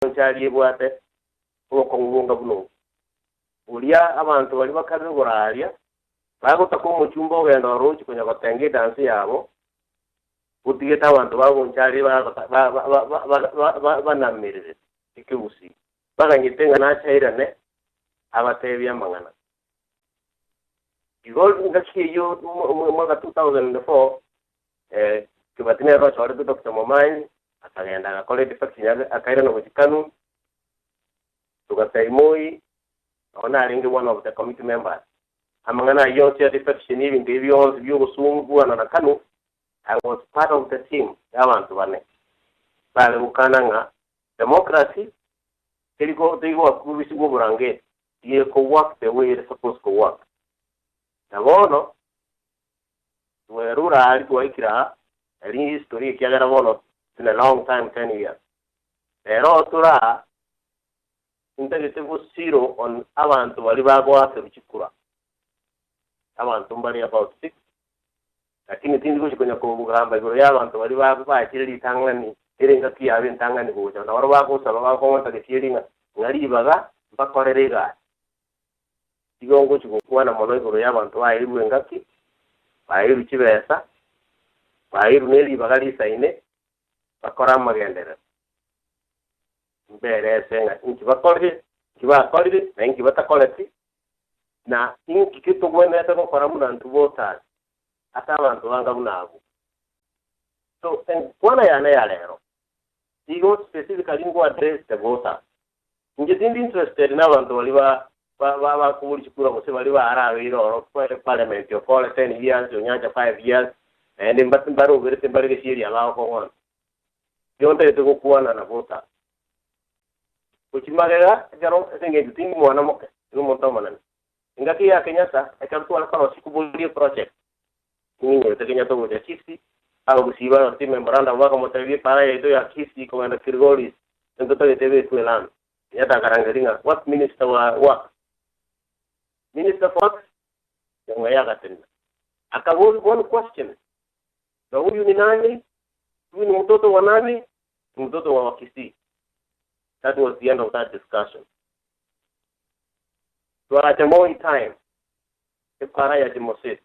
Bonchari bwate okongunga buno ulia abantu bali bakaze goralia bago takomo chumbo genda rochi kunya batenge dance yabo utigeta abantu ba Bonchari banamirire ikiusi baganyitenga na chairane abatebya mangana igol ngaki yo mwaka 2004 kibatine rochi wale Dr. Momai akagenda akole defect yaga akaira no bikanu tukasaimoi ona alingi one of the committee members amangana yote defection even devyo byogusumbu na kanu. I was part of the team abantu bane bale ukananga democracy kiko kubisi burange ye ko work the way it's supposed to work nabono werura ali kuikira ali history kiagara bono in a long time 10 years pero tura integrity was zero on abantu bali bagwa sebichikura abantu mbali about 6 lakini tindi kwenye kugamba ngo y'abantu bali bagwa kiriri tangani irenga kiyabe tangani kuja na waro bako saba bako nta kiringa ngari baga bakorerega igongo chikuwa na mono ngo y'abantu bayiru ngaki bayiru kibesa bayiru neli bagali saine bakora magendera mbere senga inki bakorire na inki batakoreti na inki kito gwene to kora munantu bota ata abantu banga bunabu so kwana yana ya lero igo specifically ngo address the voter ngitindi interested na abantu bali ba kubuli chikura ko se bali ba arawe iro parliament yo for 10 years yo nyanja 5 years and mbaro bere tembare ke siri ala ko on yonte to kuana na voter kuchimagera jaro senge gitingi mwana moke no montomanan ngati ya kenyata ekantu ala karo sikubuli project ninyo tekenya to bude kisi au kusiba na timu memoranda wako motavi para yeto ya kisi kwa na kirgolis ndio to tebe kuelan yata karangaringa what minister wa work minister for work yang ya katenda akago one question na huyu ni nani huyu ni mtoto wa nani mtoto wa kisi. That was the end of that discussion. So at the moment time, if Karaya Timosit,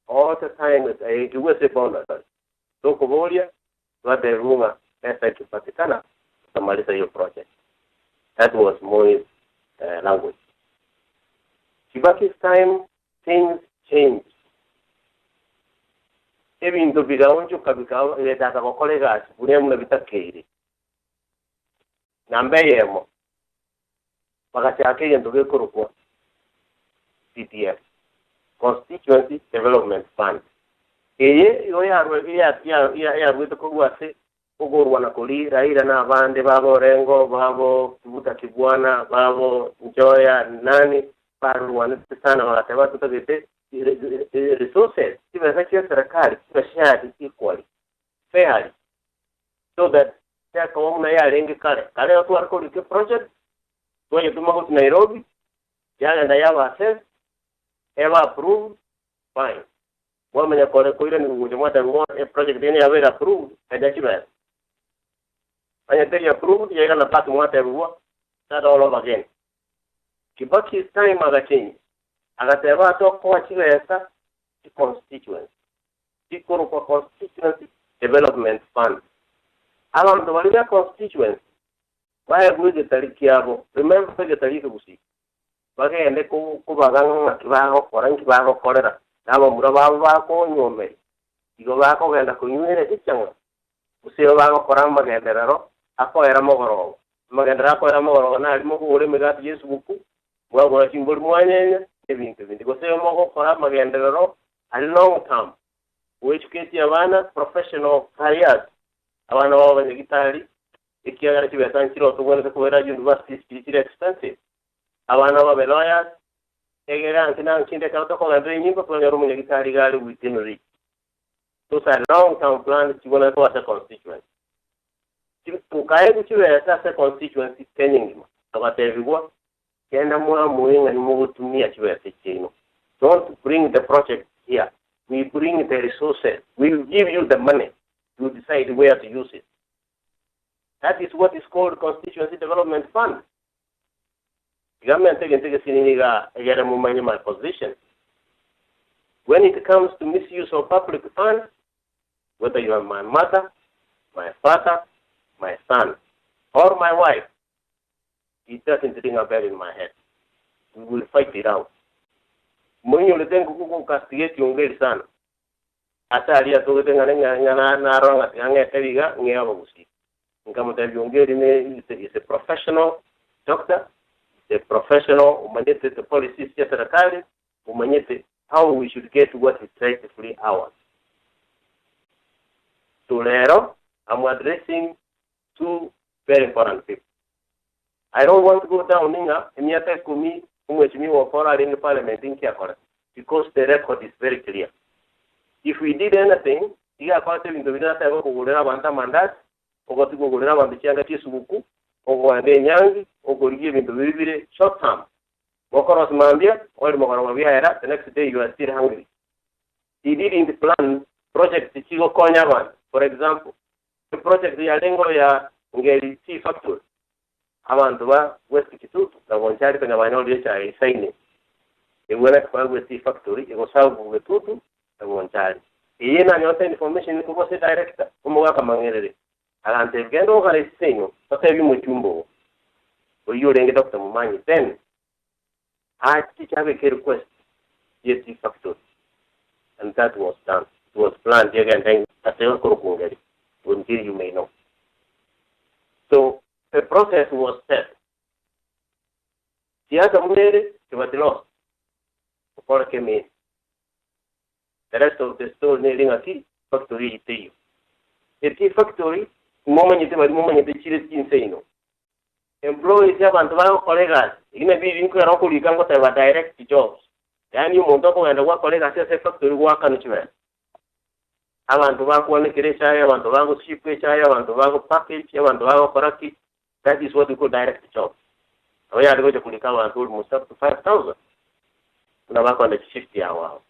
all the time is a USA bonus. So Kovolia, what the rumor, SI to Patikana, the Malisa project. That was Moi's language. Kibaki's time, things changed. Even to be down to Kabika, that our colleagues, William Navita Nambeyemo. Wakati yake yendoge kurukwa CTF Constituency Development Fund. Eye yo ya wito kuwase ogorwa na koli raira na bande babo rengo babo tubuta kibwana babo njoya nani paru wanatana wakati watu tagete resources kiweza kia serikali shared equally fairly so that ya kama mna ya lengi kale watu wako like project kwa tuma Nairobi ya nda ya wase ever approved fine wamenya kore koira ni nguje mwata ngo project ni ya approved kaja kiba anya teri approved ya kana patu mwata ruwa that all over again kibaki time agachinyi agateba to kwa chiwesa the constituency ikoro kwa constituency development fund abantu bali ya constituency baya gwege tariki yabo remember kwege tariki busi bagende kubaganga kibaho korangi baho korera nabo murababo bako nyombe igo bako genda kunywere icyangwa usiro bago koramba genderero akoera mogoro magendera akoera mogoro na alimo kure megati Yesu buku bwa simbol mwanyenya ebintu bindi gose mogo koramba genderero a long term which kiti abana professional careers abana babo banyagitari ikiagara kibesanchiro tubone kubera university is expensive abana babe lawyers egera antina kinde kato ko ngandre nyimbo ko ngaro munyagitari gali within reach. Those are long term plans chibona to as constituency tukaye kuchiwesa as constituency teningima abatebigwa kenda mwa muinga ni mugutumia chiwesa chino. Don't bring the project here, we bring the resources, we will give you the money to decide where to use it. That is what is called Constituency Development Fund. The government takes my position. When it comes to misuse of public funds, whether you are my mother, my father, my son, or my wife, it doesn't ring a bell in my head. We will fight it out. When you think you castigate your son, Atalia to the Naranga, Yangateriga, Niabusi. Is a professional doctor, a professional who managed the policies just at a time, who managed how we should get what we try to 3 hours. So, Lero, I'm addressing 2 very important people. I don't want to go down in Yata Kumi, which me or for in the parliament in Kiakora, because the record is very clear. If we did anything, you are constantly to Vinata Gurava Mandat, or to Gurava the Changa Chisuku, or one young, or go give into the short term. Mokoros Mambia, or Mokoravia, the next day you are still hungry. He did in the plan project the Chigo Konyaman, for example. The project the Alengo ya Ngeli Tea Factory. Avantua, West Kitu, the Bonchari and the minority are signing. It went with Tea Factory, it was out with Tutu, the Bonchari. He and your information was a director, Umuaka Mangere. And until Gendo had a saying, what have you with Jumbo? For you didn't get up the money then. I teach have a request, Tea Factory. And that was done. It was planned again, as a Kurukungari, until you may know. So the process was set. The other made it was lost. Before came in. The rest of the store needing a tea factory to you. The tea factory, moment you cheated insane. Employees have and colleagues, in a big inquiry, you can go to direct jobs. And you Montoko and the work colleagues as a factory work on it. I want to work one Kirisha, I want to work ship, I want to work package, I want to work Koraki. That is what we call direct jobs. We are going to Kurikawa and told most up to 5,000. Now work on the 50 hours.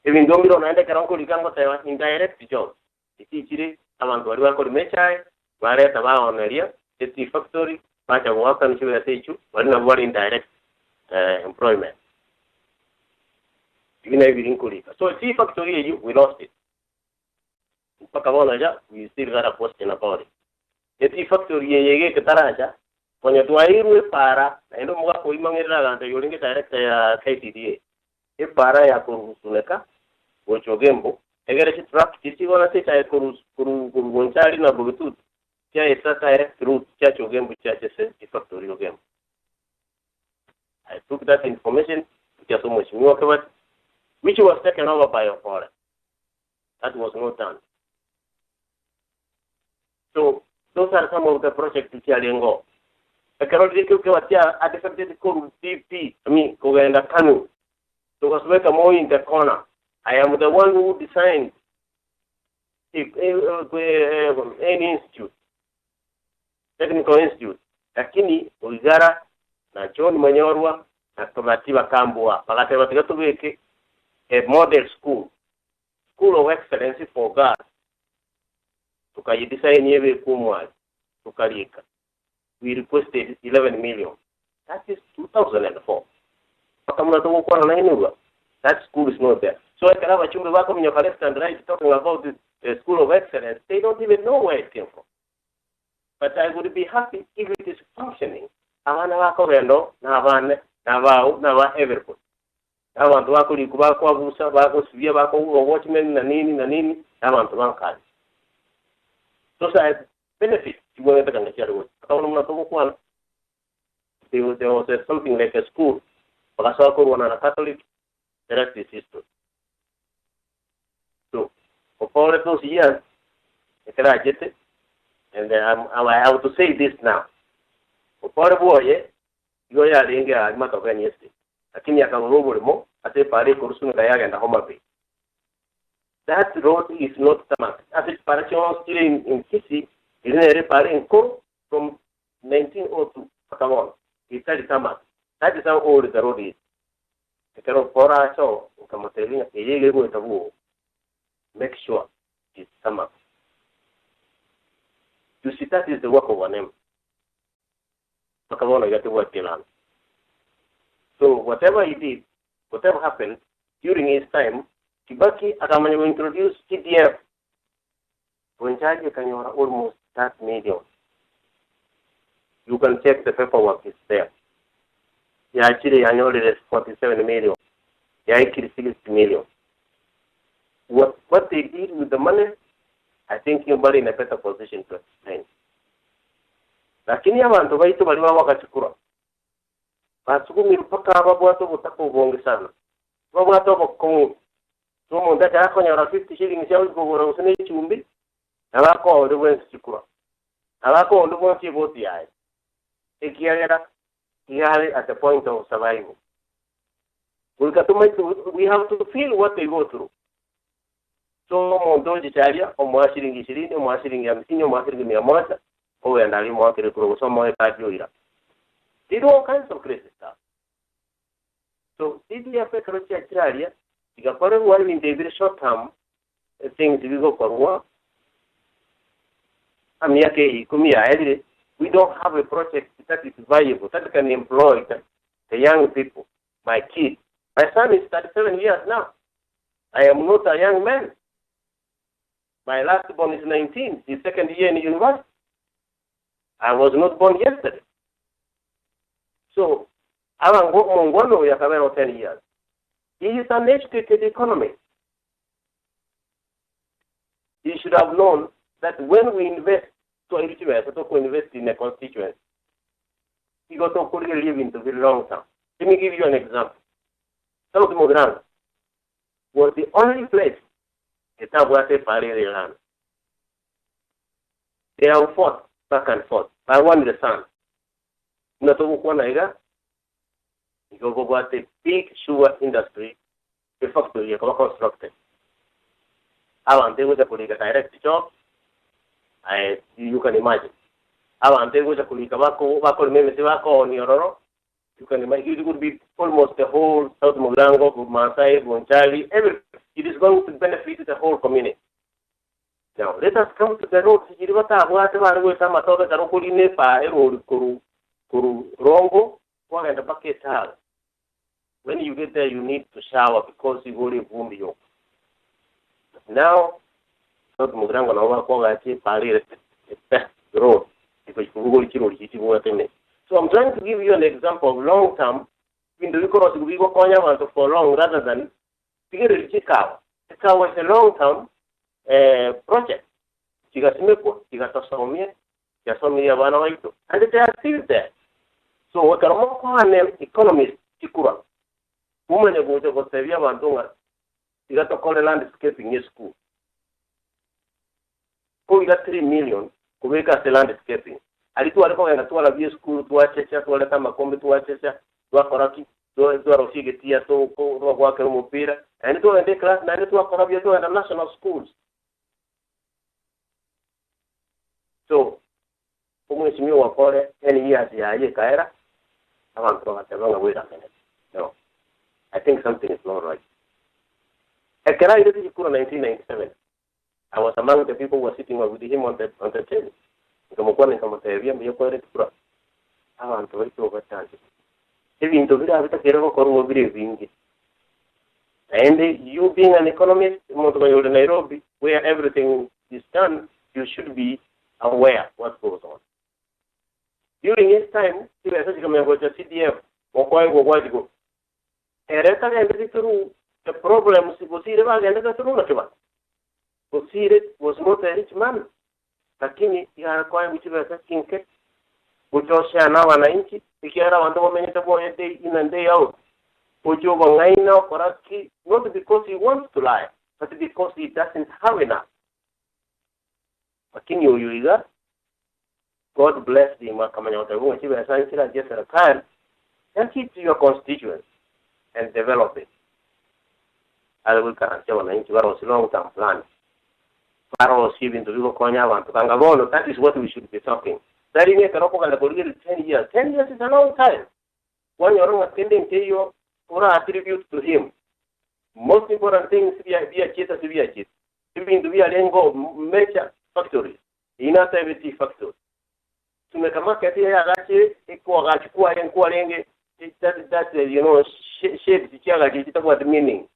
Even though we don't have a Kurikawa in direct jobs, the teacher, I want to work on the Mechai, Maria Tava on area, the tea factory, but I work on you, but not in direct employment. So tea factory, we lost it. We still got a question about it. The tea factory, you get Taraja, when you do a para, and don't work with Mangera, and you link it direct KTDA. If para Yaku Suleka, which you gamble, I get a truck, you see what I say, I could Bonchari na Bluetooth. Here is a direct route, church of game, which is the factory game. I took that information, which is so much more covered, which was taken over by your father. That was not done. So, those are some of the projects which are going on. I cannot think of what I decided to call DP, Kogenda Kanu. So, was make a more in the corner. I am the one who designed any institute, technical institute. Lakini, Wizara, na John Manyorwa, na Tomatiba Kambua, Pagatabatuweke, a model school of excellence for God. Tukajidesign yewe kumwa tukalika. We requested 11 million. That is 2004. That school is not there. So I can have a children welcome in your left and right talking about the school of excellence. They don't even know where it came from. But I would be happy if it is functioning. Avana wako rendo, na vao, na everybody. Abantu wako likuba kwa busa, wako sivia, wako watchmen, na nini, abantu wankali. Those are benefits you want to get there was something like a school, Pagasako, one and a Catholic, the rest is history. So, for all of those years, I get it, and I have to say this now. For all of boy, you are doing a matter of any yesterday. I think you can over more, I say, Pari, Kursun, Kayag, and the Homa Bay. That road is not tamak. As it's Parachon still in Kisi, is a repairing code from 1902. Come on, it's a tamak. That is how old the road is. The kind of Pora so, come telling a year with a war. Make sure it's tamak. You see, that is the work of an M. So whatever he did, whatever happened during his time, Kibaki akamanya introduce TDF. Bonchari kanyora almost 30 million. You can check the paperwork, it's there. Yeah, actually annually is 47 million. Yeah, actually 60 million. What they did with the money, I think you're in a better position to explain. Lakini abantu baitu baliwa wakachukura. Basukumi mpaka ababwato butako bonge sana. Babwato bokongo. Somo ndaka yako nyara 50 shillings ya ubogora usene chumbi. Abako ndo bwensi chukura. Abako ndo bwensi boti yae. Ekiagera yale at the point of survival. We have to feel what they go through. So mondo jitalia omwashiringi 20, omwashiringi 50, omwashiringi 100. Oh, and I want to grow some more. They do all kinds of crazy stuff. So, if you have a criteria, you can put one in the very short term, things we go for work. We don't have a project that is viable, that can employ the young people. My kid, my son is 37 years now. I am not a young man. My last born is 19, his second year in university. I was not born yesterday. So, I'm going to 10 years. He is an educated economist. He should have known that when we invest in a constituency, he got to live into the long term. Let me give you an example. South Mogran was the only place that had land. They have fought back and forth. I want the sun. Not over you go about a big sugar industry, a factory, constructed. I want to go to a direct job. You can imagine. I want to go to a you can imagine it would be almost the whole South Mulango, Maasai, Bonchari, everything. It is going to benefit the whole community. Now, let us come to the road. When you get there, you need to shower because you go to boom. Now, South Mugrango the best road because you go to so I'm trying to give you an example of long term. In the we go for long rather than figure it out. It's a long term project. And they are still there. So what are more economists, women go to Sevilla Bandunga, you got to call a landscaping school. We got 3 million to make us a landscaping. I did want to go and to a school to watch it, to let them come to watch it, to a coraki, to a Rosigeti, to work in Mupira, and to a class 9 to a Corabia and national schools. So, almost me or for any years, Kaira, I want to go away a minute. No, I think something is not right. I can write it in 1997. I was among the people who were sitting with him on the chair. I want to wait over time. Even to and you being an economist, Nairobi, where everything is done, you should be aware what goes on. During his time, he was a CDF, or why go. The problem was not a rich man. Lakini yanakuwa mchiweza kinke kuchosha na wananchi ikiara wandomo menyeta boye day in and day out ujo bangaina koraki not because he wants to lie but because he doesn't have enough. Lakini uyuiga God bless him akamanya utabu mchiweza insira jesera kan and keep to your constituents and develop it. Alabu karancha wananchi waro long term plan. That is what we should be talking. 10 years. 10 years is a long time. When you're attending to you, or attribute to him. Most important thing is to be a cheat. Even to be a major factories. inata every factor tumekamata ya gachi iko gachi kwa lenge that shape the chaga what the meaning.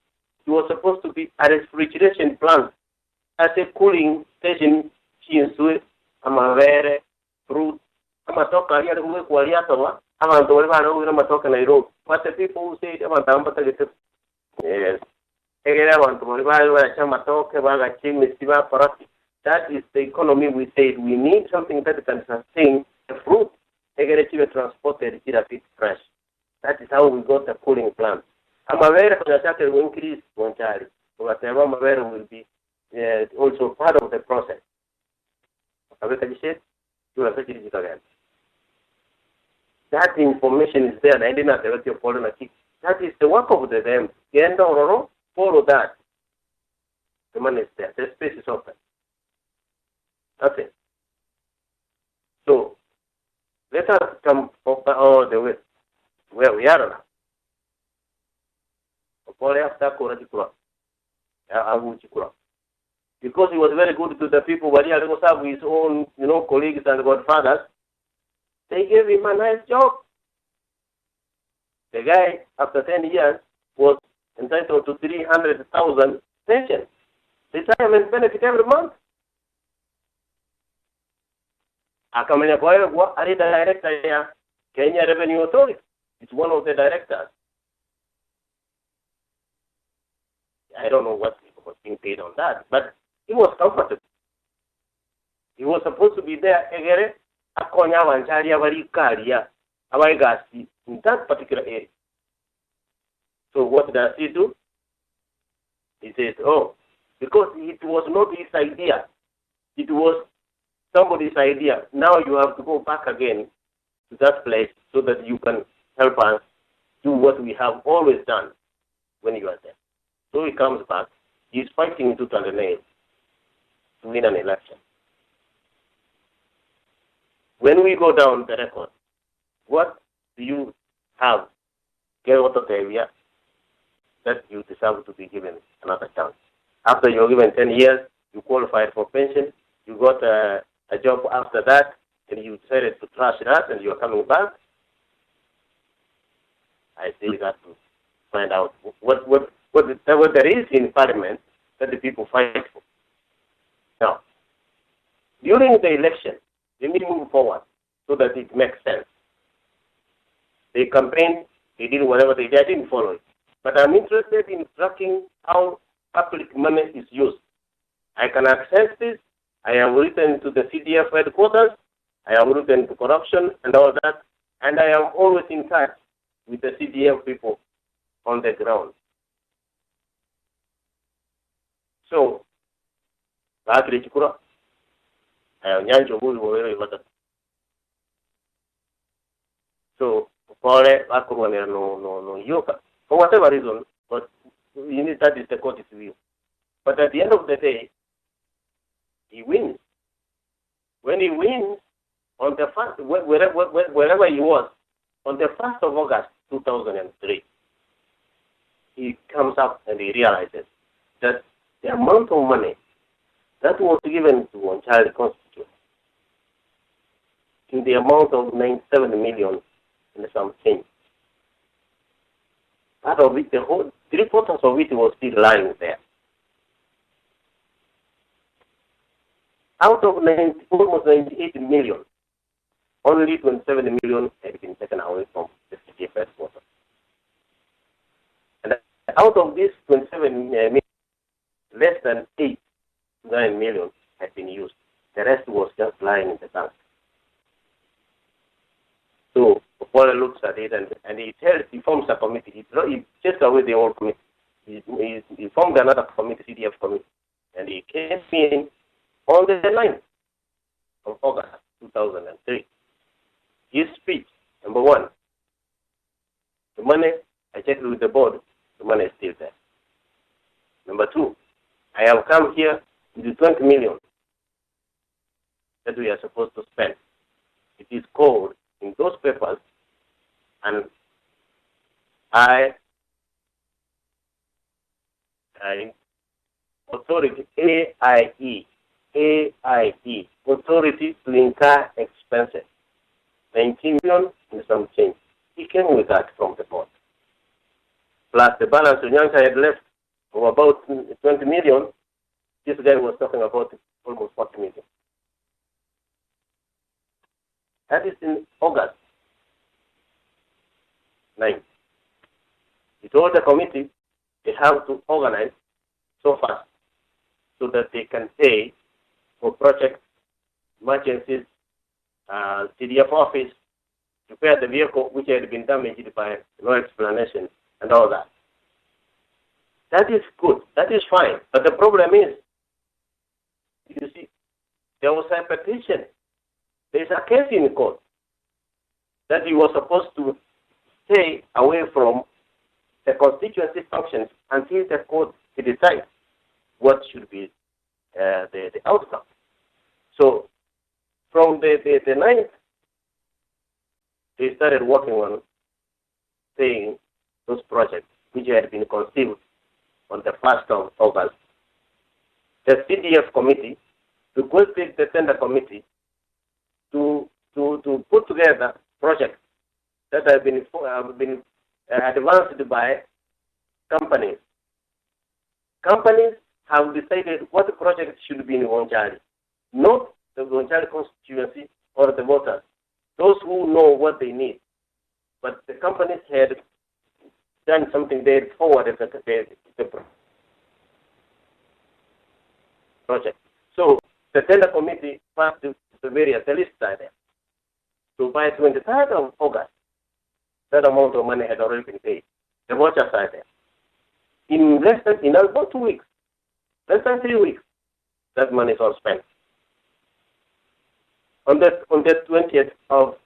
It was supposed to be a refrigeration plant as a cooling station chinswe amavere fruit amatoka ya uwe kwa liatowa abantu wale bana uwe matoka Nairobi. But the people who say abantu ambata yes egera abantu wale bana chama toke baga chimney siba parati. That is the economy we said. We need something that can sustain the fruit. Egera transported it a bit fresh. That is how we got the cooling plant. Amavera will increase Bonchari. But Amavera will be also part of the process. That information is there. I didn't have to that is the work of the them. Follow that. The money is there. The space is open. That's it. So, let us come over all the way where we are now. Because he was very good to the people, but he had to serve his own, colleagues and godfathers. They gave him a nice job. The guy, after 10 years, was entitled to 300,000 pension. Retirement benefit every month. Akamenya kwa ali director ya Kenya Revenue Authority. It's one of the directors. I don't know what was being paid on that, but he was comfortable. He was supposed to be there egere akonya Bonchari abarikaria abaigasi in that particular area. So what does he do? He says, because it was not his idea. It was somebody's idea. Now you have to go back again to that place so that you can help us do what we have always done when you are there. So he comes back. He's fighting tooth and nail to win an election. When we go down the record, what do you have area that you deserve to be given another chance? After you're given 10 years, you qualified for pension, you got a job after that, and you decided to trash that, and you're coming back. I still got to find out what there is in Parliament that the people fight for. Now, during the election, they need to move forward so that it makes sense. They campaigned, they did whatever they did. I didn't follow it. But I'm interested in tracking how public money is used. I can access this. I have written to the CDF headquarters. I have written to corruption and all that. And I am always in touch with the CDF people on the ground. So, so, for whatever reason, but you need that is the court's view. But at the end of the day, he wins. When he wins, on the first, wherever he was, on the 1st of August 2003, he comes up and he realizes that the amount of money that was given to Bonchari constituency in the amount of 97 million and some change. Part of it, the whole 3/4 of it was still lying there. Out of almost 98 million, only 27 million had been taken away from the CDF headquarters. And out of this 27 million, less than 9 million had been used. The rest was just lying in the bank. So Paul looks at it and he forms a committee. He takes away the old committee. He formed another committee, CDF committee, and he came in on the 9th of August 2003. His speech, number one, the money, I checked with the board, the money is still there. Number two, I have come here with the 20 million that we are supposed to spend. It is called in those papers, and authority AIE authority to incur expenses. 19 million and some change. He came with that from the board. Plus the balance Onyancha had left of about 20 million. This guy was talking about almost 40 million. That is in August 9. He told the committee they have to organize so fast so that they can pay for projects, emergencies, CDF office, repair the vehicle which had been damaged by no explanation and all that. That is good. That is fine. But the problem is, you see, there was a petition. There is a case in court that you were supposed to stay away from the constituency functions until the court decides what should be the outcome. So from the 9th, they started working on saying those projects which had been conceived on the 1st of August. The CDF committee requested the tender committee to put together projects that have been advanced by companies. Companies have decided what project should be in Bonchari, not the Bonchari constituency or the voters, those who know what they need. But the companies had done something, they had forwarded the project. So the tender committee passed the various lists there. So by 23rd of August, that amount of money had already been paid. The vouchers are there. In about 2 weeks, less than 3 weeks, that money is all spent. On the 20th of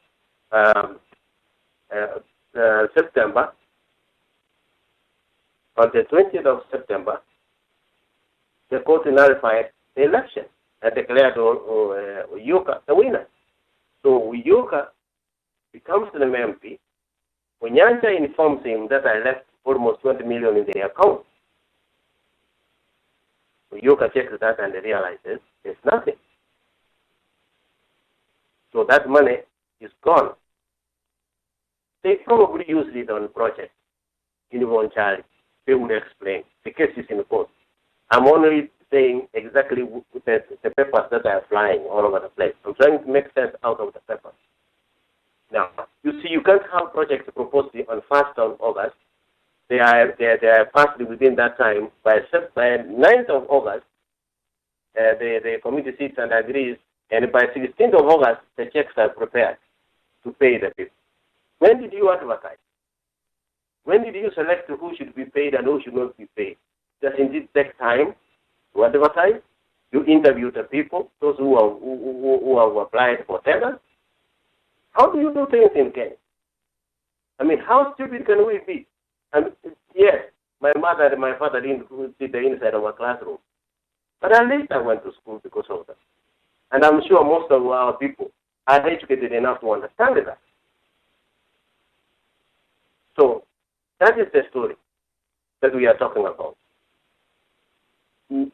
September, the court nullified the election and declared Uyuka the winner. So Uyuka becomes the MP. Onyancha informs him that I left almost 20 million in the account. Uyuka checks that and realizes there's nothing. So that money is gone. They probably used it on projects in Bonchari. They would explain. The case is in court. I'm only saying exactly the papers that are flying all over the place. I'm trying to make sense out of the papers. Now, you see, you can't have projects proposed on 1st of August. They are passed within that time. By 9th of August, the committee sits and agrees, and by 16th of August, the checks are prepared to pay the people. When did you advertise? When did you select who should be paid and who should not be paid? Does indeed take time to advertise? You interview the people, those who have applied for tenders. How do you do things in Kenya? I mean, how stupid can we be? And yes, my mother and my father didn't see the inside of a classroom. But at least I went to school because of that. And I'm sure most of our people are educated enough to understand that. So that is the story that we are talking about.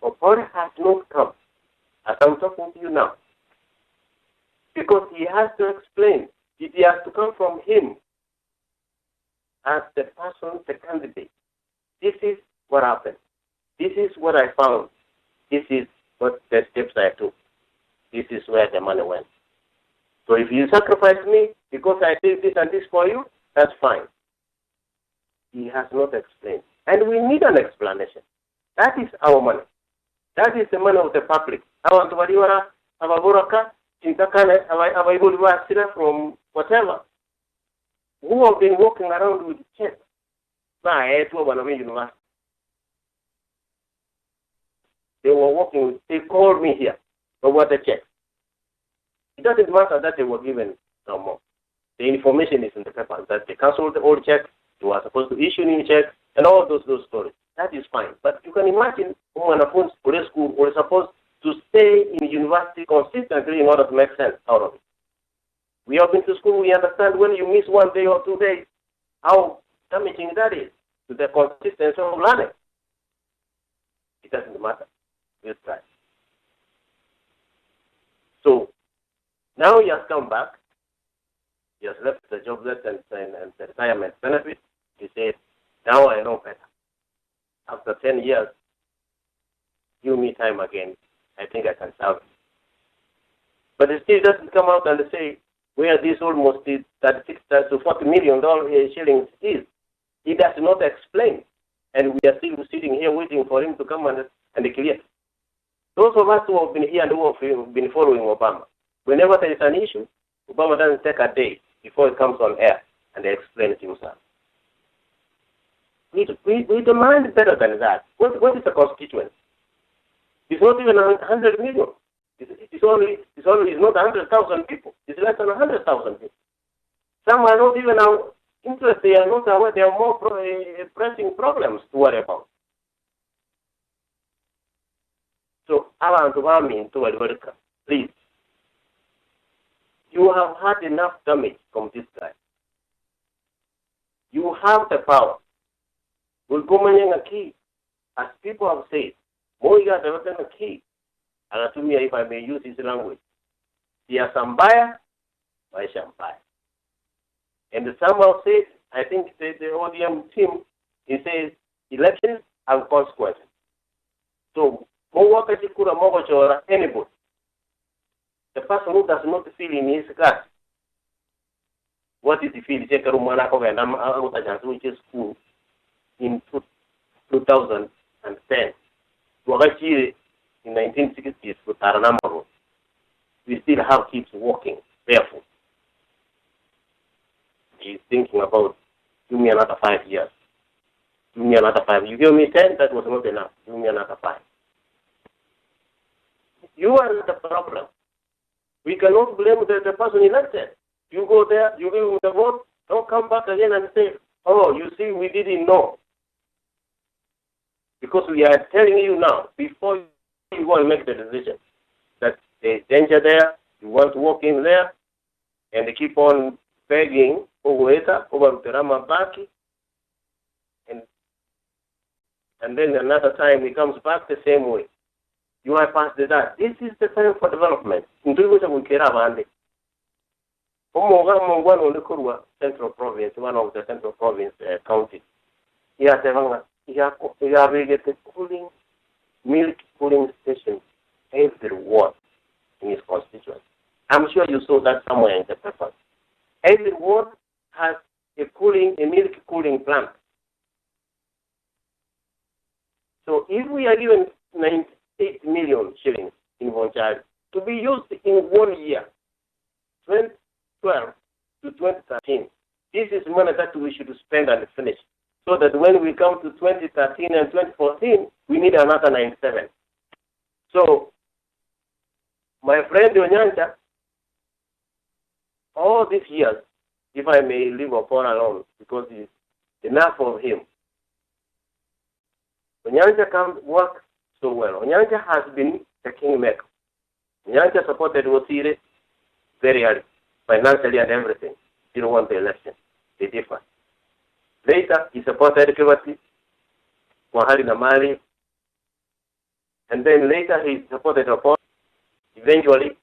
Opora has not come, as I'm talking to you now, because he has to explain. It has to come from him as the person, the candidate. This is what happened. This is what I found. This is what the steps I took. This is where the money went. So if you sacrifice me because I did this and this for you, that's fine. He has not explained. And we need an explanation. That is our money. That is the money of the public. From whatever, who have been walking around with checks. They were walking, they called me here over the check. It doesn't matter that they were given no more. The information is in the paper that they cancelled the old check, they were supposed to issue new check, and all those stories. That is fine. But you can imagine when a police school was supposed to stay in university consistently in order to make sense out of it. We have been to school, we understand when you miss 1 day or 2 days, how damaging that is to the consistency of learning. It doesn't matter. We'll try. So now he has come back. He has left the jobless and the retirement benefit. He said, now I know better. After 10 years, give me time again. I think I can serve. But he still doesn't come out and say where this almost $36 to $40 million shillings is. He does not explain. And we are still sitting here waiting for him to come and clear. Those of us who have been here and who have been following Obama, whenever there is an issue, Obama doesn't take a day before it comes on air and they explain it himself. We demand better than that. What is the constituency? It's not even 100 million. It's not 100,000 people. It's less than 100,000 people. Some are not even interested. They are not aware. There are more pressing problems to worry about. So, please. You have had enough damage from this guy. You have the power. We'll go a key. As people have said, Moiga developed a key. And if I may use his language, Tia Sambaya, by Shampaya. And the somehow says, I think the ODM team, he says, elections have consequences. So, anybody. The person who does not feel in his gut, what is he feel? Which is school in 2010. In 1960s with Taranamaro, we still have kids walking barefoot. He's thinking about, give me another 5 years. Give me another 5. You give me 10, that was not enough. Give me another 5. You are the problem. We cannot blame the person elected. You go there, you give him the vote, don't come back again and say, oh, you see, we didn't know. Because we are telling you now, before you go and make the decision, that there's danger there, you want to walk in there, and they keep on begging over Terama Baki, and then another time he comes back the same way. You are past that. This is the time for development. Central province, one of the central province counties. He has a milk cooling station every ward in his constituency. I'm sure you saw that somewhere in the paper. Every ward has a milk cooling plant. So if we are given 98 million shillings in Bonchari to be used in 1 year, 2012 to 2013, this is money that we should spend and finish. So that when we come to 2013 and 2014, we need another 97. So, my friend Onyanja, all these years, if I may leave upon alone, because it's enough of him, Onyanja can't work so well. Onyanja has been the kingmaker. Onyanja supported Wasire very early, financially and everything. He didn't want the election. They differ. Later, he supported Kibati, Wahali Namali, and then later he supported Rapport. Eventually,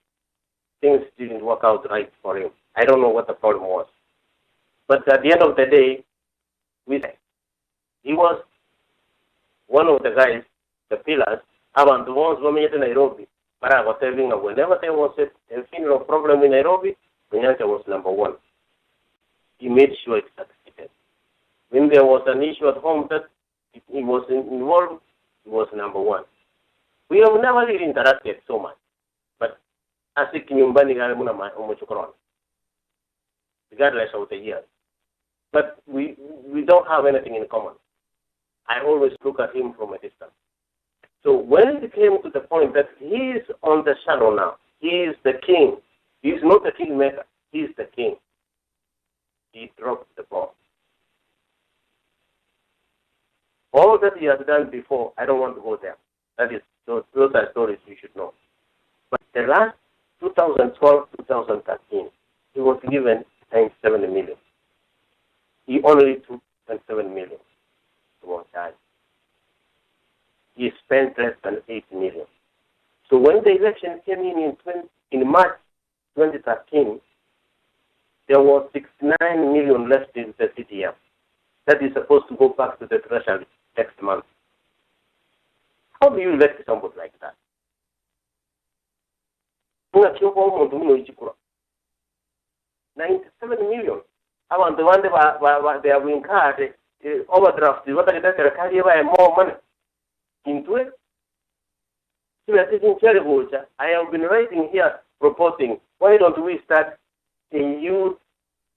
things didn't work out right for him. I don't know what the problem was. But at the end of the day, he was one of the guys, the pillars, about the ones who made in Nairobi. But I was telling you, whenever there was a funeral problem in Nairobi, Kenyatta was number one. He made sure it succeeded. When there was an issue at home that he was involved, he was number one. We have never really interacted so much. But as a Kinyumbani regardless of the years. But we don't have anything in common. I always look at him from a distance. So when it came to the point that he is on the shadow now, he is the king. He is not the kingmaker. He is the king. He dropped the ball. All that he has done before, I don't want to go there. Those are stories you should know. But the last 2012-2013, he was given 97 million. He only took 27 million to Bonchari. He spent less than 8 million. So when the election came in in March 2013, there was 69 million left in the CDF. That is supposed to go back to the treasury next month. How do you elect somebody like that? 97 million. Abantu bande they have incurred overdraft. What are the serikali ya more money? Into it. So we are taking terrible. I have been writing here proposing, why don't we start a youth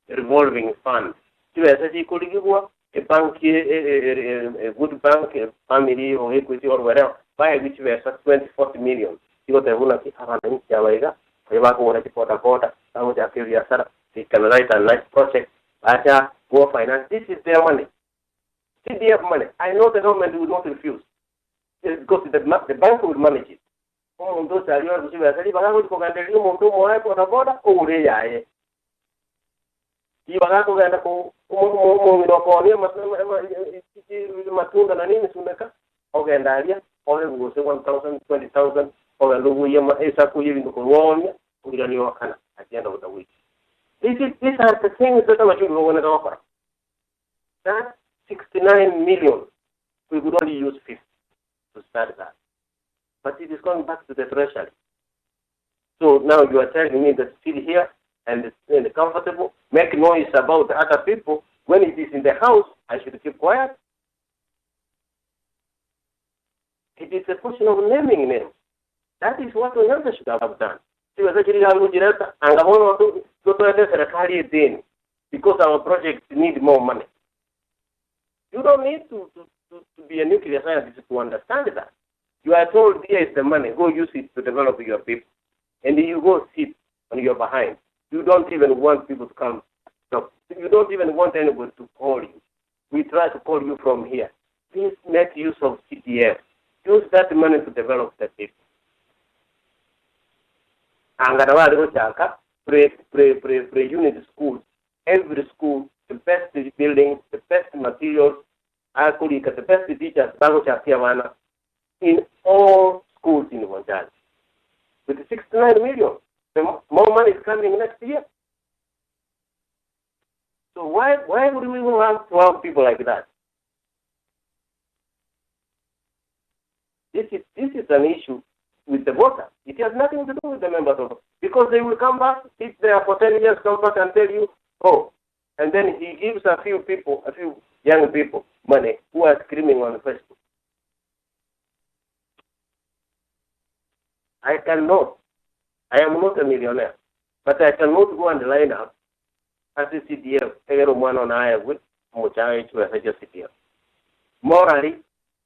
revolving fund? So we are saying, could you go a bank, a good bank, a family or equity or whatever, by which we are 20-40 million. You got the one of the Havana, Jawaiga, they can write a nice project, go finance. This is their money. CDF money. I know the government will not refuse. Because the bank will manage it. Those are your matunda na nini sumeka ogendaria ole ngose 1000 20,000 ole luguye esa kuyibi ngonya kugirani wakana at the end of the week. These are the things that I should go on and offer. That 69 million, we could only use 50 to start that. But it is going back to the treasury. So now you are telling me that still here and comfortable, make noise about other people. When it is in the house, I should keep quiet. It is a question of naming names. That is what we should have done. Because our projects need more money. You don't need to be a nuclear scientist to understand that. You are told, here is the money, go use it to develop your people. And then you go sit on your behind. You don't even want people to come. No, you don't even want anybody to call you. We try to call you from here. Please make use of CDF. Use that money to develop the people. Pre-unit schools, every school, the best buildings, the best materials, the best teachers, in all schools in Bonchari. With 69 million, more money is coming next year. So why would we want to have people like that? This is an issue with the voter. It has nothing to do with the members of, because they will come back, sit there for 10 years, come back and tell you, oh, and then he gives a few young people money who are screaming on Facebook. I am not a millionaire, but I cannot go and line up as a CDF, everyone on I with Bonchari to a CDF. Morally,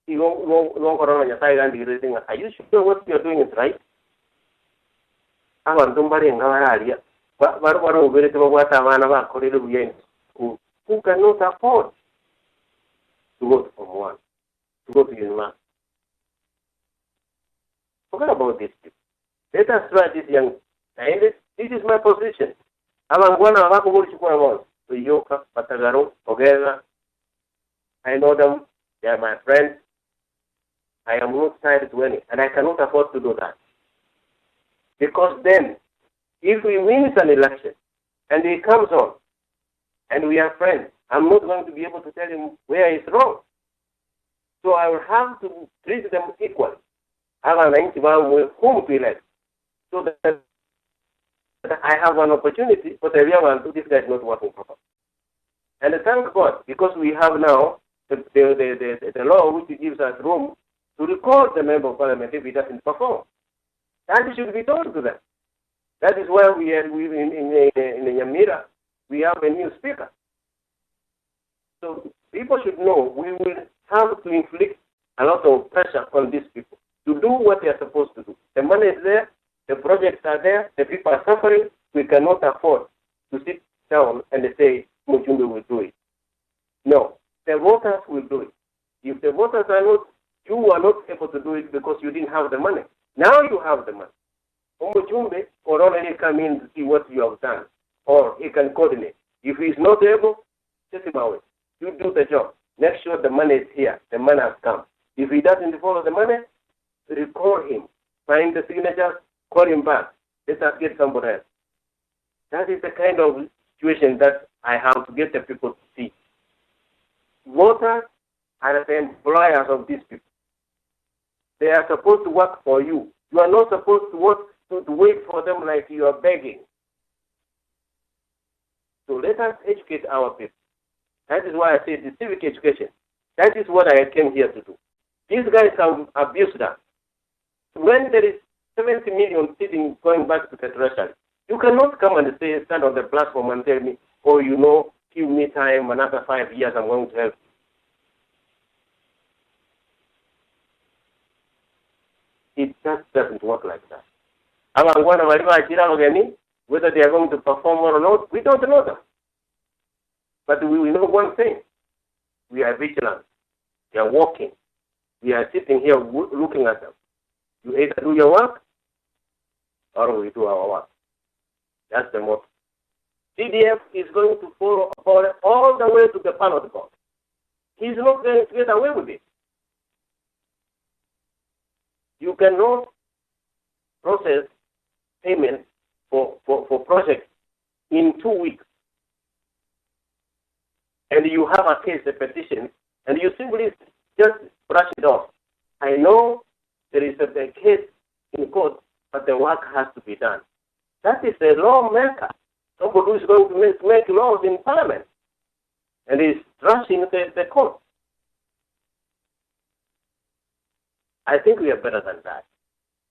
are you sure what you are doing is right? Who cannot afford to go to Form 1, to go to university? Forget about this. Let us try this young. And this is my position. I know them. They are my friends. I am not tied to any, and I cannot afford to do that. Because then, if we win an election, and he comes on, and we are friends, I'm not going to be able to tell him where he's wrong. So I will have to treat them equally. I have an interview with whom to elect. So that I have an opportunity, but the real one, this guy is not working properly. And thank God, because we have now the law which gives us room to record the member of parliament if he doesn't perform. That should be told to them. That is why we in Yamira, we have a new speaker. So people should know we will have to inflict a lot of pressure on these people to do what they are supposed to do. The money is there, the projects are there, the people are suffering. We cannot afford to sit down and say, Muchumbi will do it. No, the voters will do it. If the voters are not, you are not able to do it because you didn't have the money. Now you have the money. Muchumbi or already come in to see what you have done, or he can coordinate. If he is not able, take him away. You do the job. Make sure the money is here. The money has come. If he doesn't follow the money, recall him. Find the signatures, call him back. Let us get somebody else. That is the kind of situation that I have to get the people to see. Voters are the employers of these people. They are supposed to work for you. You are not supposed to work to wait for them like you are begging. So let us educate our people. That is why I say the civic education. That is what I came here to do. These guys have abused us. When there is 70 million sitting going back to the treasury, you cannot come and say, stand on the platform and tell me, oh, you know, give me time, another 5 years, I'm going to help. It just doesn't work like that. Whether they are going to perform or not, we don't know them. But we know one thing. We are vigilant. We are walking. We are sitting here looking at them. You either do your work or we do our work. That's the motto. CDF is going to follow all the way to the ballot box. He's not going to get away with it. You cannot process payment for projects in 2 weeks. And you have a case, a petition, and you simply just brush it off. I know there is a case in court, but the work has to be done. That is a lawmaker. Somebody who is going to make laws in parliament and is rushing the court. I think we are better than that.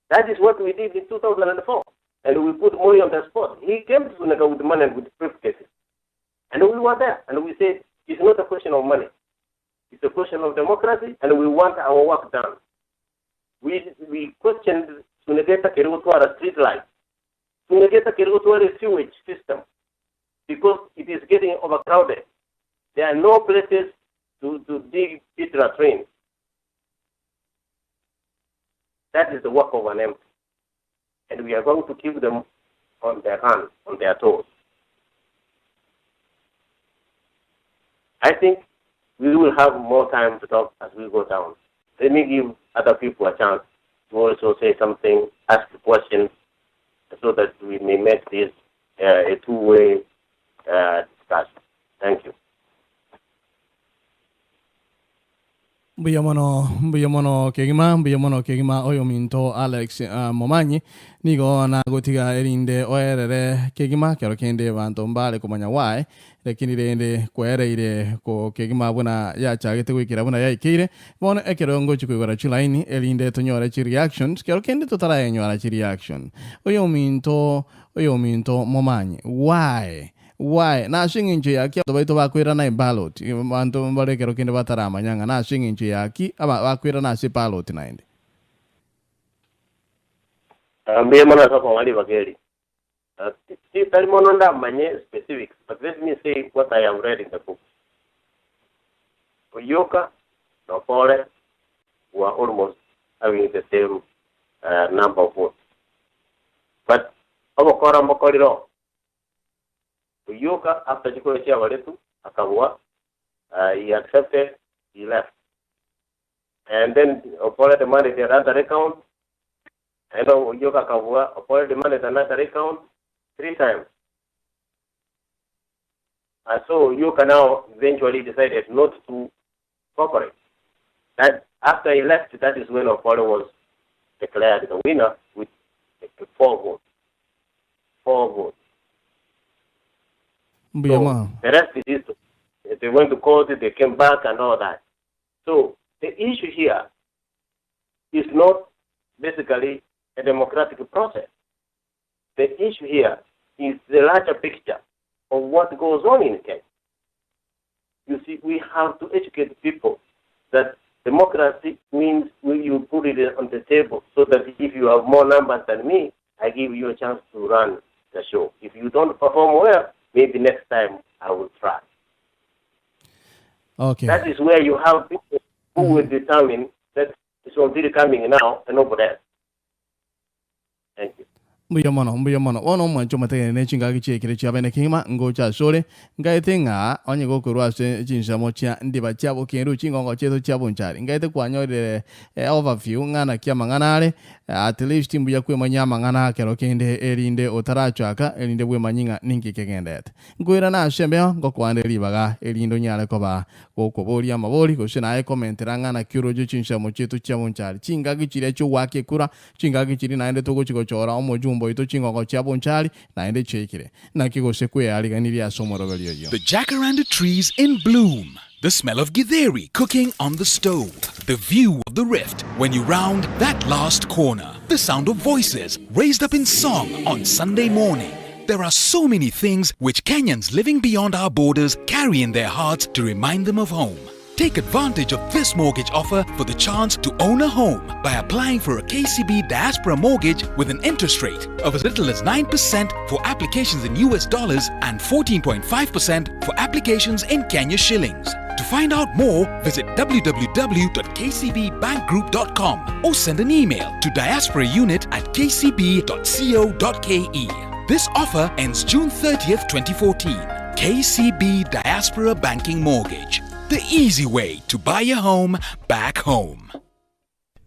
That is what we did in 2004. And we put money on the spot. He came to Senegal with money and with briefcases. And we were there. And we said, it's not a question of money. It's a question of democracy, and we want our work done. We questioned Sunegeta Kerutuara street light, Sunegeta Kerutuara sewage system, because it is getting overcrowded. There are no places to dig pit latrines. That is the work of an MP. And we are going to keep them on their hands, on their toes. I think we will have more time to talk as we go down. Let me give other people a chance to also say something, ask questions, so that we may make this a two-way discussion. Thank you. Biyamono kegima oyo minto Alex Momanyi nigo na gotiga erinde oerere kegima kero kende banto mbale kumanya wae lakini rende kwereire ko kegima buna ya chagete kwikira buna ya ikire bono ekero ngo chikwigora chilaini erinde tonyora chi reactions kero kende totara yenyora chi reaction oyo minto Momanyi why na shinginje yaki abaito bakwira na ballot bantu mbalekero kinde batarama nyanga na shinginje yaki aba bakwira na si ballot naende Mbe mana soko wali bageli. See, Talmononda manye specifics, but let me say what I have read in the book. Oyoka, Nopole were almost having the same number of votes. But Obokora Mokoriro, Oyoka, after Chikochia Waletu, Akabua, he accepted, he left. And then Opole demanded another account. I know Oyoka Kabua, Opole demanded another account 3 times. And so Oyoka now eventually decided not to cooperate. That after he left, that is when Opole was declared the winner with 4 votes. 4 votes. So the rest is history. They went to court, they came back and all that. So the issue here is not basically a democratic process. The issue here is the larger picture of what goes on in Kenya. You see, we have to educate people that democracy means you put it on the table so that if you have more numbers than me, I give you a chance to run the show. If you don't perform well, maybe next time I will try. Okay. That is where you have people who will determine that it's already coming now and nobody else. Thank you. mbuya mono ono mwancho matege ne chinga giche kire cha bene kima ngo cha sore ngaite nga onye go kurwa se chinsa mo cha ndiba cha bo kenru chingo ngo cheto cha Bonchari ngaite kwanyo de overview ngana kya manganare at least mbuya kwe manya mangana kero kende erinde otarachaka erinde bwe manyinga ninki kegendet ngwira na shembe ngo kwande ribaga erindo nyale ko ba go bori amabori go sina e commentera ngana kyuro jo chinsa mo cheto cha Bonchari chinga gichire cho wake kura chinga gichiri naende togo chiko chora omojumbo ito chingo cha Bonchari naende chekire na kigo sekwe ali ganiri asomorogelio yo. The jacaranda trees in bloom. The smell of githeri cooking on the stove. The view of the rift when you round that last corner. The sound of voices raised up in song on Sunday morning. There are so many things which Kenyans living beyond our borders carry in their hearts to remind them of home. Take advantage of this mortgage offer for the chance to own a home by applying for a KCB Diaspora mortgage with an interest rate of as little as 9% for applications in US dollars and 14.5% for applications in Kenya shillings. To find out more, visit www.kcbbankgroup.com or send an email to diasporaunit@kcb.co.ke. This offer ends June 30th, 2014. KCB Diaspora Banking Mortgage. The easy way to buy a home back home.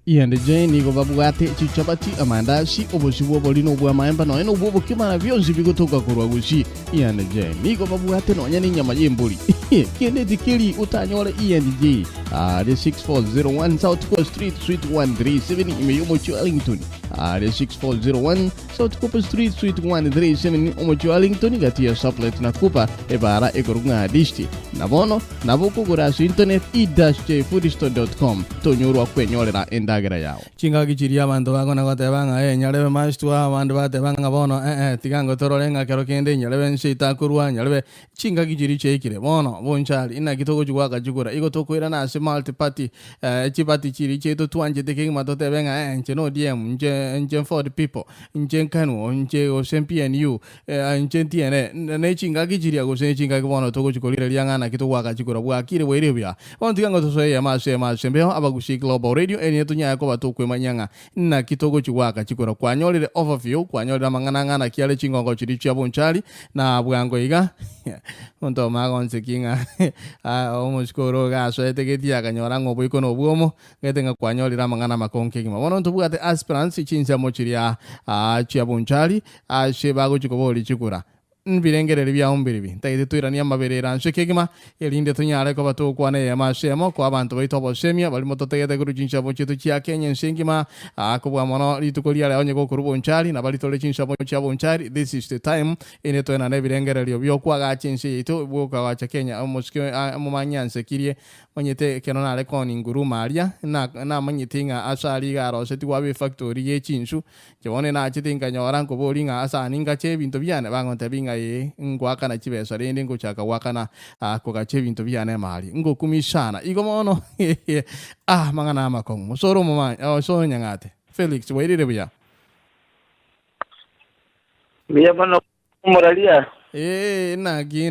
Iende Jane nigo babugate chichapati amandashi oboshibo bolino bwa maemba no eno bobo kimana byonzi bigutoka kurwa gushi iende Jane nigo babugate no nyani nyama yembuli kende dikeli utanyora iende the 6401 South Coast Street Suite 137 imeyomo Arlington the 6401 South Coast Street Suite 137 omo Arlington gatia supplet na kupa ebara ekorunga disti nabono naboko gurasu internet i-foodstore.com tonyoro kwenyorera endagera yao chinga gichiria bantu bako na gotebanga nyarebe mashtua bantu batebanga bono tigango torolenga kero kende nyarebe nsita kurwa nyarebe chinga gichiri chekire bono Bonchari ina gitogo jugwaga jugura igo tokwira na se multi party chipati chiri cheto twanje teke matotebenga nche no dm nche for the people nche kanu nche o SMPNU nche tiene ne chinga gichiria go se chinga bono togo jukolira lianga kitogwaga jugura bwa kire werebya on tigango tosoye ma sembeho abagushi global radio eni tunya ko batokwe manyanga na kitogo jugwaga jugura kwanyolire overview kwanyolira mangana kiale chingongo chiri cha Bonchari na bwango iga onto magonse kinga omuskoro ga so etegetia kanyora ngobo ikono buomo getenga kwanyolira mangana makonke kima wono ntubugate aspirants chinza mochiria cha Bonchari shebago chikoboli chikura nbirengerere bya ombiribi taite tuirania maberera nshekegima elinde tunyale ko batokwane ya mashemo ko abantu baitobo semia bali mototegete kuru chinshabo chitu chia Kenya nsengima akubwa mono litukolia le onye ko kuru Bonchari na bali tole chinshabo chia Bonchari. This is the time ine to na nebirengerere byo kwaga chinshi itu buka wa cha Kenya amuskwe amumanyanse kirie manyete kenona le koni nguru maria na manyitinga asali garo seti wabe factory ye chinshu jone na chitinga nyora ko bolinga asaninga che bintu byane bangonte binga ngwaka na chibeso rende ngochaka wakana ko gache bintu byane mali ngo kumishana igo mono mangana makongo soro mama so nyangate Felix weirire bya biya bano moralia nagi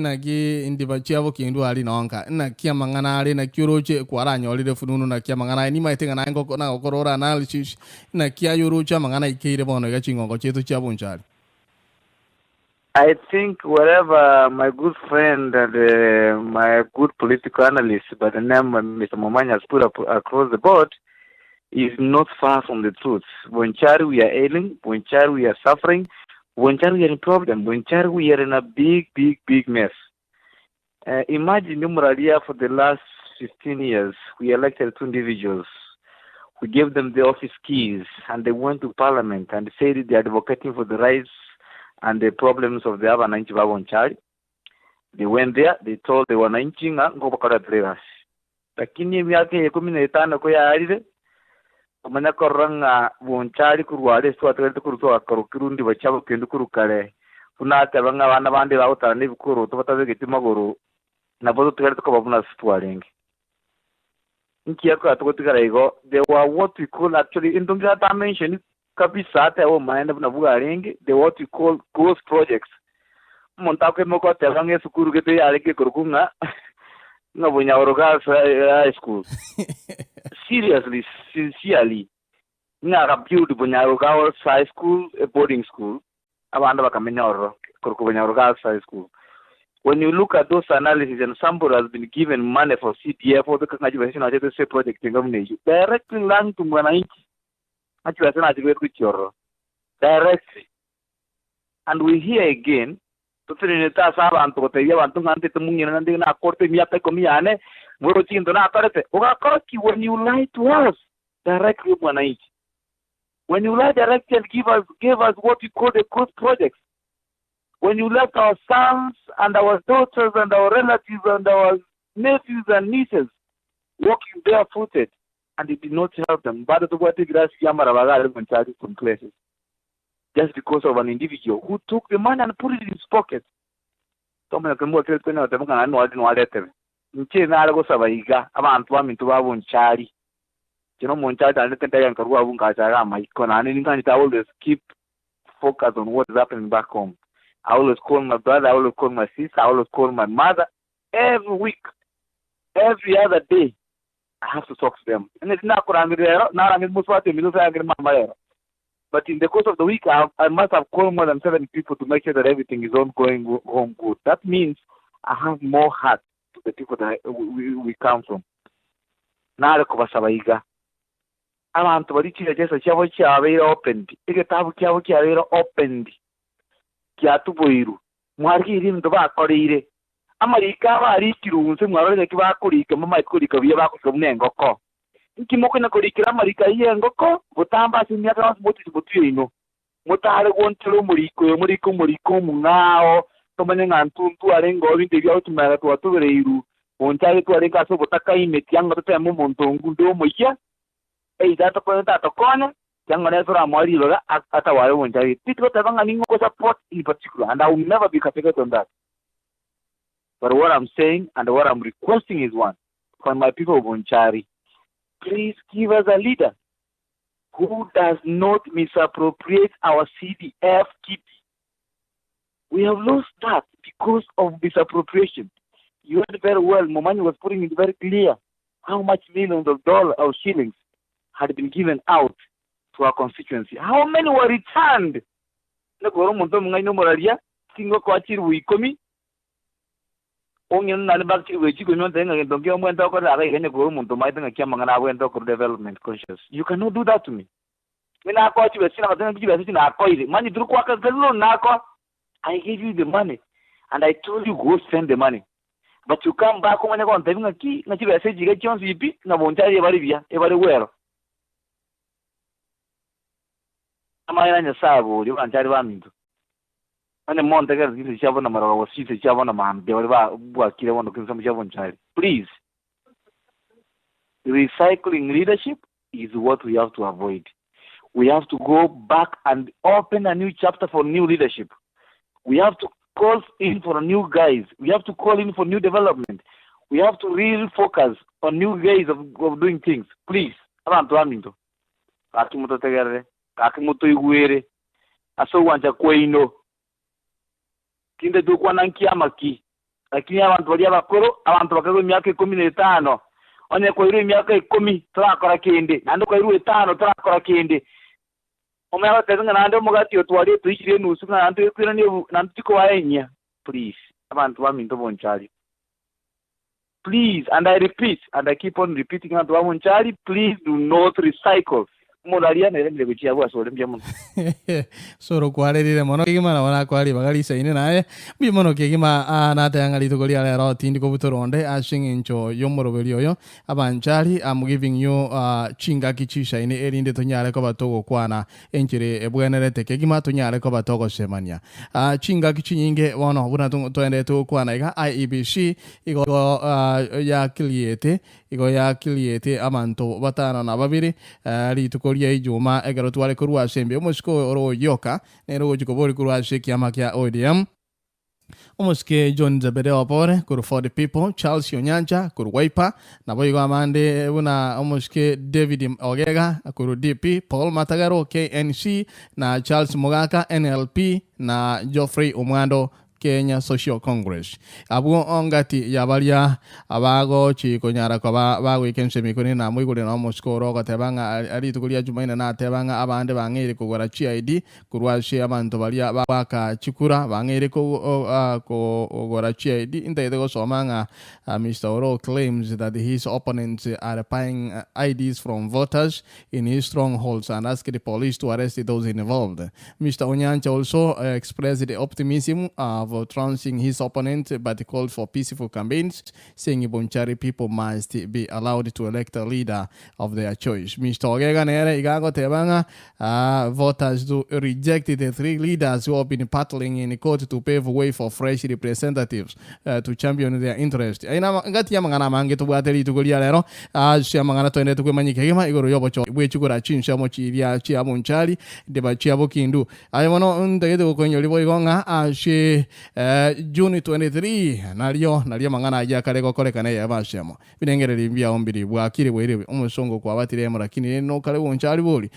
indiba chiavo kindu ali nonka na kia mangana ali na kyuroche kwara nyolire fununu na kia mangana ni maitenga na ngo na korora analysis na kia yurocha mangana ikeire bono ga chingongo chetu cha Bonchari. I think wherever my good friend and my good political analyst by the name Mr. Momanya has put up across the board is not far from the truth. Bonchari, we are ailing. Bonchari, we are suffering. Bonchari, we are in problem. Bonchari, we are in a big mess. Imagine Numeralia for the last 15 years, we elected 2 individuals. We gave them the office keys and they went to parliament and said they are advocating for the rights and the problems of the Wananchi wa Bonchari. They went there, they told the Wananchi ngo bakara players. Lakini miaka 15 ko yaarire amanya koranga Bonchari kurwale swatwete kuruto akarukirundi bachabo kende kurukare funata banga bana bandi bawutana ibikuru tubataze maguru nabodo twete ko babuna sitwaringe nkiya ko atogotigara they were what we call actually in the dimension kabisa hata wao maenda na bugaringe they what we call ghost projects montako moko tebange sukuru gete yareke kurukunga ngabunya oroga high school seriously sincerely nga build Bonchari Girls High School, a boarding school. Abanda bakamenyoro Bonchari Girls High School. When you look at those analyses and somebody has been given money for CDF or the Kangajivasion Ajay project in government, directly land to Mwananchi. Directly. And we hear again, to Trinita Savan to Taya and to Nantimunyan and then a quarter Miaka Comiane, Morotin to Naparate. When you lie to us directly Mwananchi. When you lie directly and give us what you call the cross projects. When you left our sons and our daughters and our relatives and our nephews and nieces walking barefooted, and it did not help them. But the water grass Yamara from places. Just because of an individual who took the money and put it in his pocket. Tommy can work at the letter. In Chinago Savaiga, about one to our Bonchari. You know, Bonchari and the Tayan Karuavunka, my Conan, and I always keep focus on what is happening back home. I always call my brother, I always call my sister, I always call my mother. Every week, every other day, I have to talk to them. And it's not but in the course of the week, I must have called more than 7 people to make sure that everything is going home good. That means I have more heart to the people that we come from. Now, Sabaiga. I'm to reach just a chavo opened. It get opened. Kiatu boiru mwari iri ndo bakorire amarika bari kirunze mwabare kibakurika mama ikurika biye bakusomne ngoko nkimoko na kurikira amarika iye ngoko butamba simyaka wasmuti butuyino mutare gontero muriko mungao tomane ngantuntu arengo binde bya utumara twatubereiru Bonchari twarenga so butaka imeti yanga tutemo montongu ndo moya data ko data kona Yangane for a Morilo at a while when I did what I support in particular, and I will never be categorized on that. But what I'm saying and what I'm requesting is one from my people of Bonchari. Please give us a leader who does not misappropriate our CDF kitty. We have lost that because of misappropriation. You heard very well, Momani was putting it very clear how much millions of dollars or shillings had been given out to our constituency. How many were returned? Single quachir we come. Onion and back to which you cannot think I don't get talk about a government to my thing a camera and talk of development conscious. You cannot do that to me. When I caught you a sin, I don't give a sin. I call it money to quack a loan. I gave you the money and I told you go spend the money. But you come back home and I go on telling a key, not you say you get chance to be no one tell you everywhere. Amayanya sabo yo anjari bamintu ane monte ga zili chavo na mara wa sisi chavo na mambe wa bwa kile wono kinsa chavo nchari. Please, recycling leadership is what we have to avoid. We have to go back and open a new chapter for new leadership. We have to call in for new guys. We have to call in for new development. We have to really focus on new ways of doing things. Please, abantu bamintu akimuto tegere kakimuto igwere aso wanja kweino kinde dukwa nankiamaki lakini abantu bali abakoro abantu bakagwe imyaka 15 onye ko iri imyaka 10 turakora kende nando ko iri 5 turakora kende omya batenga nando mugati otwali tuyishire nusu nando yokwira ni nantiko waenya. Please, abantu baminto Bonchari, please, and I repeat and I keep on repeating abantu Bonchari, please do not recycle. Soro kwarerire mono kigima wana kwari bagali saine nae bi mono kigima na tangali to goli ala ro tindi ko butoronde ashingincho yomorobeli oyo Abanchari. I'm giving you chinga kichi ine erinde to nyare ko batogo kwana enchire ebwenerete kigima to nyare ko batogo semania chinga kichi nyinge wono buna to ende to kwana iga IEBC igo ya kiliete amanto batana na babiri rituko ya ijuma egaro twale kurwa sembe omusko oro yoka nero jikobori kurwa sheki amakia ODM omuske John Zabede opore kuru for the people Charles Yonyanja kuru Wiper na boy amande una omuske David Ogega kuru DP Paul Matagaro KNC na Charles Mogaka NLP na Geoffrey Omwando Kenya Social Congress. Abu ongati yabalia abago chiko nyara kwa bago ikense mikoni na mwigule na moskoro ko tebanga ari tukulia jumaina na tebanga abande bangere kugora CID kurwashi abantu balia baka chikura bangere ko gora CID intego somanga Mr. Oro claims that his opponents are buying IDs from voters in his strongholds and asked the police to arrest those involved. Mr. Onyancha also expressed the optimism of trouncing his opponent, but called for peaceful campaigns, saying Bonchari people must be allowed to elect a leader of their choice. Mr. Ogega Nere Igago Tebanga voters to reject the 3 leaders who have been battling in court to pave way for fresh representatives to champion their interest. Aina ngati ya mangana mange to bwateli to golia lero sia mangana to ende to kwemanyike kema igoro yobo cho bwe chukura chinsha mo chiria chia Bonchari de ba chia bokindu ayono ndege ko konyo libo igonga she June 23 nalio mangana ya kale ko koleka ne yabashemo binengere limbia ombiri bwakire bwere umusongo kwa batiremo lakini no kale Bonchari boli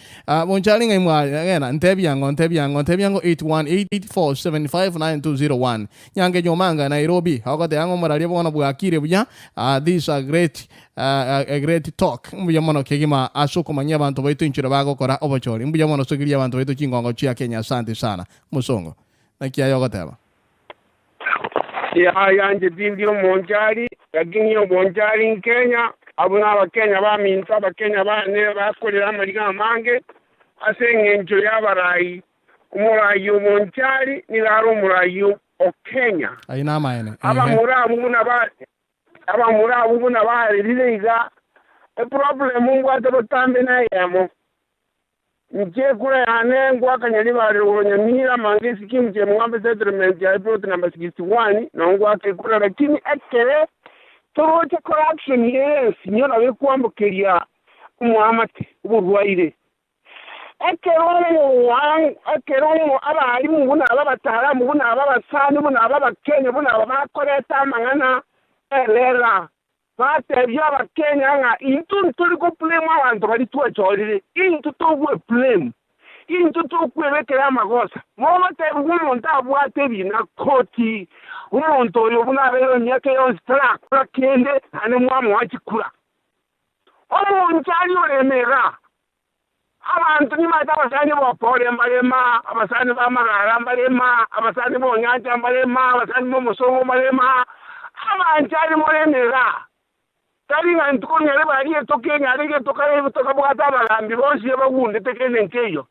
Bonchari ngai mwa ngena ntebyango 8184759201 nyange nyomanga Nairobi hakote yango maralie bona bwakire buya these are great a great talk mbuya mono kegima asoko manya abantu baitu inchira bago kora obochori mbuya mono sogiria abantu baitu chingongo chia Kenya. Asante sana musongo nakia yogoteba ya yanje dindio Bonchari yaginyo Bonchari in Kenya abuna abakenya baminta abakenya bane bakorera amariga mange asenge njo yabarayi umurayi Bonchari ni laro umurayi o Kenya aina maene abamurabu buna bari liga e problem ngwate botambe na yamo nje kure ane ngwakanya libari uronyamira mange sikimje mwambe settlement ya plot number 61 na ngwake kure lakini akere toroche corruption yes nyona we kwambukiria umwamate uburwaire akeromo abarimu buna ababataramu buna ababasani buna ababakenya buna abakoreta mangana elera bate byabakenya nga into tuli ko blame abantu bali twachorire into togwe blame into tokwebekera amagosa mote umuntu abwate bina koti umuntu oyo buna bero nyake yo stra kende ane mwamu wachikura omuntu ali oremera abantu nimata abasani bopole mbalema abasani bamarara mbalema abasani bonyanja mbalema abasani bomusongo mbalema abantu ali moremera talinga ntukunyere bali etokenya alege tokale tokabwata abalambi bonsi yabagunde tekene nkeyo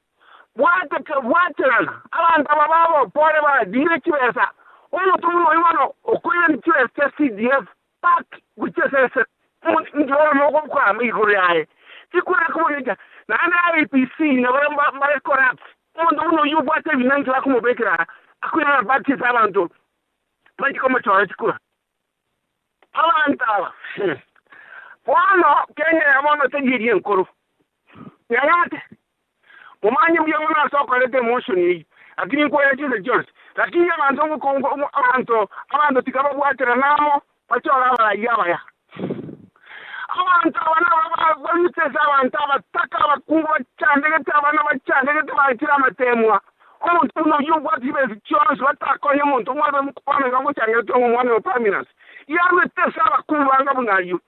bwaterana abantu ababo pole badire kibesa omuntu umuntu okoye ntiwese CDF pack guchesese njoro moko kwa miguru yae sikura kubonya na APC na bamba corrupt umuntu uno yubwate binangi bakumubekera akwira bati abantu bati koma chora sikura abantu wano Kenya yamono tejiri enkuru yayate umanye mbyona sokolete motion yi akini ko yaje George lakini abantu tikaba bwatera namo bachola abayabaya abantu abana abantu abataka bakuba cyandege abana bacandege bakira amatemwa umuntu no yubwa tibezi cyose batakonye umuntu mwabe mukupana ngo cyangwe to umwana wa permanence yawe tesa bakubanga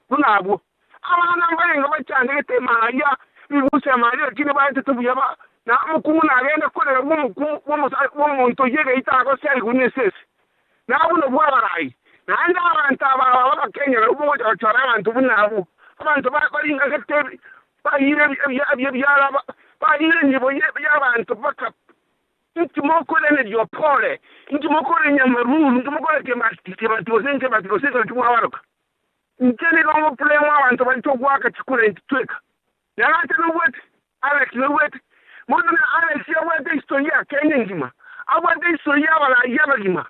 bunabo abana mbarenga bacandege temaya bibuse amari kine bayite tubuyaba na mukungu nagenda korera umuntu yega itako seri kunesese nabuno bwabarayi nanda abantu abakenya ubuye bachora abantu bunabo abantu bakoringa gatebi bayire nibo y'abantu baka intimokole ne diopole intimokole nyamaruru intimokole kematike batoseka tumwawaroka ntene ngo problema abantu balitogwaka chikura intweka yalate no wet Alex no wet modana Alex ya wet historia Kenya ngima abwate historia wala yabagima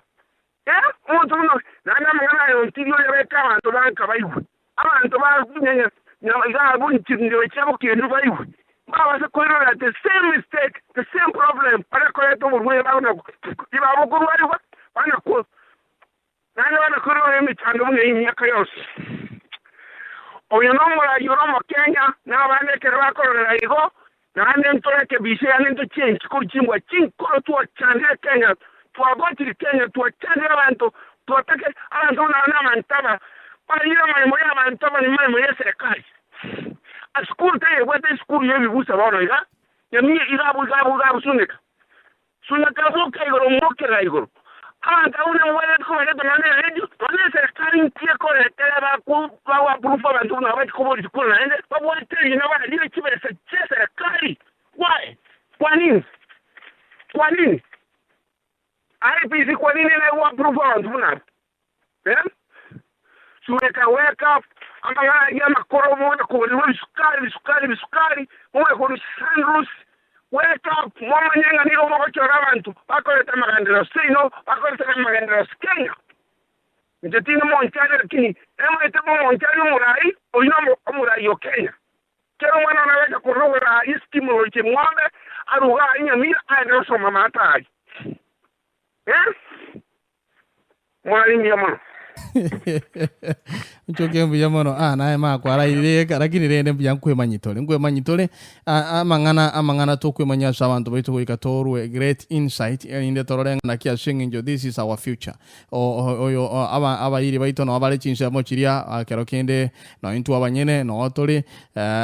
umuntu no nana mwana yo ntiyo yabeka abantu banka bayiwe abantu bakunyanya nyamaga bunchindwe cyabo kintu bayiwe baba se korera the same mistake the same problem para koreto burwe babona ibabo kurwariwa bana ko nana bana korera emicando mwe imyaka yose oyo nomora yoromo Kenya na bane kerwa korera igo nane ntore ke bise ane ndo change ko chingwa chinko to chande Kenya tuagotiri Kenya tuachane abantu tuatake abantu na mantaba kwa hiyo mambo ya mantaba ni mambo ya serikali a school tay wete school yebi busa bano ila ya mi ila sunika so kai goro mokera igoro anta una mwele ko ya tonane radio tonane serikali ntie ko ya tele ba ku wa proof abantu na ba ko school na ende ba bo tele na ba ile chibe serikali why kwa nini IPC kwa nini na wa proof abantu na Suweka wake up ambaga ya makoro mwana kubali sukari mwana kubali sandals wake up mwana nyanga nilo mwako chora abantu bakoleta magandela sino bakoleta magandela Kenya njetinga Bonchari lakini ete Bonchari murai oyina murai yo Kenya kero mwana anaweza kurogera istimulo che mwande aruga inyamira aenda soma matai mwalimu ya mwana Nchoke mbuya mono nae makwara ile karakiri rene bya manyitole amangana to kwemanya sabantu baitu ko ikatoru a great insight in the tororenga na kia singing this is our future oyo aba iri baitu no abale chinsha mochiria kero kende no intu abanyene no otoli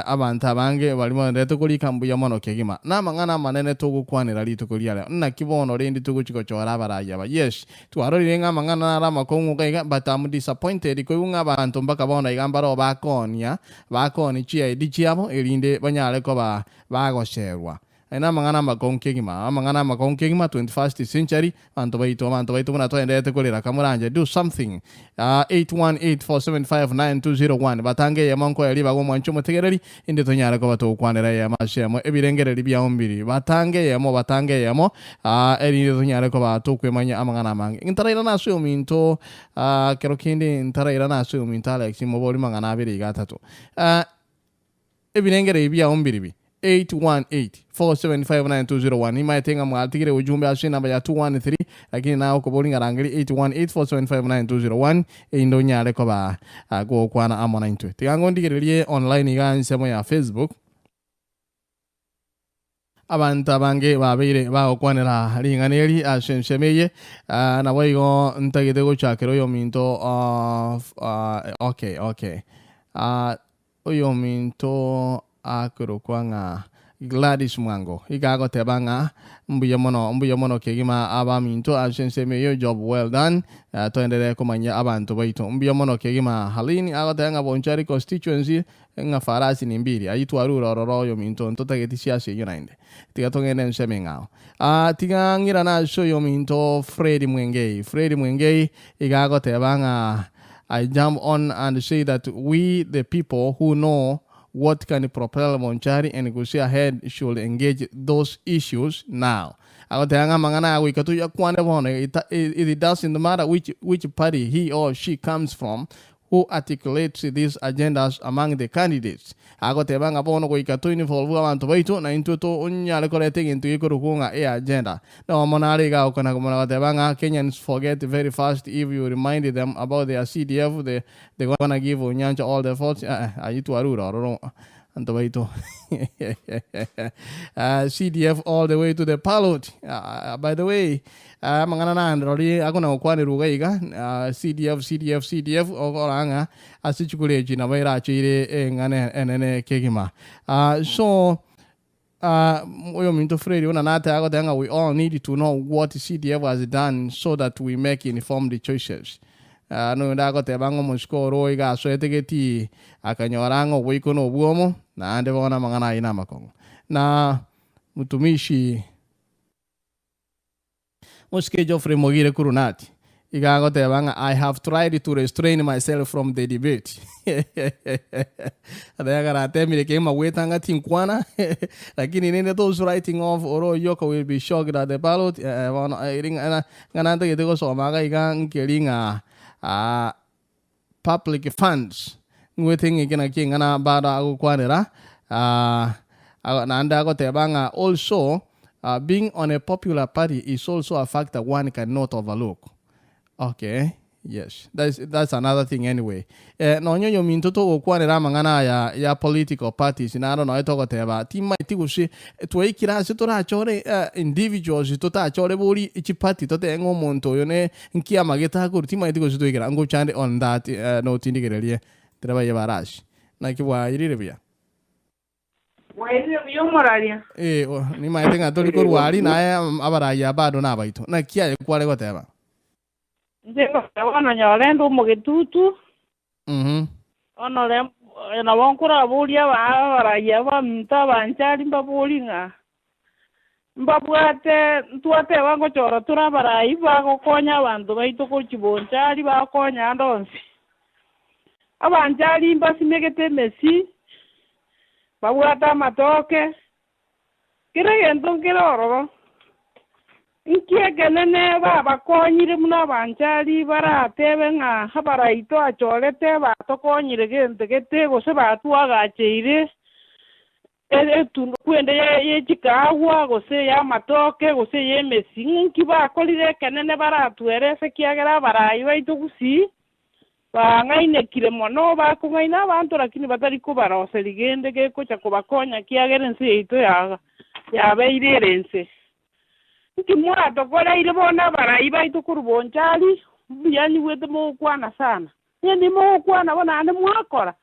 abantu abange balimo ndeto kulika mbuya mono kegima na mangana manene to gukwanira lito kuliale na kibono rendi tuguchiko chora baraya ba yes twarorirenga mangana na makongu kaiga but I'm disappointed ko unga abantu mpaka bona igambaro bakoni chia edichiabo elinde banyale ko bagosherwa ena mangana makonkegima 21st century anto baito muna to endete kolera kamuranje do something 8184759201 batange ya manko yali bago mwancho mutegereri inde to nyale ko bato kwanera ya mashemo ebirengere libya ombiri batange yamo elinde to nyale ko bato kwemanya amangana mange intaraira naso minto kero kindi intaraira naso minto Alex moboli mangana abiri gatatu ebirengere libya ombiri 818-475-9201 imaitenga mwatigire ujumbe ashe namba ya 213 lakini nao kubolinga rangiri 818-475-9201 indo nyale ko ba go kwana amona intwe tigango ndigerelie online igansemo ya Facebook abantu abange babire bakwanira ringaneri ashemshemeye na wayigo ntagide go chakero yo minto okay oyo minto akuru kwanga Gladys Mwango igago tebanga mbuya mono kegima aba minto ashenseme yo job well done to endele kumanya abantu baito mbuya mono kegima halini agatanga Bonchari constituency nga farasi ni mbiri aitwa ruro yo minto ntotageti siasi yunainde tigatongene nsemengao tigangira na show yo minto Fred Mwengei igago tebanga I jump on and say that we the people who know what can propel Bonchari and go see ahead should engage those issues now. Agotanga mangana wikatu ya kwande bono it doesn't matter which party he or she comes from who articulates these agendas among the candidates. Agotebanga bono wikatu involve abantu baitu na intuto unyale kolete into ikurukunga agenda. No monari ga okana komona tebanga Kenyans forget very fast if you remind them about their CDF they gonna give unyanja all the faults ayitu arura antobaito CDF all the way to the pilot. By the way mangana na androri akona kwani rugaiga CDF ogoranga asichukule jina baira chire ngane enene kegima so oyo minto Freddy una nata agotenga we all need to know what CDF has done so that we make informed choices. No ndago tebango muskoro iga so etegeti akanyorango wikono buomo na ande bona mangana ina makongo na mutumishi Muske Geoffrey Mogire Kurunati igago tebanga I have tried to restrain myself from the debate adagara temire kema wetanga tinkwana lakini nene those writing off oro yoko will be shocked at the ballot ngana ngego so maga iga nkelinga public funds ngwetingi kina kingana bada agukwanira na ndago tebanga also being on a popular party is also a factor one cannot overlook. Okay. Yes, that's another thing anyway. No nyo minto to kwanira mangana ya political parties na no itoko teba tima itigushi twai kirasi to ra chore individuals to ta chore buri ichi party to tengo monto yone nkia mageta ko tima itigushi to ikira ngo chande on that no tindigerelie treba yebarash na kiwa irire bia wairire bia moralia ni maitenga to likor wali na abaraya bado na baito na kia kwale ko teba Ndio wana nyalendo mugitutu. Ono le na wankura bulia ba ya ba mta banchali mbabulinga. Mbabwate tuate wango chora tura barai ba kokonya bantu baito ko chibonchali ba konya ndonsi. Abanchali mbasimegete mesi. Babwata matoke. Kiregento kiroro. Nkiyegenene bakonyire muna banchali baratebe nga habaraito achorete batokonyire gente gete gose batwagacheire tundu kwende ye chikawa gose ya matoke gose ye mesingi bakolire kenene baratwerese kiagera barayi baito gusi bangaine kire mono bakungaina abantu lakini batari kubarose ligende gekocha kubakonya kiagera nsi ito ya beirense Kimura tokora ile bona barayi baito kurubonchali yani wete mo kwana sana yani mo kwana bona ande mwakora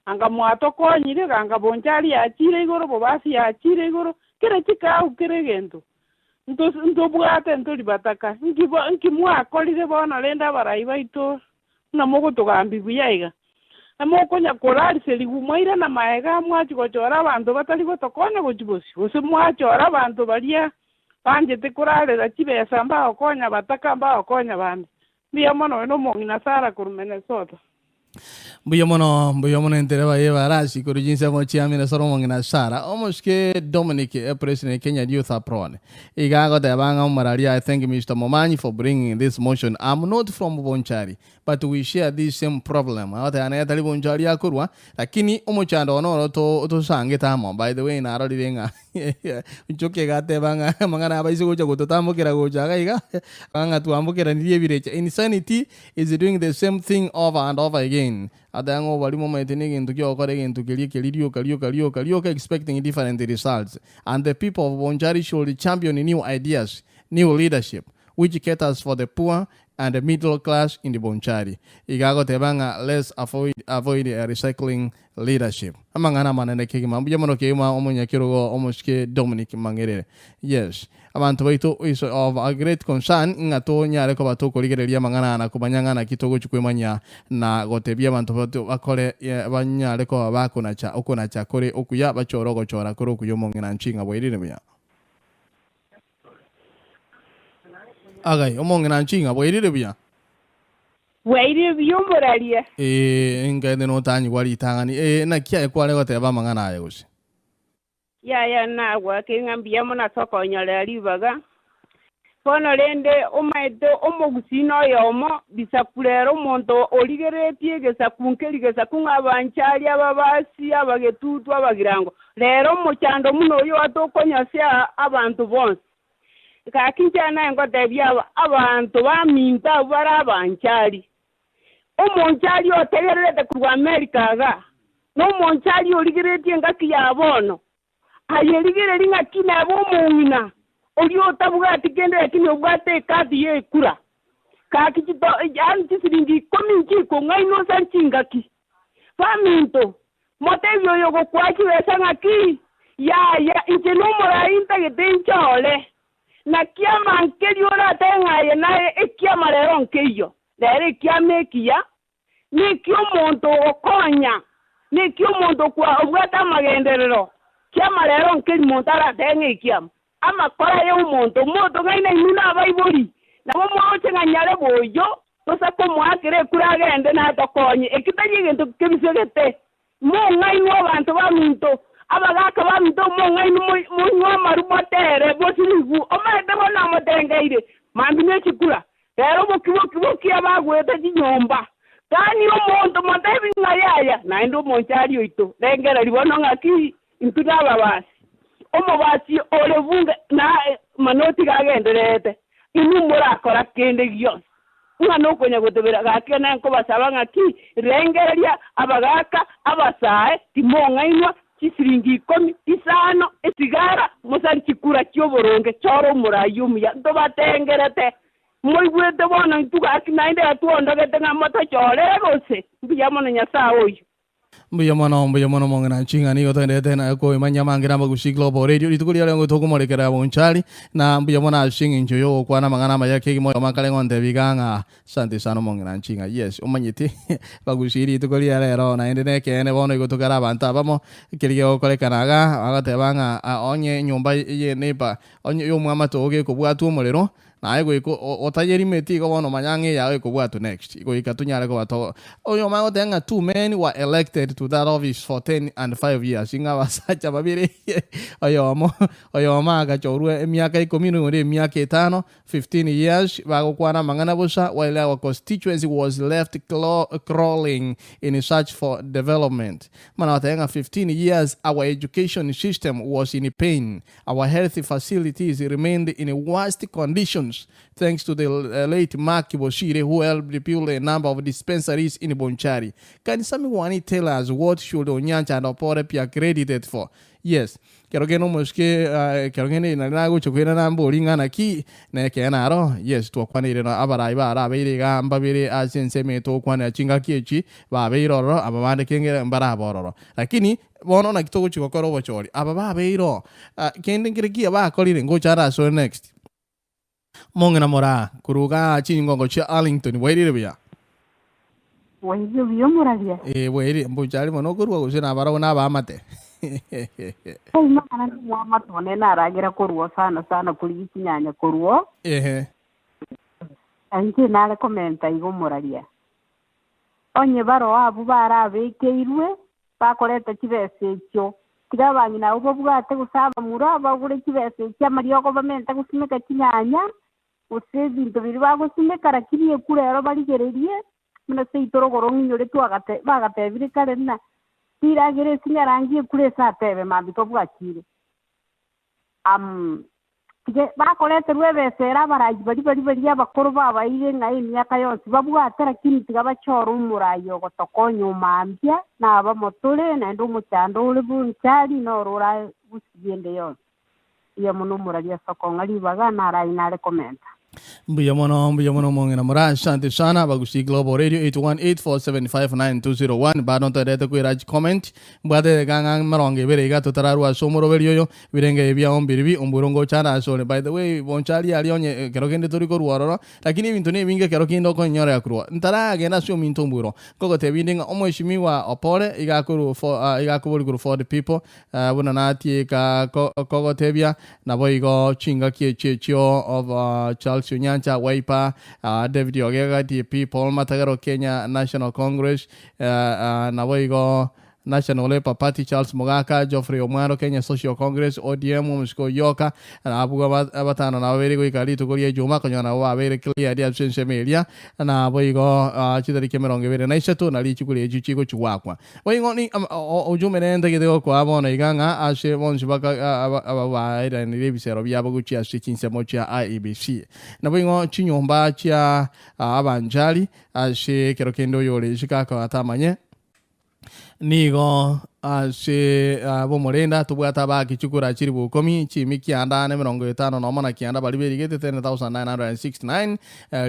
anga mwatokonyire anga bonchali achire igoro bobasi achire igoro kire chika ukire gento ndo bwate ndo libataka nkimwakolire bona lenda barayi baito na moko togambi buyaiga amoko nya korali seligumwaira na maega mwachi gochora abantu batali gotokonya gochibosi ose mwachora abantu balia Panje tekurale la chibesa mbao konya bataka mbao konya bandi. Biya mono no mongina sara kur Minnesota. Biya mono entereba yeba rashi kur jinsa mochi amina soro mongina sara. Almost ke Dominic president Kenya Youth Aprone. Igago de banga mararia. I thank Mr. Momanyi for bringing this motion. I'm not from Bonchari, but we share this same problem. Ata anayatali Bonchari akurwa, lakini omochando no to sange tamo. By the way, na arodi venga. Uchoke gate banga mangana abaisi gocha gototamo kera gocha gaiga. Banga tuambo kera ndiye birecha. Insanity is doing the same thing over and over again. Adango walimo maitini into kyo kore into kalio expecting different results. And the people of Bonchari should champion new ideas, new leadership, which caters for the poor and the middle class in the Bonchari. Igago tebanga, let's avoid recycling leadership. Amangana manene kigima. Biyamono kigima omunya kirogo omushke Dominic Mangere. Yes. Abantu baito is of a great concern ngato nyare ko bato koligereria mangana na kubanyanga na kitogo chukwemanya na gotebia abantu bato bakole banyare ko bakona cha okona cha kore okuya bachorogo chora koro kuyomongena nchinga boirire bya. Agai omongena nchinga boirire bya. Wairire byomoralia. Ngende no tanyi wali tangani na kia kwale goteba mangana ayosi. Ya na wakingambia mona soko nyale libaga. Kono lende omaito omogusino yomo bisakulero monto oligeretie gesa kunkeligesa kungabanchali ababasi abagetutu abagirango. Lero mochando muno yo atokonyasya abantu bonse. Kakinjana ngo debya abantu baminta barabanchali. Omonchali otegerete ku America ga. No monchali oligeretie ngaki yabono. Ayeligere linga kina bomungina olio tabuga tikende kino bwate kadi ye kura ka kichito yan tisiringi kominchi ko ngaino sanchingaki faminto motevyo yogo kwachi wesanga ki ya injenomora intagetenchole na kiama nkeliora tenga ye na ekiama lero nkeyo lere kiame kia ni kiomonto okonya ni kiomonto kwa obwata magenderero Kiama lero nkeli montara tenge kiam ama kora ye umonto ngaina inuna baibori na momo chenga nyale boyo to sako mwakire kuragende na tokonye ekitaje gento kemisegete mo ngaino abantu baminto abagaka baminto mo ngaino mo nywa marumotere bosilivu omade bona motengeire mambine chikura lero bokibo kiabagwete jinyomba tani omonto matebi ngayaya na ndo monchari oito lengera libono ngaki Intuda babasi. Omobasi olevunga na manoti gagenderete. Inumura kora kende gios. ngano kwenya gutubira gakena nko basaba ngaki rengereria abagaka abasae timongainwa kisiringi 10 isano esigara musari kikura kyoboronge choro murayumya ndobatengerete moigwete bona ntugaki nainde atuondogete ngamata chore gose mbiyamona nyasaa oyo Mbuyamono mongena chinga nigo tendete na ko manyamangira magushi global radio litukulia lengo tokumorekera Bonchari na mbuyamona ashingi njoyo kwana mangana mayake mo makalengo ndebiganga sante sana mongena chinga yes umanyiti bagushiri litukulia lero na endene kene bono igotokara abantu abamo kirige okolekanaga agatebanga onye nyumba ye neighbor onye yo mwamato oge kubwatu umuriro na ego otayeri meti ko bono manyange yawe kubwatu next iko ikatunyale ko bato oyo mango tenga 2 men were elected to that office for 10 and 5 years inga basacha babiri oyo maga chorwe miaka 10 ngore miaka 5 15 years bagokwana mangana busa while our constituency was left crawling in a search for development mana tenga 15 years our education system was in pain our health facilities remained in worst conditions thanks to the late Mark Boshire who helped build a number of dispensaries in Bonchari. Can someone tell us what should Onyancha and Opore be accredited for? Yes. Kerogeno moske kerogene na nago chokena na mbolinga na ki na kenaro yes to kwanire no abara ibara beire ga mbabire asense meto kwana chinga kiechi ba beiroro abamande kengere mbara bororo lakini bono na kitoko chikokoro bochori ababa beiro kende ngiriki ba kolire ngochara so next Mongena mora kuruga chingongo cha Arlington wairire bya wairire byo muragia wairire Bonchari mono kurwa gusina bara na ba mate Kama kana matone na ragira kurwo sana kuri kinyanya kurwo anke nale komenta igo muragia onye baro abu bara bekeirwe bakoreta kibese cyo tigabanye na ubo bwate gusaba muraba gure kibese cya mariyo government gusimeka kinyanya usezi ndobiri bagusimeka rakiriye kurero barigererie muna seitorogoro nginyore twagate bagate birikare na tiragere sinyarangiye kure satebe mambito bwakire tige bakorete rwebesera baraji bari abakuru babaire ngai imyaka yose babwatera kini tigabachora umurayo gotokonyo mambya naba motule na ndo muchando ule Bonchari no rura gusigende yose iyo muno muradia soko ngali baga nara inale komenta Mbuyamono mongena mora asante sana bagushi global radio 81847592001 badon tadete kuiraji comment mbade ganga maronge berega totararu asomoro berioyo birenge bya ombiribi omburongo chana asole by the way Bonchari ali onye kerokende toriko ruoro lakini bintu ne binge kerokindo ko nyore akruwa ntara agenda sio minto mburo koko tebindinga omweshimiwa Opore igakuru for igakubuli for the people buna nati ka koko tebia na boigo chinga kiechio of Charles Onyancha Wiper David Ogega DP Paul Matagaro Kenya National Congress na boigo National Labour Party Charles Mogaka Geoffrey Omwaro Kenya Social Congress ODM Msko Yoka na abuga abatana na weri go ikalito koria Juma konyana wa weri clear dia absence melia na boigo chidari kemeronge weri na isatu na lichi kuli ejuchiko chuwakwa boigo ni ojume nende gidego kwa abona iganga ashe bonsi baka aba ida ni lebisero bya baguchi ashikinse mocha IEBC na boigo chinyomba cha abanjali ashe kerokendo yole shikaka atamanye nigo ase bomorenda tubwata ba kichukura chiri bukomi chimi kianda ne 50 no mona kianda bali berigete 10969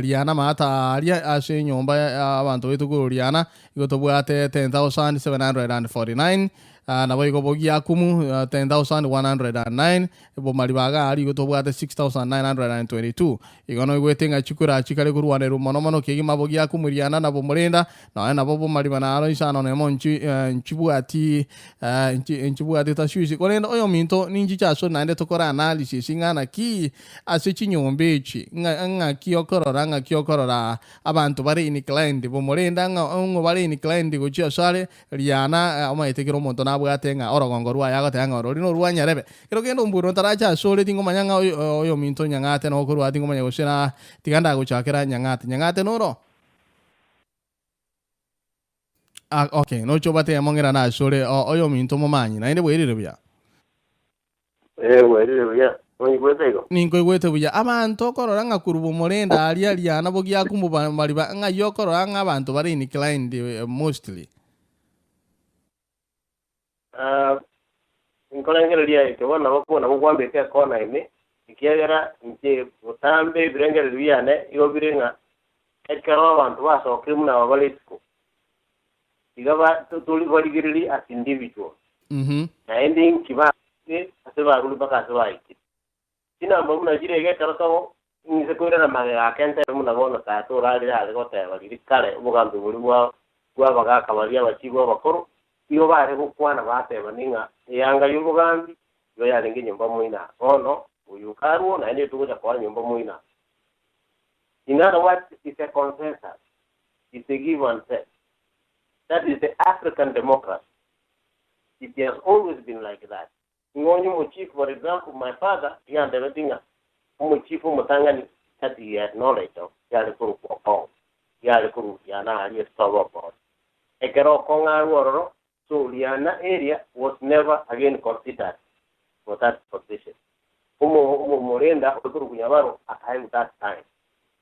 liana mata alia ase nyomba abantu betu ku liana igotobwate 10749 na boigo bogi akumu 10109 bo malibaga ali gotobwate 6922 igono igwetenga chikura chikale kuruane rumono kigi mabogi akumu liana na bomorenda na bo malibana alo isano ne monchi nchibwati nchibwati tashuisi kolenda oyo minto ninji chaso nande tokora analysis ngana ki ase nyombe echi nga kiokorora abantu bari in client bomorenda ngo bari in client go chiasale liana omaitekero monto nabwatenga orogongo rwa yago tanga rorino rwanya rebe kero kendo mburo taracha sole tingo manyanga oyo minto nyangate no korwa tingo manyago sena tiganda go chakera nyangate noro okay no chobate amongera na sole oyo minto momanyi na inde bwerire bya bwerire bya ninkoigwete buya abantu okorora ng'a kurubu Mulenda aria nabo giakumba maliba ng'a yokorora ng'a abantu bari inclined mostly inkolengereria ikibona bakubona bugwambike kona ine ikiagera nje butambe birengere biyane iyo birenga ekero abantu basoke muna babalesiko igaba tuli baligirili as individual na ending kiba aseba ruli baka aseba iki sina muna jirege karato ngize koira maga akente muna bona ta to rali ale gote bagiri kale ubugambe buli bwa baga kabalia bachigo bakoro iyo bare kukwana bate baninga yanga yubugambi yo yalingi nyumba muina ono uyukaruo na ende tukuja kwa nyumba muina. In other words, it's a consensus. It's a give and take. That is the African democracy. It has always been like that. Ngonyo chief, for example, my father, he had everything. Chief Mutangani that he had knowledge of. Yalikuru Pong. Yalikuru Yana, he saw about. Ekero Konga Woro, so Liana area was never again considered for that position. Morenda, Ukuru at that time.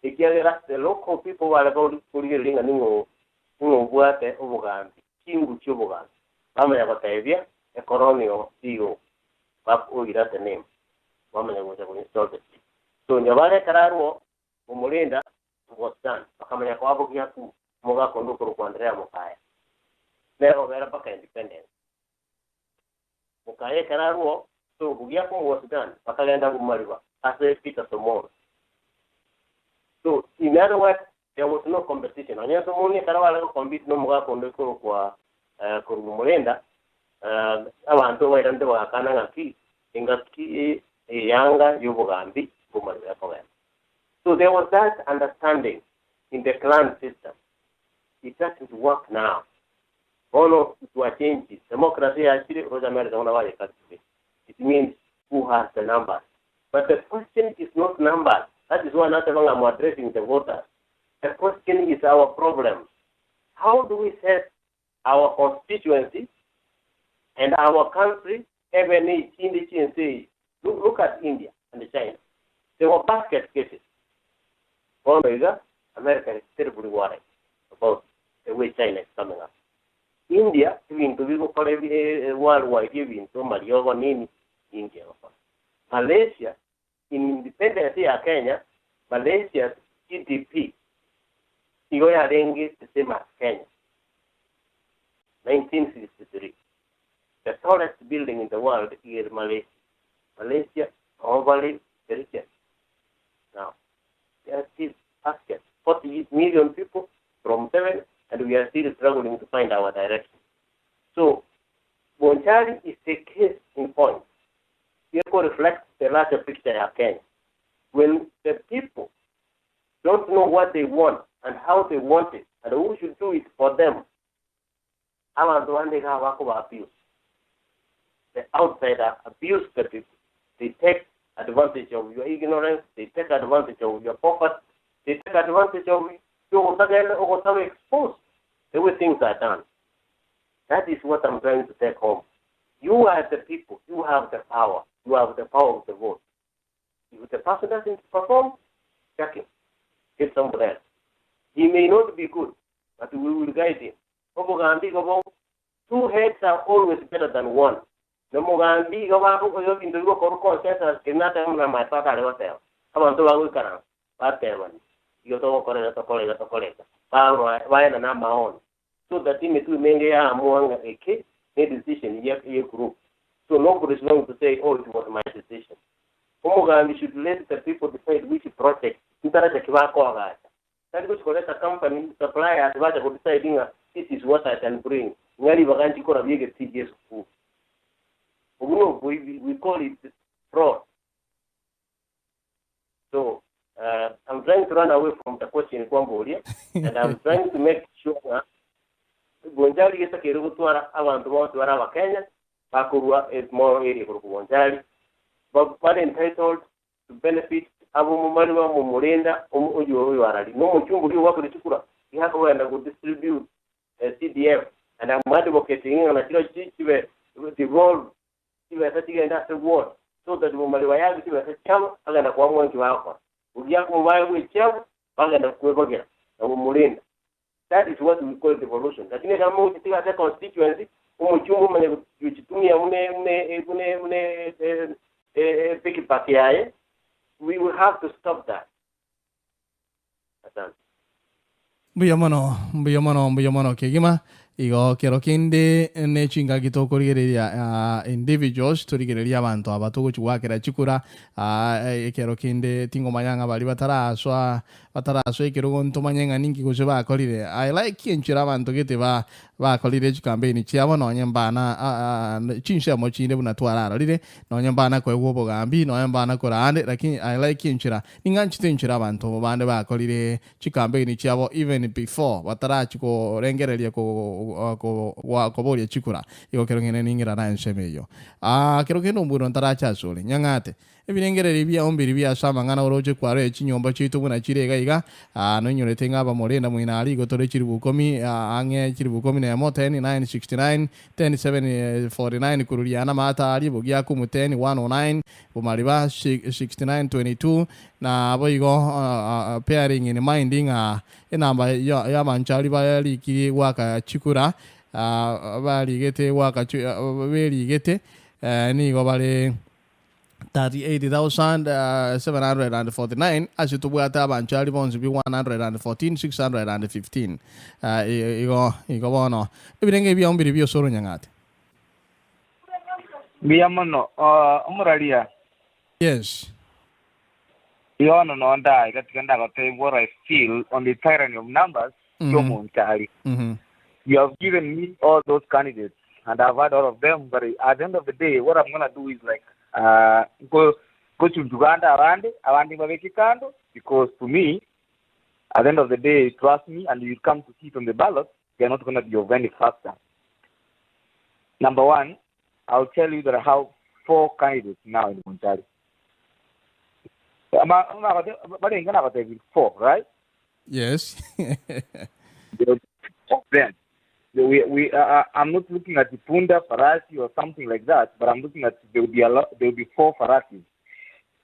The local people were about to ring a new water overgan, King Chubogan, Mamma Batavia, a colonial CEO, but that's the name. Mamma was installed. So Navare Cararo, Morenda was done. Pacamaya Quabu, Moga Conductor Quandrea Mokaya. Never were a independent. Mokaya Cararo, so Guyapo was done. Pacalenda Mariva, as a Peter Somon. So, in other words, there was no competition. And yes, only Caravana compete no more on the Kurukwa Kurumurenda. Avanto went under a Kanaki, Ingaki, a younger Yubogambi, Pumaria. So, there was that understanding in the clan system. It doesn't work now. All of changes. Democracy actually was American. It means who has the numbers. But the question is not numbers. That is why I'm addressing the voters. The question is our problem. How do we set our constituency and our country, even in the say, look at India and China. They were basket cases. America is terribly worried about the way China is coming up. India, even to be worldwide, even to Mario Nini, India. Malaysia, in independence ya Kenya, Malaysia's GDP is the same as Kenya. 1963. The tallest building in the world is Malaysia. Malaysia, overly the richest. Now, there are still baskets. 40 million people from 7, and we are still struggling to find our direction. So, Bonchari is a case in point. It reflects the larger picture of Kenya. When the people don't know what they want and how they want it, and who should do it for them, I want to abuse. The outsider abuse the people. They take advantage of your ignorance, they take advantage of your poverty, they take advantage of your exposed the way things are done. That is what I'm trying to take home. You are the people, you have the power. You have the power of the vote. If the person doesn't perform, check him. Get somebody else. He may not be good, but we will guide him. Two heads are always better than one. The Mogandi go into the consensus is not my father hotel. Come on to a week around. But you don't collect. Why and I'm my own. So the thing is to make a case, a decision, yet a group. So nobody is going to say, oh, it was my decision. We should let the people decide which project. That is collect a company, suppliers, what are deciding this is what I can bring. We call it fraud. So I'm trying to run away from the question in Cambodia, and I'm trying to make sure Bonchari is a Kirutuara, I want to go to Kenya. Pakurua is more area for Bonchari, but entitled to benefit Abu Mumarua Mumurenda, Umuari. No Chumbu work with Chukura. You have to distribute a CDF, and I'm advocating on a church to devolve to a industrial war so that Mumali Yagi to a chum, I'm going to go on to Alpha. Ugiaku with chum, I'm going to go again. Mulin. That is what we call devolution. That is a constituency. We will have to stop that. Buyamono kegima igo kero kinde ne chinga gitokorigereria individuals torigereria abantu abatugo chuwakera chikura kero kinde tingo mayanga bali bataraswa ikero ntomanyenga ningi gose bakorire I like enchira abantu gete bakorire chicampaign chiabo nonyembana chinsha mochinde bunatwara rire nonyembana ko ego bogambi nonyembana ko rande lakini I like enchira ninganchite enchira abantu bande bakorire chicampaign chiabo even before batarachiko rengereria ko boria chikura igo kero ngene ningira na ensemeyo kero keno mburo ntaracha sole nyangate ebirengere bya ombiri bya sama ngana oroje kware chinyomba chitu buna chirega iga no nyorete ngaba morenda mwina ali gotore chiribukomi ange chiribukomi na mo 969 10749 kururiana mata ali bogia ku 109 bomariba 6922 na boigo pairing in minding enamba ya Bonchari bali ki waka chikura bali gete waka beli gete ni go bale 38,749 as to what Bonchari bonds be 114,615 igo bono ebirenge bya ombiri byo soro nyangate biyamono umuralia yes no ndai katika ndagote what I feel on the tyranny of numbers Bonchari. You have given me all those candidates and I've had all of them, but at the end of the day what I'm gonna do is like go to Uganda around kando, because to me at the end of the day, trust me, and you come to sit on the ballot, they're not going to be of any factor. Number one, I'll tell you that I have 4 candidates now in Bonchari. But they're going to have 4, right? Yes. Then I'm not looking at the Punda Farasi or something like that, but I'm looking at there will be 4 Farasis.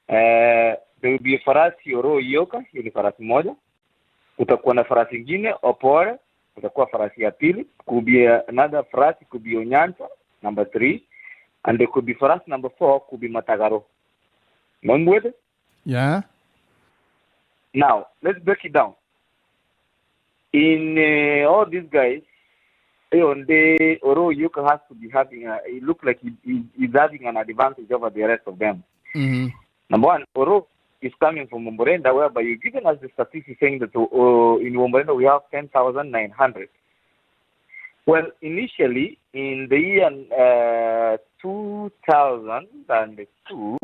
There will be a Farasi Oro Yoka, hiyo ni farasi moja. Kutakuwa na farasi ingine Opore, kutakuwa farasi ya pili, could be another farasi, could be Onyancha, number 3, and there could be farasi number 4, could be Matagaro. Remember? Yeah. Now, let's break it down. In all these guys, Oro Yuka has to be having it looks like he's having an advantage over the rest of them. Mm-hmm. Number one, Oro is coming from Umborenda, whereby you're giving us the statistics saying that in Umborenda we have 10,900. Well, initially, in the year 2002,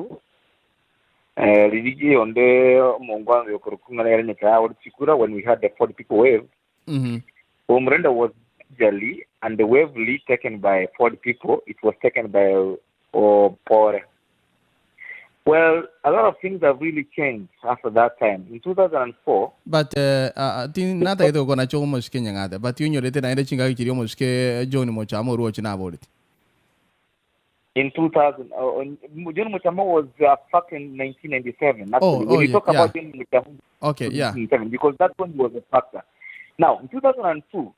when we had the 40 people wave, Umborenda was usually, and the wave lead taken by 40 people, it was taken by Opore. Well, a lot of things have really changed after that time. In 2004... But, nata ito ko na chogo moske nyangate, but yun yorete na ere chinga kirio moske John Mochamo ruochi na abolit. In 2000, John Mochamo was fucking 1997. Actually. When you talk about John Mochamo, okay, yeah. Because that one was a factor. Now, in 2002,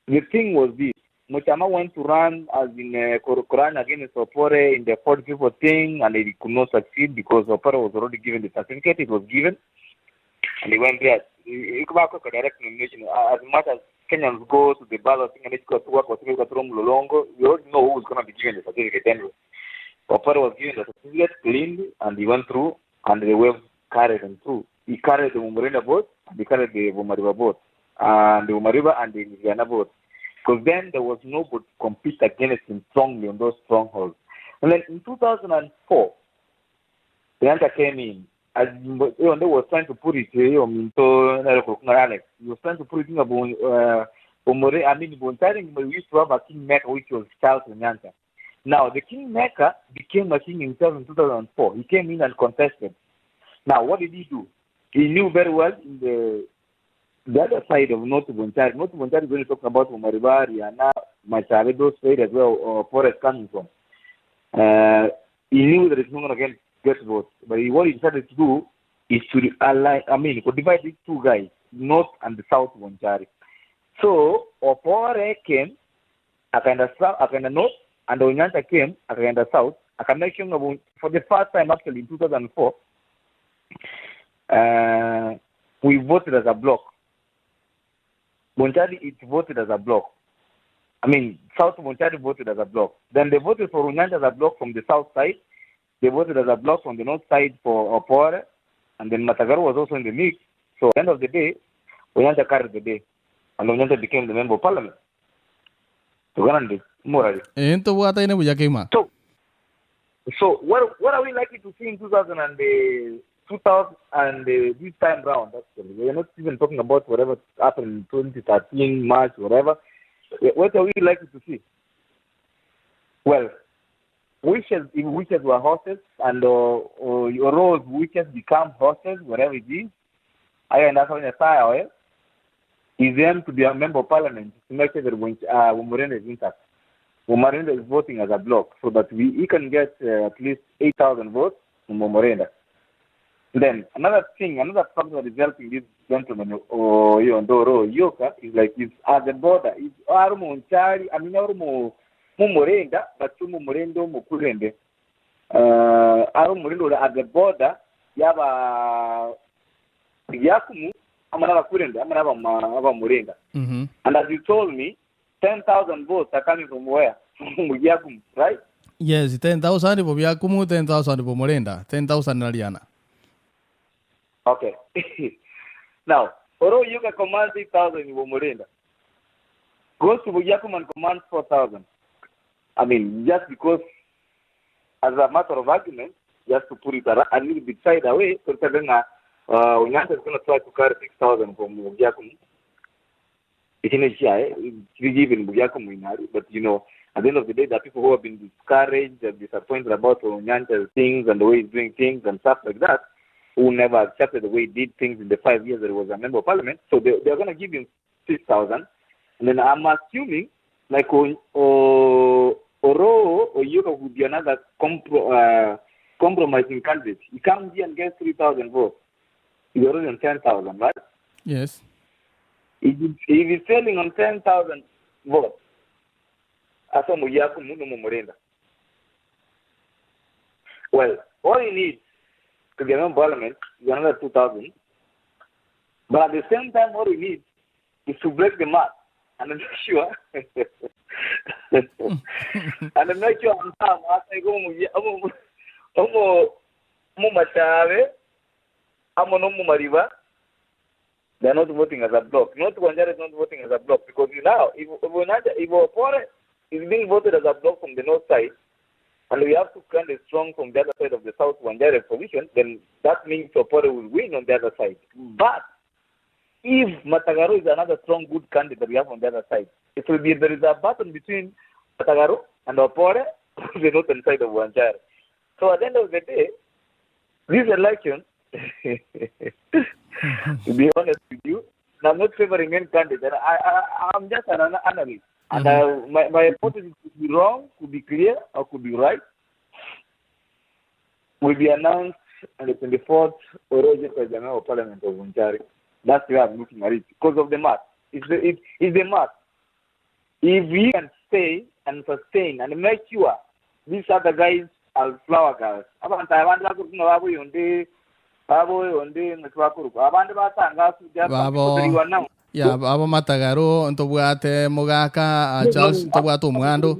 the thing was this. Mochama went to run as in Quran against Opore in the 40 people thing, and he could not succeed because Opore was already given the certificate. It was given, and he went there. Direct nomination. As much as Kenyans go to the ballot and it's got to work with Lolongo, we already know who was going to be given the certificate anyway. Opore was given the certificate cleanly, and he went through, and the wave carried him through. He carried the Umurina vote, he carried the Bumariba vote, and the Umariba and the Indiana vote. Because then there was nobody to compete against him strongly on those strongholds. And then in 2004, the answer came in. As they was trying to put it, he was trying to put it in Bonchari, we used to have a kingmaker, which was Charles Nyanta. Now, the kingmaker became a king himself in 2004. He came in and contested. Now, what did he do? He knew very well in the other side of North Bonchari. North Bonchari is really talking about Umariba, Riana, Machare, those areas where Forest coming from. he knew that he's not going to get votes. But what he decided to do is to to divide these two guys, North and the South Bonchari. So, Opore came, Akanda North, and Onyanta came, Akanda South. Akamektion for the first time actually in 2004, we voted as a block. Bonchari is voted as a block. South Bonchari voted as a block. Then they voted for Onyanta as a block from the south side. They voted as a block from the north side for Opore. And then Matagaro was also in the mix. So at the end of the day, Onyanta carried the day. And Onyanta became the member of parliament. So what are we likely to see in 2000 and this time round? Actually, we are not even talking about whatever happened in 2013 March, whatever. What are we likely to see? Well, wishes were horses, and your roles wishes become horses, whatever it is. I understand the style is them to be a member of parliament to make sure that Umurenda is intact. Umurenda is voting as a block so that he can get at least 8,000 votes from Umurenda. Then another factor that is helping this gentleman Ndoro Yoka is like he's at the border. It's Bonchari, Mumurenda, but Mumurendo Mukurende. Murindo at the border, Yaba Yakumu, Amanava Kurenda, Amanava Murinda. And as you told me, 10,000 votes are coming from where? From Yakumu, right? Yes, 10,000 for Yakumu, 10,000 for Murinda, 10,000 Naliana. Okay. Now, Oro Yuka commands 8,000 in Murinda. Goes to Yakumu and commands 4,000. Just because, as a matter of argument, just to put it a little bit side away, considering Onyanta is going to try to carry 6,000 from Yakumu. It's in a shy, given Yakumu, but at the end of the day, there are people who have been discouraged and disappointed about Onyanta's things and the way he's doing things and stuff like that, who never accepted the way he did things in the 5 years that he was a member of parliament. So they're going to give him 6,000. And then I'm assuming, like, Oro or Yuka would be another compromising candidate. He comes here and gets 3,000 votes. He's already on 10,000, right? Yes. If he's failing on 10,000 votes, well, all he needs to get on parliament is another 2,000. But at the same time, all he needs is to break the math. And I'm not sure. And I'm not sure they're not voting as a block. Not Bonchari is not voting as a block because now, if Opore is being voted as a block from the north side, and we have to kind of strong from the other side of the South Bonchari position, then that means Opore will win on the other side. But if Matagaro is another strong, good candidate that we have on the other side, it will be there is a battle between Matagaro and Opore on the northern side of Bonchari. So at the end of the day, this election, to be honest with you, I'm not favoring any candidate. I'm just an analyst. And my hypothesis could be wrong, could be clear, or could be right. Will be announced on the 24th General Parliament of Bonchari. That's the way I'm looking at it because of the math. It's the math. If we can stay and sustain and make sure these other guys are flower girls. Abo Matagaro, Ntobuate, Mogaka, Charles Tobuato Mugando.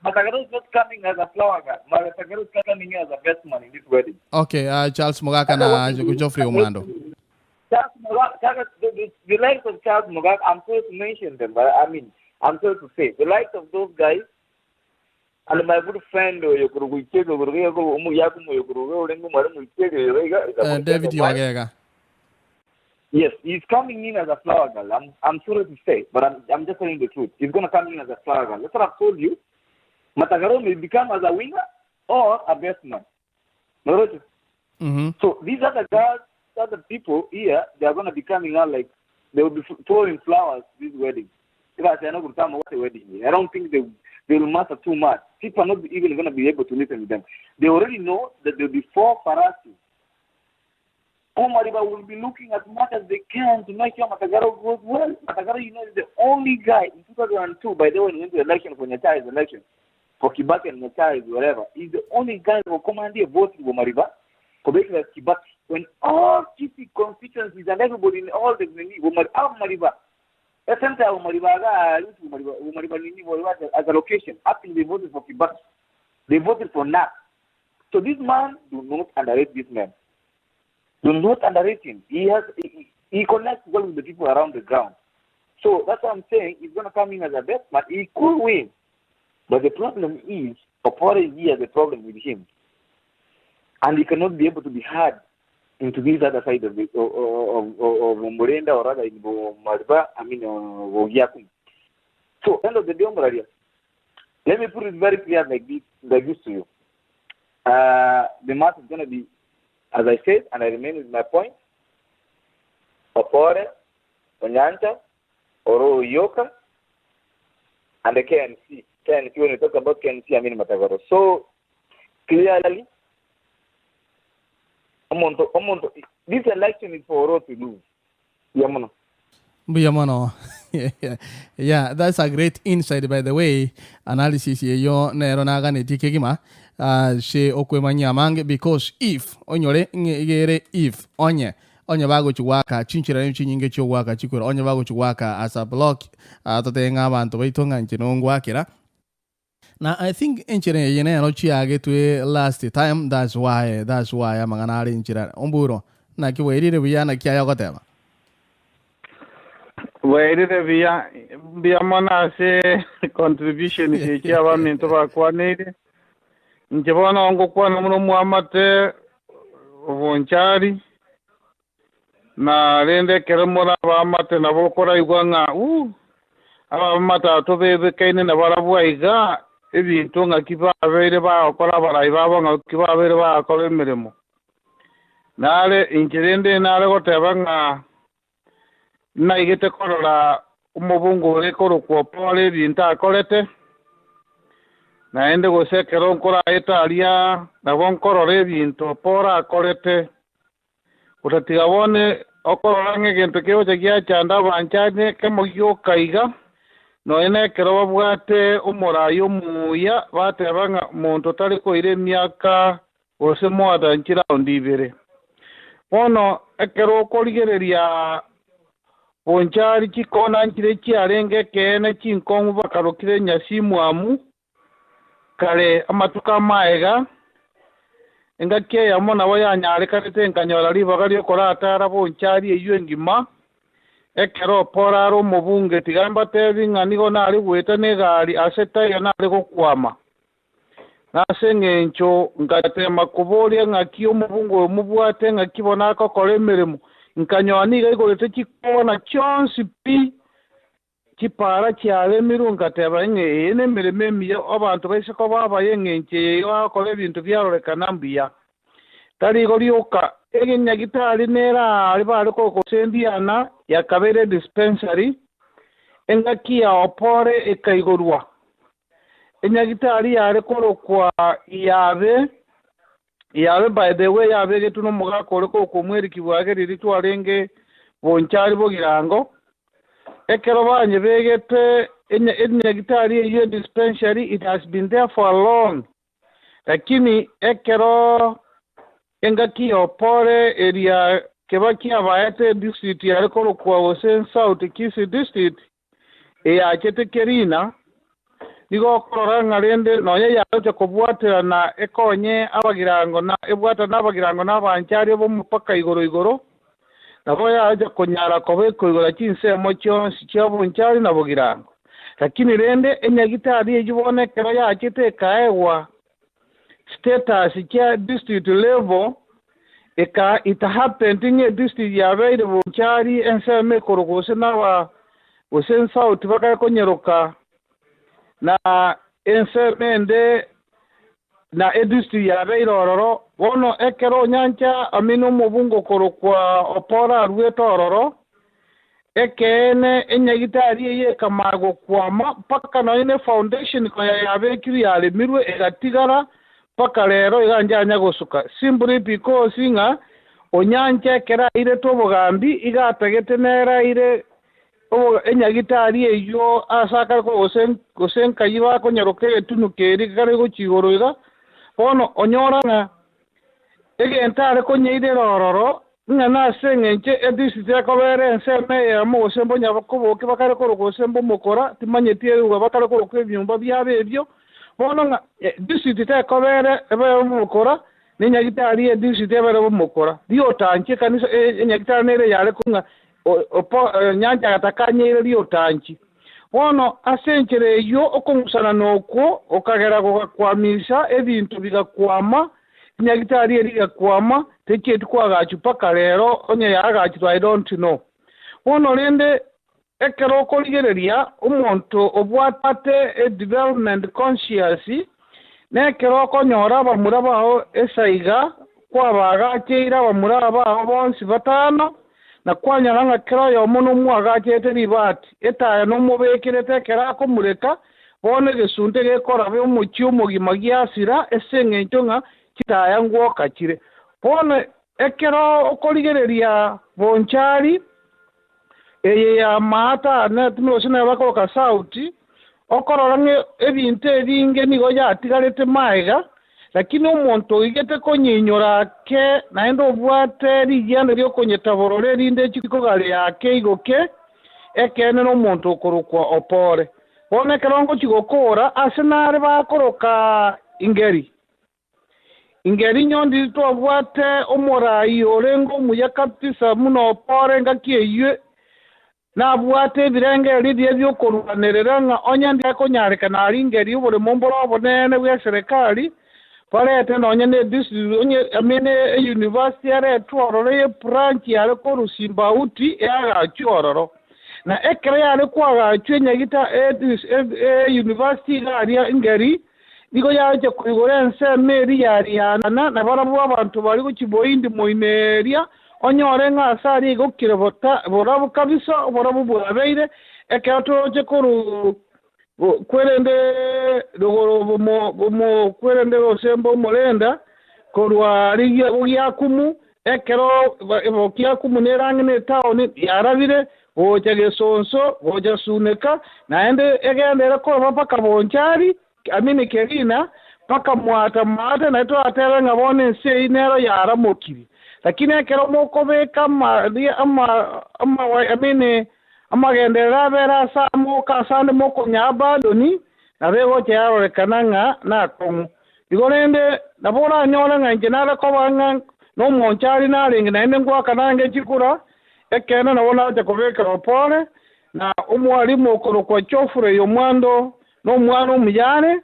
Matagaro is not coming as a flower girl. Matagaro is coming as a best man in this wedding. Okay, Charles Mogaka na Joffrey Umando. The likes of Charles Mogaka, I'm sorry to mention them, but I'm sorry to say, the likes of those guys, and my good friend, David Yogega. Yes, he's coming in as a flower girl. I'm sorry to say, but I'm just telling the truth. He's going to come in as a flower girl. That's what I've told you. Matagaro may become as a winger or a best man. So these are the girls, other people here, they are going to be coming out like they will be throwing flowers this wedding. Because they're not going to come what the wedding is. I don't think they will matter too much. People are not even going to be able to listen to them. They already know that they'll be for Farasi. Omariba will be looking as much as they can to make sure Matagaro goes well. Matagaro, you know, is the only guy in 2002, by the way, when he went to election for Nyachai's election, for Kibaki and Nyachai's, whatever, he's the only guy who commanded a vote for Omariba, for basically Kibaki, when all GC constituencies and everybody in all the Omariba, essentially Omariba as a location, after they voted for Kibaki, they voted for NAP. So this man, do not underrate this man. Do not underrate him. He connects well with the people around the ground. So that's what I'm saying. He's going to come in as a best man. He could win. But the problem is, Opore has a problem with him. And he cannot be able to be heard into this other side of Murenda, or rather in Mariba, Ogiakum. So, end of the day, let me put it very clear like this to you. The match is going to be, as I said, and I remain with my point, Opore, Onyanta, Oro Yoka, and the KNC. KNC, when you talk about KNC, I mean Matagaro. So, clearly, this election is for Oro to lose. Buyamano. Yeah, that's a great insight, by the way. Analysis yo nero naga ne tikegima. She okwemanya mange, because if onyore ngere if onye bago chiwaka chinchira nyinge chiwaka chikura onye bago chiwaka as a block totenga abantu baitonga nchinongwa kira. Now I think enchire yene no chiage to last time. That's why amanganari enchira omburo na kiwerire biyana kya yagotema. Werire biya mana se contribution ke kya ba minto ba kwanere. Njebona ongo kwana muno muamate Bonchari na rende keremora ba mate na bokora igwanga aba mata to bebe kaine na barabu aiga ebintu nga kiba abere ba okora barayi babo nga kiba abere ba akora emirimo nale injirende nale goteba nga naigete korora umubungu rekoro kwa pole ebintu akorete naende gusekera nkora etalia na bonkorora ebintu pora akorete utatigabone okorora ng'egintu kigo kiachanda banchane kemogio kaiga no ene kero babwate umurayi omuya batebanga muntu tari koire emyaka ose mwada nkira ondibere bono ekero okorigereria Bonchari chikona nkire chiarenge kene chinkongu bakarokire nyasimu amu kare amatuka maega engake yamona wayanyare karete nkanyora libaga lyo koratara Bonchari eyo ngima ekero poraro mubunge tigamba tebinga nigo nari gweta negari aseta yo nari gokwama nasenge ncho ngatema kubolia ngakio mubungo omubwate ngakibona ko kolemeremo nkanyoni gaigorete chikona chonsi pi chipara kyale mirunga teba ene mireme miyo abantu baise ko baba yengenche yo kole bintu byarolekana mbiya tali golioka egenya gitali nera ali bali ko sendiana yakabere dispensary engakia Opore ekaigorwa enyagitali yale korokwa yabe by the way yabe getuno muga koreko kumweri kibwage riri twarenge Bonchari bogirango ekero banye begete enyagitali iyo dispensary it has been there for long lakini ekero engaki Opore area kebaki abaete district yale korokwa Osen South Kisi district achete kerina digo korora ngarende noye yaje kubwatira na ekonye abagirango na ebwata nabagirango nabanchari bo mupaka igoro nabo yaje kunyara kobeko igoro kinse mocho sikyo Bonchari na bogirango lakini rende enyagitari ejibone kero yachete kaewa status kya district level it happened in a district yabe Bonchari enseme korogose na Osen South baka konyeroka na ensemende na edustri ya beirororo wono ekero nyancha amino mubungo korokwa Opora rwetororo ekene enyagitari ye kamago kwama paka no ine foundation ko yabekiri yale mirwe egatigara paka lero iganjanya gosuka simply because nga onyanje kera ire tobogambi igategete nera ire enyagitari eyo asaka ko gosen kayiba ko nyaroke tunukeri kare go chigoroiga bono onyoranga egentare ko nyeide rororo ngana sengenche edisite ko bere nseme ya mo sembo nyabakoboke bakare ko sembo mokora timanyetie uga bakare ko ebyumba byabe ebyo bono nga disite ko bere ebe mokora ninyagitari edisite bere mokora dio tanche kanisa enyagitari nere yale kunga opo nyanja atakanyere dio tanchi bono asenchere yo okomusana noko okagera kwamisha ebintu bigakwama nyagitari eriga kwama teke tukwaga chupaka lero onye yaga chitu I don't know bono lende ekero koligereria umuntu obwatate a development conscious nekero konyora bamurabaho esaiga kwabaga keira bamurabaho bonsi batano na kwanya nga kero yo muno mwaga chete ribati etaya no mubekire tekera ko mureka bone gesunte gekora be umucyumo gimagiasira esenge nga kitaya ngo kachire bone ekero okoligereria Bonchari ya mata na tumosina bako ka sauti okororange ebintu ebinge nigo yatigarete maiga lakini umuntu igete konyinyora ke naendo bwate rigende ryo konyetaborore rinde chiko gari yake igoke ekene no muntu okorukwa opore bone kerongo chigokora asenare bakoroka ingeri nyondi to bwate omorai orengo muyakapisa muno opore ngakiywe na bwate birenge ridi byo korunerera nga onyandi akonyareka nari ingeri ubure momboro bonene bwa serikali parete nonye ne onye amene university are tworo ye branch yare ko rusimba uti ya chororo na ekre yare kwa chwenya gita university ya ingeri digo yaje kuigorense meri yari yana na barabu abantu bari ku kiboyindi moineria onyore nga asari gokire borabu kabisa borabu burabeire ekato je koru kwerende dogoro bomo kwerende osembo molenda korwa riya kumu ekero bokia kumu nerangene taoni yarabire oje sonso oje suneka naende egende ko paka Bonchari amini kerina paka mwata na to atera ngabone se inero yara mokiri lakini ekero moko beka ama amini amagendera bera samo kasande moko nyabandoni nabego cyaro rekananga na komu igorende nabora nyora nganje nara ko banga no Bonchari naringa nende ngwa kanange chikura ekena nabona cyakobeka opore na umwalimu okoro kwa chofure yo mwando no mwana umujane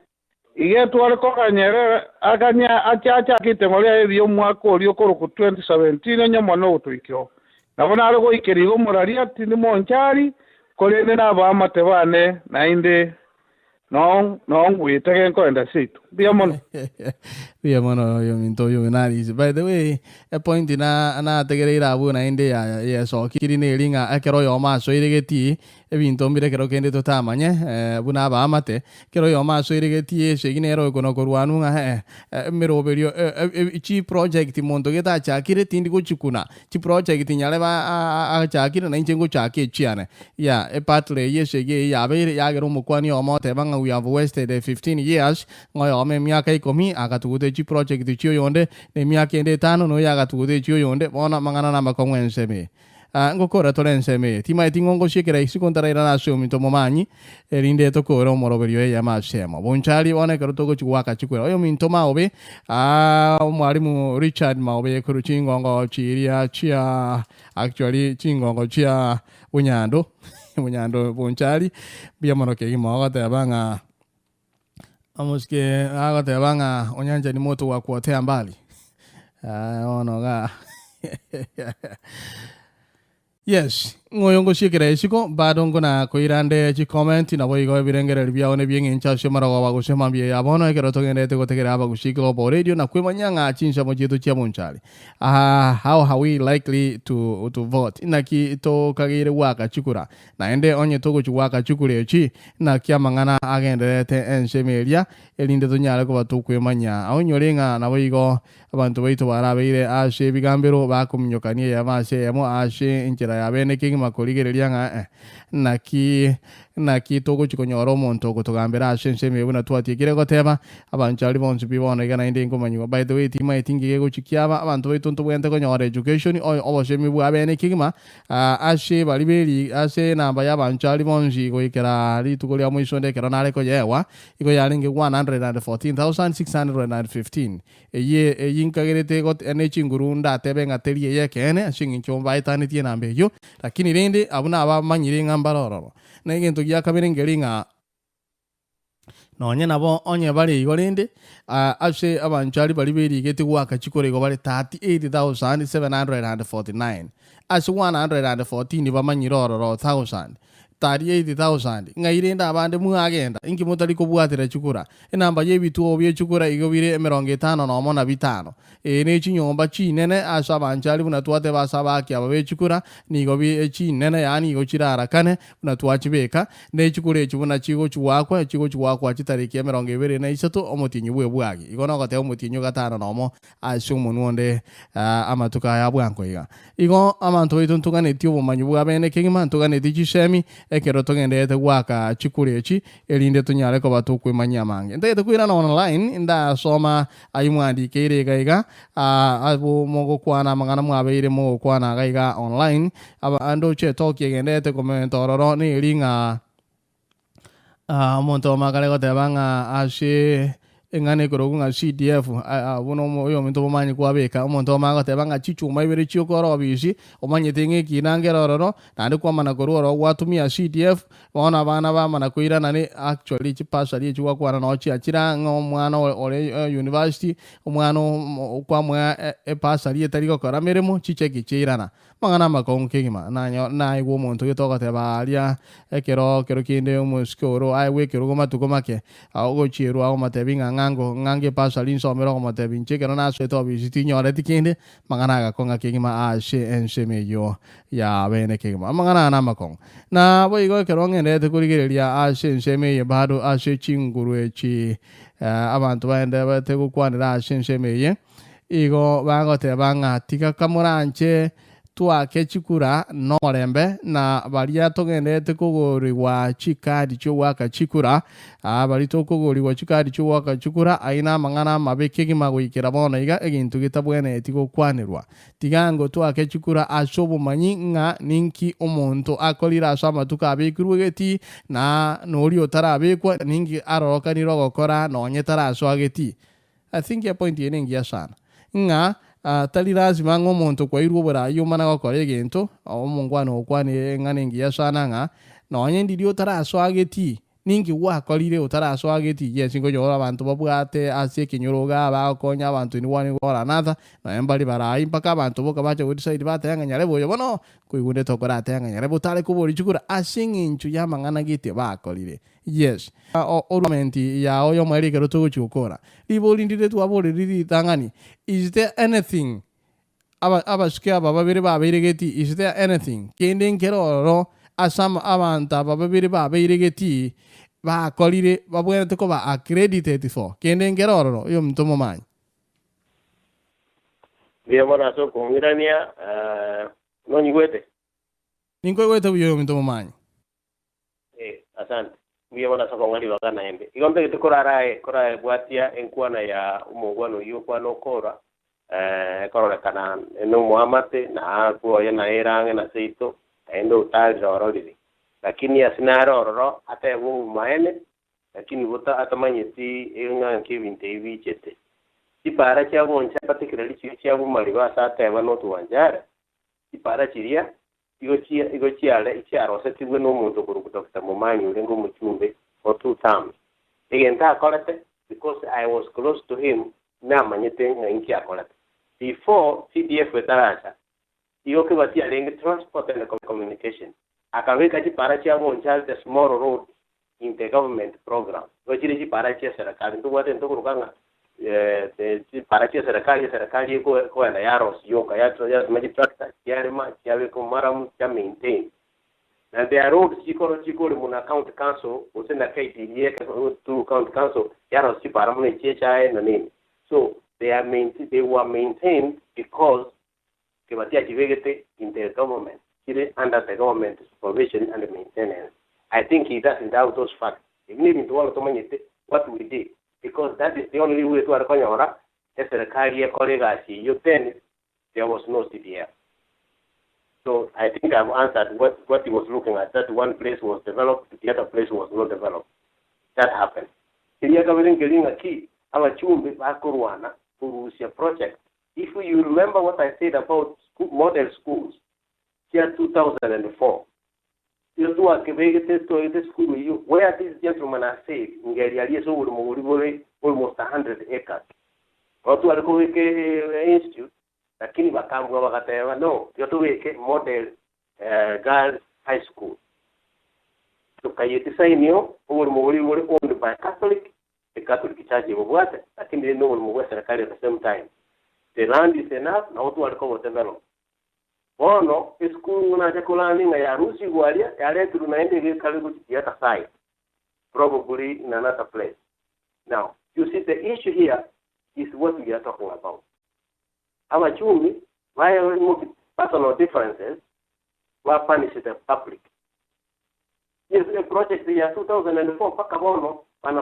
igetwale ko kanyere akanya achacha kitengolya ebyo mwaka olyo koro ku 2017 nyamo no utwikyo nabona algo ikerigo moraria tindi Bonchari kolene na ba matebane nainde no witege ko enda situ biamono yo minto yo nari by the way a point na tegereira abu nainde ya so kiri ne linga akero yo ma so iregeti ebinto mbire kero kende to tamanye buna ba amate kero yo ma so iregeti seginero kono korwanu nga meroberio chi project mondo geta chakire tindi go chikuna chi project nyale ba a chakire na injengo chake chiane ya e patle yesege ya be ya gero mukwani o mote banga we have wasted 15 years ngoyo me miaka ikomi akatugude chi project chi yonde ne miaka ende tano no ya akatugude chi yonde bona mangana na makongwenseme ngokora torenseme tima etingongo shikira isikontara irana minto momanyi erinde tokoro moroberio ya masema Bonchari one karutogo chiwaka chikwera oyo minto maobe mwalimu Richard maobe kuru chingongo chiria chia actually chingongo chia unyando Bonchari biamono ke imo ata banga amuske agata banga onyanja ni moto wa kuotea mbali ono ga yes ngoyongo shikere shiko badongo na koirande chi comment na boigo birengere bia one bien encha shomara wa gusema bia yabono ekero togende te gotegere aba gushiklo bo radio na kwemanyanga chinsha mojitu chia Bonchari. How are we likely to vote inaki to kagire waka chukura na ende onye togo chuwaka chukure chi na kia mangana agende te ensemeria elinde to nyale ko batu kwemanya aonyorenga na boigo abantu baitu barabeire ashe bigambero bakumnyokanie yabase yamo ashe inchira yabene kingi makoligereria nga naki togo chikonyora omonto gutugambira ashe nseme buna twatikire goteba abanchari bonse bibona igana inde ngomanyo by the way tima itingige guchikiaba abantu baitu ntubwente konyora education oboshemi bwabene kingima ashe baliberi ashe namba y'abanchari bonse goikera litugolia mwisho ndekero nare ko yewa igo yaringe 114,615 yinkagirete got enechinguru ndatebe ngaterie yekene ashingi chomba itanitie nambe yo lakini rende abuna abamanyire ngambaroro na igento gya kabere ngeringa nonye nabo onye bari igorende ashe abanchari bari berigete gwaka chikorego bari 38,749 ashe 114 bamanyiroro 1000 38,000 ngairenda abande muagenda inki mutari kubwatira chukura enamba yebitu bye chukura igobire 50 no mona bitano ne chinyomba chinene asa banchali buna twate basaba kya babe chukura nigobi chinene yani gochirara kane buna twachibeka ne chukure chibuna chigo chuwakwa chitariki 23 omutinyu bwe bwagi igono gote omutinyu gatano nomo asumu nuonde amatuka ya bwanko iga igo amanto itungane tio bumanyu bwabene kingima ntugane dichishemi ekero togendete gwaka chikurechi elinde tunyale ko batukwemanya mange ndete kwira online nda soma ayimwandikire gaiga abo mogo kwana mangana mwabeire mogo kwana gaiga online aba ando che toki gendete komentororo ni ringa monto magale ko tebanga ashe engane korogunga CDF abono yo minto bomanyi kwabeka omonto mago tebanga chichuma ibere chiokoro bishi omanye tenge kinangerororo nandi kwa mana kororo watumia CDF bona bana ba mana kuira nani actually chipasa lie chwa kwa no chi achira ngomwana ole university omwana kwa mwa pasa lie tariko kora meremo chicheki chirana mangana makonke gima na iwo monto gitoka tebalia ekero kinde umuskoro ai we kero gomatuko make ago chiru ago matebinga ngange pasa linso mero como te vinche que no na seto visiti nyore tikinde mangana ga konga kingima ashe enseme yo ya bene kingima mangana na makong na bo igo que ronge te kurigeria ashe enseme ye bado ashe chinguru echi abantu baende bate kukwanira ashe enseme ye igo bango te banga tika kamuranche twake chikura norembe na baria togendete kuguriwa chikadi cyo waka chikura bari to kuguriwa chikadi cyo waka chikura aina mangana mabekegi magwikira bona iga egintu gitabwene etiko kwanirwa tigango twake chikura ashobo manyinga ninki omonto akolira asama tukabikirwe geti na nori otarabekwa ninki aroroka nirogokora nonye tarasho ageti. I think your point yenengia sana nga tali lazima ngomonto kwa iruo bora yumana ko kore gento omongwano okwane nganengi yasana nga nonye ndirio taraso ageti ningi wa kolire utaraso ageti yes ngo yora abantu babwate ase kinyoroga bakonya abantu ni wani gora nada na embali barai mpaka abantu boka bacha website batanga nyare boyo bono kuigunde tokora atanga nyare botale kubori chukura asingi nchu yamangana gite bakolire yes ornamenti ya oyo mweri kero to chukora liboli ndire tu abori riri tangani. Is there anything aba skia baba bere ba bere geti is there anything kending kero asam abanta baba bere ba bere geti ba kolire babwene to ko ba accredited for kending kero yo mtomo manyi bien so kongirania no nyigwete ninkwete yo mtomo manyi asante miyabona soko ngali bakana embe igombe tukorarae korae bwatia enkwana ya umongwano yo kwano kora korora kana no muamate na kuo yana erange na seito endo utajoro lili lakini asinaroro ate wo maene lakini buta atamanyeti enga nkibinte ibichete ipara cha boncha particularly cha bumaliwa sate bano tuwanjara ipara chiria igo chiale icharo setibwe no muntu kurukuta mumanyi ulengo muchumbe for 2 times egenta kolate because I was close to him na manyete ngi akolate before CDF wetarasa iyo kibatia lenge transport and communication akaweka chiparachi Bonchari the small road in the government program wachiri chiparachi serikali ndio wate ndio kurukanga chiparachi serikali ko na yaros yoka ya maji tractor yarima yawe ko maram ya maintain and the roads chikoro muna county council usenda KTDA to county council yaros chiparam ne checha na nini so they were maintained because kibatia chivegete in the government under the government supervision and maintenance. I think he doesn't doubt those facts. Even if you want to what we did, because that is the only way to Arkanyora, as a career colleague, you then there was no CDF. So I think I've answered what he was looking at. That one place was developed, the other place was not developed. That happened. Kiriya government getting a key, our chumbi bakurwana, Urusia project. If you remember what I said about model schools, here 2004, you do a Quebec school where these gentlemen are safe in almost 100 acres. Or to a Quebec institute, the Kinibakam Gavakateva, no, you have to make a model girls' high school. So Kayeti Sainio, over Mori were owned by Catholic, the Catholic Church of water. I think they know Western at the same time. The land is enough, now to recover develop. Oh no, it's cool na chakulani na yarusi gualia, yale tunaende karibu the other side. Probably in another place. Now, you see the issue here is what we are talking about. Our chumi, while personal differences, were punished the public. Yes, the project the year 2004, Pakabono, and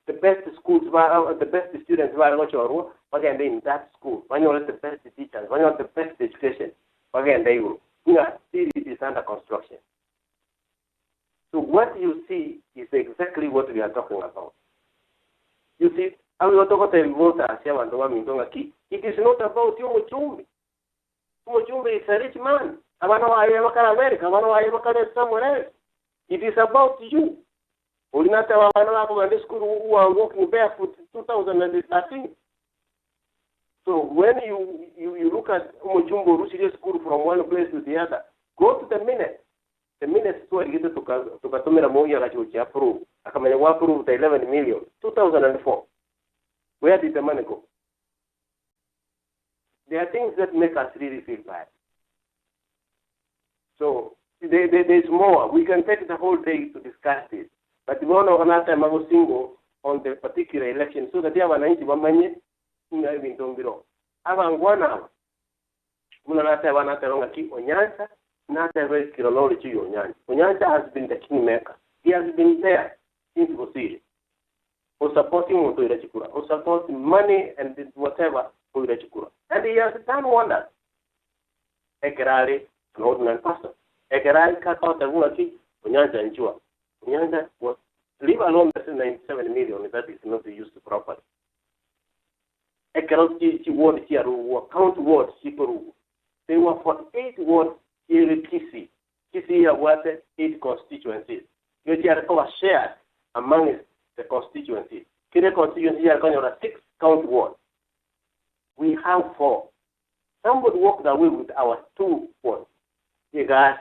the best schools were the best students were again in that school. When you have the best teachers, when you have the best education, again they will. Still it is under construction. So what you see is exactly what we are talking about. You see, it is not about Umuchumbi. Umuchumbi is a rich man. I don't know why you look at America. I don't know why you look at it somewhere else. It is about you. We not have a school who are walking barefoot in 2013. So when you look at Umuchumbo Rushiri school from one place to the other, go to the minute. The minute store get to Katomera Moya that you approve. I come and approve the 11 million. 2004. Where did the money go? There are things that make us really feel bad. So there's more. We can take the whole day to discuss this. But we want to another time I was single on the particular election so that they have an anti money in don't belong. I want 1 hour. Onyansa, not a very kilology Onyansa. Onyansa has been the kingmaker. He has been there since Bosiri. Or supporting Motoirachikura, or supporting money and whatever for Irachikura. And he has done wonders. Ekerari, an ordinary pastor. Ekerari cut out the Wunaki, Onyansa and Jua. Onyansa was, leave alone the 97 million, that is not used properly. Ekerari, she ward here, count wards, they were 48 wards here in Kisi. Kisi was 8 constituencies. You are shared among the constituency. Kile constituency are going to 6 count wards. We have 4. Somebody walked away with our 2 wards. You guys,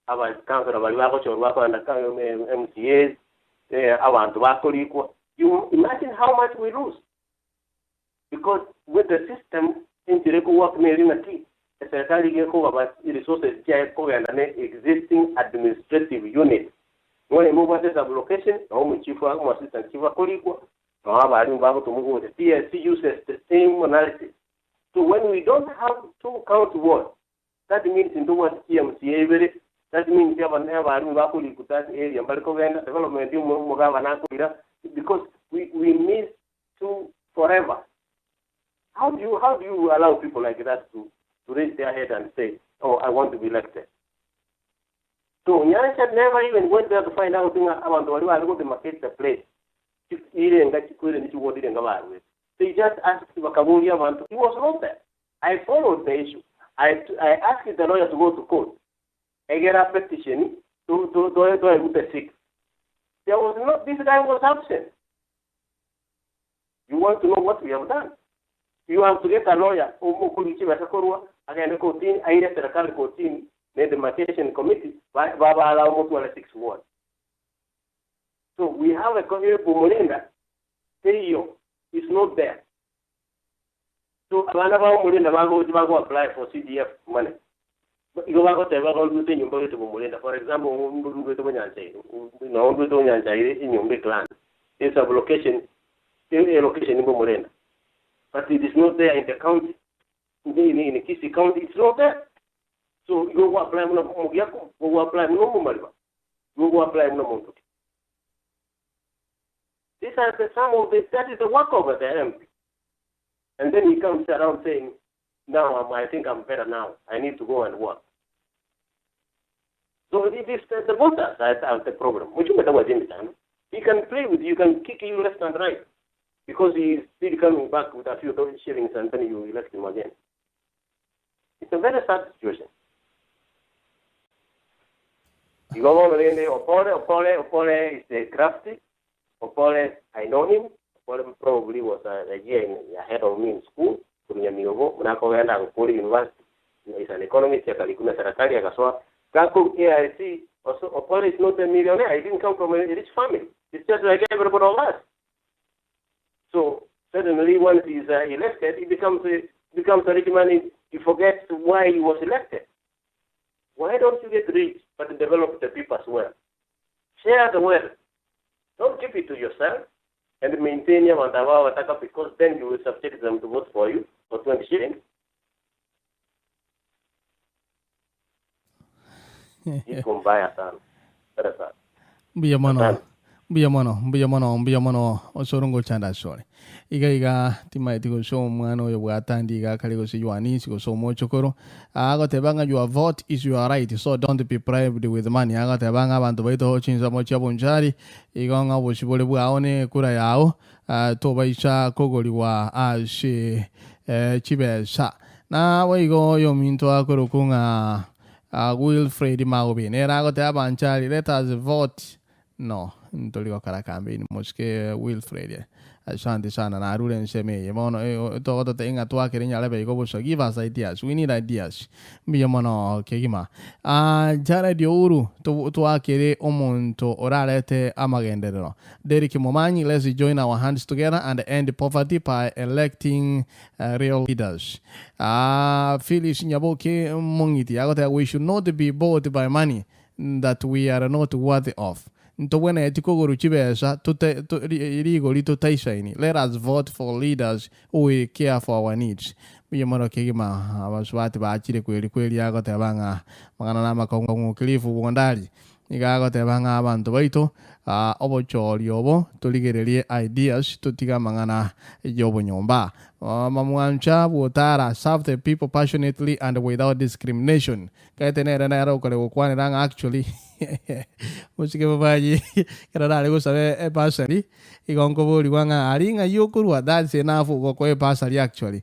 our council of Aliwago, and the MCAs, our Antuaco. You imagine how much we lose. Because with the system, in the work in a key, the secretary gave over resources and an existing administrative unit. When you move at the location, chief assistant chief the PSC uses the same analysis. So when we don't have 2 count wards, that means in the word TMCA, that means you have an area, development, because we miss 2 forever. How do you allow people like that to raise their head and say, oh, I want to be elected? So Nyansha never even went there to find out about the go to market the place. He didn't get to what didn't go out with. So he just asked Wakabulia man. He was not there. I followed the issue. I asked the lawyer to go to court. I get a petition to the sick. There was not, this guy was absent. You want to know what we have done? You have to get a lawyer, again kotini aire serikali kotini the demarcation committee baba allow mtu wala 6 ward. So we have a community Mulinda hiyo is not there. So abana ba Mulinda bago apply for CDF money. Igo bago teba ko lute nyumba yetu Mulinda. For example, umbu yetu Bonchari. No umbu yetu Bonchari inyumba clan. It's a location in Mulinda. But it is not there in the county. In the Kisi County, it's not there. So you go apply no Mugiako, go apply no Mumaliba. You go apply no Montu. These are some of the, that is the work of the MP. And then he comes around saying, now I think I'm better now. I need to go and work. So it is the voters are the problem. He can play with you, you can kick you left and right. Because he is still coming back with a few shillings and then you elect him again. It's a very sad situation. You go on and Opole is crafty. Opole, I know him. Opole probably was a year ahead of me in school. University. He's an economist. AIC. Also, Opole is not a millionaire. He didn't come from a rich family. It's just like everybody of us. So suddenly, once he's elected, he becomes a rich man. He forgets why he was elected. Why don't you get rich but develop the people as well? Share the wealth. Don't keep it to yourself and maintain your Mandawa because then you will subject them to vote for you for 20 shillings. You can buy a son. Biyamono osorongo chanda shore iga tima itigo show mwano yo bwatandi iga kaligo si yuani sigo so mo chokoro ago tebanga your vote is your right, so don't be bribed with money. Ago tebanga bantu baito ho chinza mo cha Bonchari iga nga boshibole bwaone kura yao to baisha kogoli wa she chibesha na waigo yo minto akoro kunga Wilfred Magobi nera ago teba Bonchari let us vote no ntoliwa kara campaign moske Wilfred asante sana na arule nseme mono to tenga to akere nyale be go so give us ideas, we need ideas mbiyo mono kegima jara diuru to akere omonto oralete amagenderero Derek Momanyi. Let's join our hands together and end poverty by electing real leaders. Phyllis Nyaboke Mongiti agote we should not be bought by money that we are not worthy of. Let us vote for leaders who will care for our needs. Biyamoro kegima abaswati baachire kweli ago tebanga magana nama kongo kilifu bondali igago tebanga abantu baito obochori obo tuligererie ideas tutiga mangana yobo nyomba mamwancha butara serve the people passionately and without discrimination kaitenera nero kole kwani rang actually musike babaji karara lego sabe pasali igongo boli wanga aringa yokurwa that's enough go pasali actually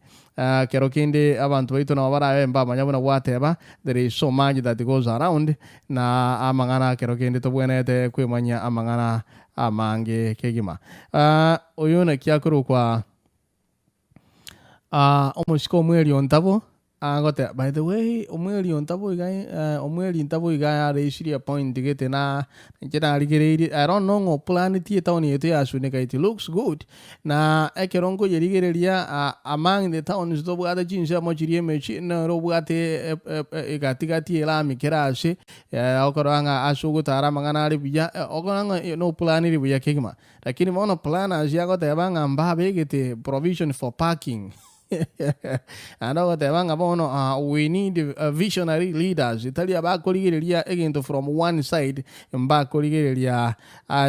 kerokinde abantu baito na bara emba manyabona whatever there is so much that goes around na amangana kerokinde to bwenete kwemanya amangana amange kegima oyuna kyakuru kwa omushiko mweli ontabo agote by the way omweli ontabo igai areciria point gete na njira rigereiri I don't know plan tie town yetu ya suneka it looks good na ekerongo yerigereria among the towns do bwata jinja mochirie mechi na ro bwate igatigati ela mikerashe okoranga asugutara mangana ari biya okoranga no plan ri biya kigma lakini mono plan aziagote banga mbabe gete provision for parking. We need visionary leaders. Italia ba koligeria egento from one side mba koligeria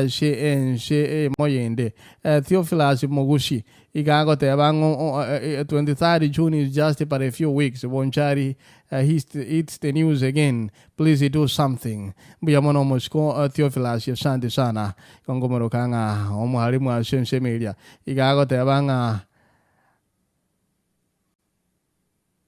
she moyende Theophilus Mogushi igago tebango 23rd June is just for a few weeks. Bonchari it's the news again. Please do something. Biyamono Mosco Theophilus yasante sana kongomoro kanga omuhalimu ashense media igago tebanga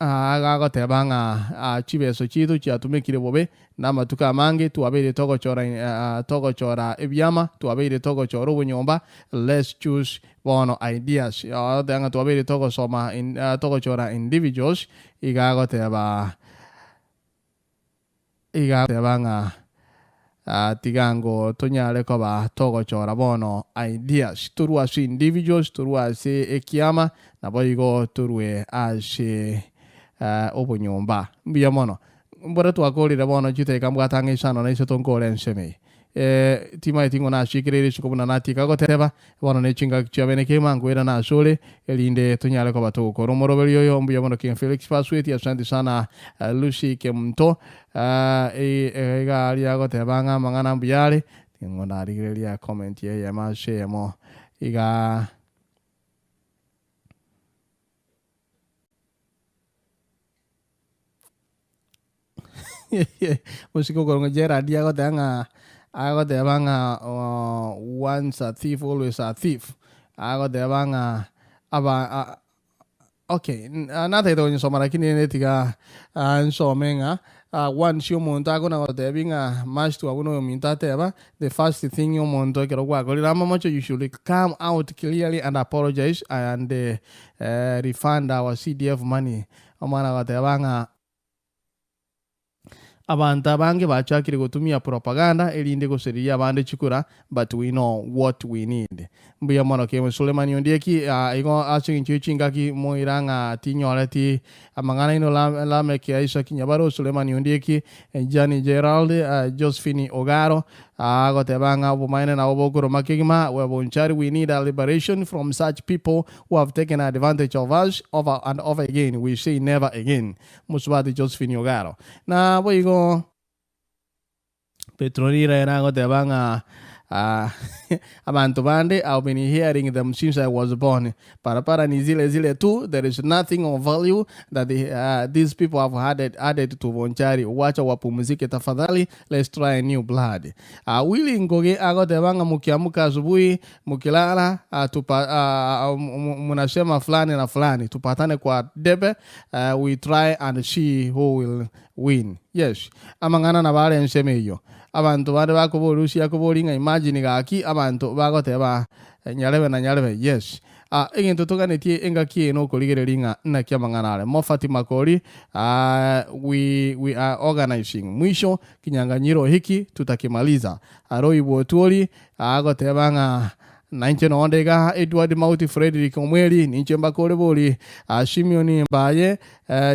agago tebanga chibeso chitu chia tumekire bobe na matuka mangi tuabere togo chora ebyama tuabere togo chora ubunyomba. Let's choose bono ideas danga tuabere togo soma in togo chora individuals igago tebanga tigango tonyale koba togo chora bono ideas turua si individuals turua si ekiama na boigo turue asi obunyomba mbiyamono mbora twakolire bono chiteka mbwatanga isano na iso tonkole nseme tima itingo na shikirere shikobuna natika goteba bono nechinga chabene kema ngwera na shole elinde tonyale koba to koromoro belyo mbiyamono King Felix Pasweti. Asante sana Lucy Kemto ga alia gotebanga mangana mbiyale tingo na rigelia comment ye yamashe mo iga musiko korongo jera dia ago tebanga once a thief always a thief ago tebanga aba okay nata ito nyo somara kini netiga nsomenga once yo monta ago na tebinga match to ago no minta teba the first thing yo monto kero kwa kolirama much you should come out clearly and apologize and refund our CDF money omana go tebanga abantu abange bachakire gutumia propaganda elinde guseriya abande chikura but we know what we need. Mbuya mono ke Sulemani ondieki igo asing chingaki moiranga tinyoreti amangana ino la meke aisha kinyabaro Sulemani ondieki Jani Gerald Josephine Ogaro ago tebanga obumaine na obogoro makigima we Bonchari. We need a liberation from such people who have taken advantage of us over and over again. We say never again. Muswati Josephine Ogaro na boigo Petronira erago tebanga abantu bande I've been hearing them since I was born. Para ni zile too. There is nothing of value that these people have added to Bonchari. Wacha wapumzike tafadhali. Let's try a new blood. Willy Ngoge ago tebanga mukiamuka asubuhi mukilala munasema fulani na fulani tupatane kwa debe. We try and see who will win. Yes, amangana na bale nseme hiyo abantu bade bakoborusia koboringa imagine gaki abantu bagoteba nyalebe. Yes, egintu tuganetie engaki no koligereringa na kiamanganale Mofati Makori. We are organizing mwisho kinyanganyiro hiki tutakimaliza aroi botuoli agotebanga Nanche no ondega Edward Mauti Frederick Omweli ninche mbakole boli Shimioni Mbaye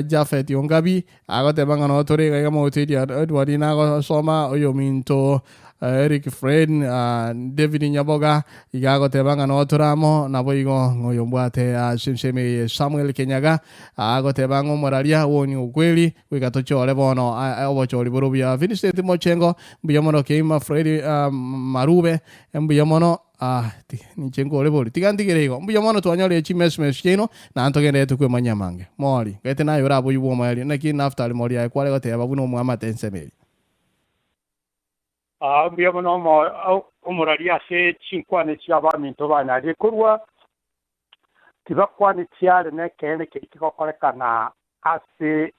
Jafet Yongabi agotebanga no torega ga Mauti Edward nago soma oyominto Eric Fred David Nyaboga igagotebanga no toramo naboigo ngoyombwate shimsheme Samuel Kenyaga agotebanga moralia woni ukweli wikatochole bono obocholi borobia Vincent Mochengo mbiyamono Keima Fred Marube mbiyamono nichengo leboli tigandigirego mbuyamono twanyole chimesmes chino na antogende tukwe manyamange moli gete nayo rabo yubo mali naki naftali moli ya kwale goteba buno mwama tensemeli mbuyamono mo umuralia se chinkwane chiabami tobana de kurwa tibakwane chiale ne kene kitiko kolekana ase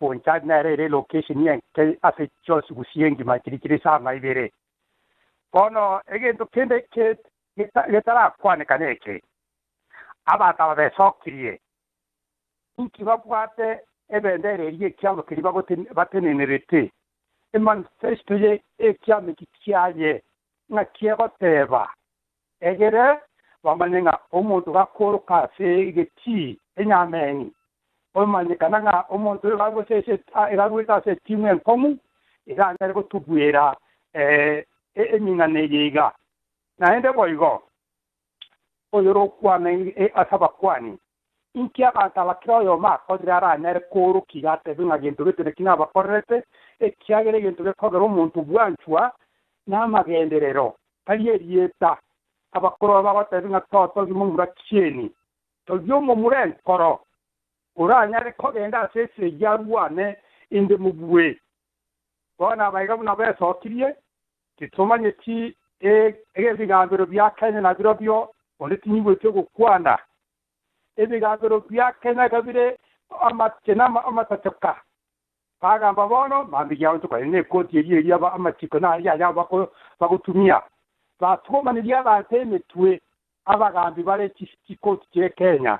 Bonchari na location yenke ase chos gusiengi makirikiri sana ibere kono egento kende ke getara kwane kaneke abata babesokiriye inki babwate ebendere riye kyalo kiri batenenerete emanifesto ye ekyame kityaye ngakyegoteba egere bamanenga omuntu gakoro kase geti enyameni omanyikana nga omuntu gagosese eraruita se timu enkomu irangere gotubwera enyingane yiga naende boigo oyoro kwane asaba kwani inkia atala kroyo ma kodra nere koro kigate binga gento gete kina bakorrete ekyagere gento gekogero omuntu bwanchwa na magenderero kaliyerieta abakoro babate binga toto mumura kieni to yomo muren koro uranyare kogenda sese yarwane inde mubwe bona baiga buna beso kirie kitumanye ki ebigambiro bya Kenya na birobyo onde tinyibwe cyo gukwana ebigambiro bya Kenya kabire amatenama amatatoka bagamba bono bambigira ntuko ne koti eri aba amatiko na ya bagutumia batwomanira abantu emitwe abagambi bale kikoti kye Kenya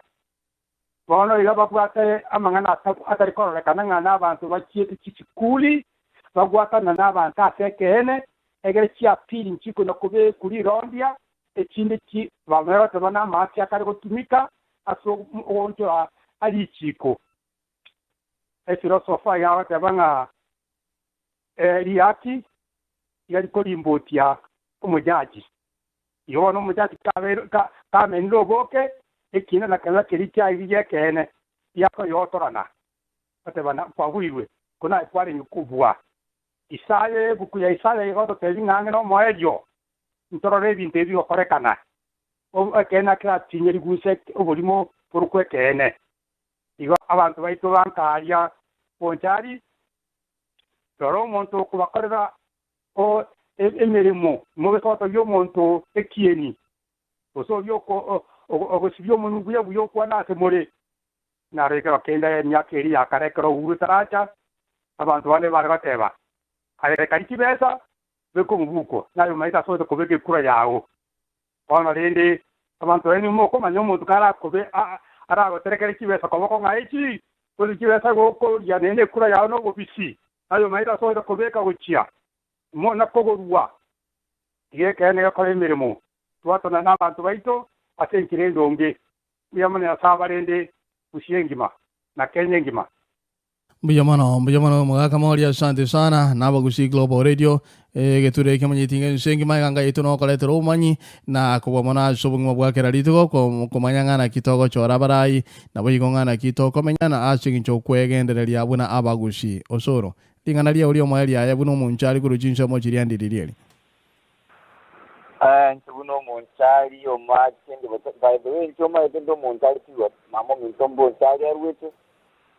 bono ila bakwate amangana atari korolekana ngana abantu bakiete kikuli bagwatana n'abantu asekene egere kiapiri nchiko no kube kuri rondia ekinde ki bamera tabana mati akari gutumika aso onjo ali chiko filosofa ya tabanga riaki yali kolimbotia umujaji yono umujaji kamendo boke ekina na kala kiricha iriye kene yako yotorana tabana pawirwe kuna ikwari nyukubwa isaye bukuya isaye igoto telingange no moejo ntorore bintezi okorekana kena kra tinyeri guse obolimo porukwe kene igo abantu baito bankaria Bonchari toro monto kubakorera o emeremo mo besoto yo monto ekieni oso yo ko ogosibyo munguye buyo kwa nase more na reka kenda nyakeri akarekero urutaracha abantu bane baragateba areka ikibesa beko mubuko nayo maita sote kubeke kura yawo ona rende abantu bene mo ko manyo tukara kobe arago terekere kibesa ko ngaichi kuli kibesa ko ya nene kura yawo no bisi nayo maita sote kubeka guchia mo na kogorua ye kene ko emirimo twatona n'abantu baito asenkire ndonge yamane asaba rende kushengima na kenyengima Mbiyamano mwaka mori asante sana Nabagusi Global Radio geture kemanyitinga nsengi maiganga ituno koletero umanyi na kubamona sobungwa bwakera litugo komanyangana kitoko chorabarai na buyigongana kitoko menyana asingicho kwegendereria abuna Abagusi osoro lingana lia uli omwali aya buno Bonchari kurujinso mochiriandiririeli ntubuno Bonchari omachenge by the way choma endo Bonchari tiwa mamo mintombo Bonchari arwete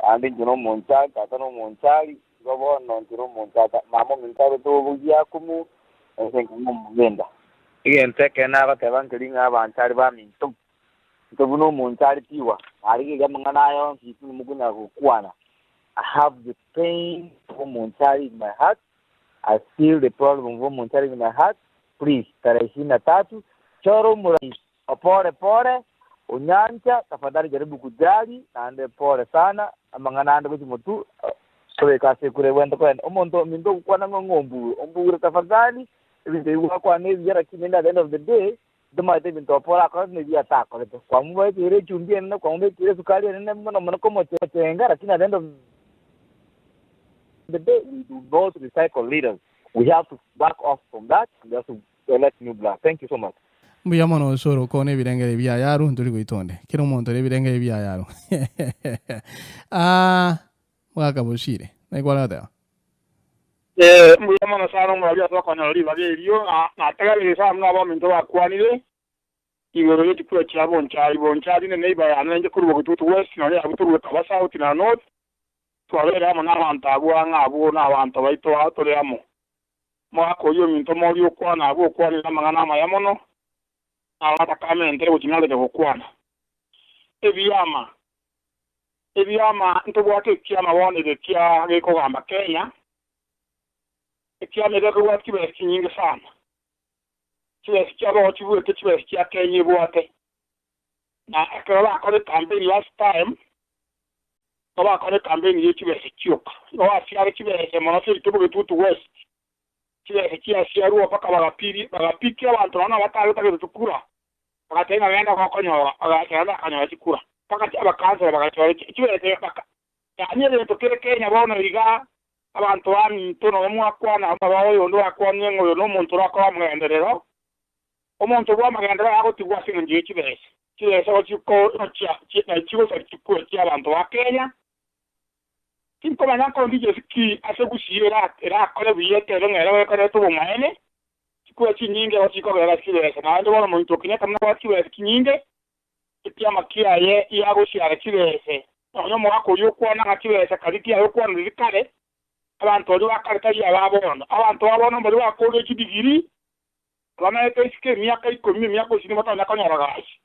andi njono Bonchari tatano Bonchari gobo no njono Bonchari mamo Bonchari to buya kumu ensengu mumenda igente kena ba tebankiringa Bonchari ba mintom ntubuno Bonchari tiwa ari ga mangana yo kitu muguna kukwana. I have the pain for Bonchari in my heart. I feel the problem for Bonchari in my heart. Please, tarehe 23 choro murai pore unyancha tafadhali jaribu kujali ande pore sana amangana ande kuchimutu sowe kase kure wenda kwenda omonto mindo kwana ngombu ombure tafadhali ibinde kwa nezi yara kimenda at the end of the day doma ite binto pora kwa nezi atako leto kwa mwe tire chumbie na kwa mwe tire sukali na mno komo chenga lakini at the end of the day we do not recycle leaders. We have to back off from that and we have to elect new blood. Thank you so much. Mbiyamano soro kone birengere bya yaru nduri kuitonde kiro monto birengere bya yaru mwaka bushire naigwala da mbiyamano saro mwabya twakana oli babiriyo atagalisa mna abo minto bakwanire igoro yeti kure kya Bonchari ne neighbor yana nje kuri bokututu west no ya buturu ka south na north twabera amo n'abantu abo n'abantu baito atoremo mwako yo minto mori okwana abo okwanira mangana amayamono awata kamente ukinale de okwana ebiyama ntobwate kyama wone de kya geko gamba Kenya ekyama de kwa kibe kinyingi sana kibe kyaba ochibu kibe kya Kenya bwate na akala akole campaign last time toba akole campaign yekibe kyoka no afya kibe mono tubu tutu west kia siaru paka bagapiki abantu bana batalo tukura bagatenga genda kwa konyo bagakenda kanyo tikura paka abakanza bagatwara kibete paka yanyere tokere Kenya bona liga abantu bani tono mwakwana abawo ndo akwanye ngoyo no muntu rakwa mwenderero omuntu bwa magendera ako tigwa singa nje kibese ochiko chico sa abantu ba Kenya kinko bana ko ndije ski asegushira era kole biyete ngera ko to bumane kikuwa chinyinge ochiko bera kibese na ndo bona muntu kinya kamna kwa kibese kinyinge kipya makia ye yagushira kibese onyo mwako yokwana nga kibese kalikia yokwana likale abantu oli bakalita ababona abantu babona mbali bakole ekidigiri bana eteske myaka 10 myaka 20 batana kanyora gashi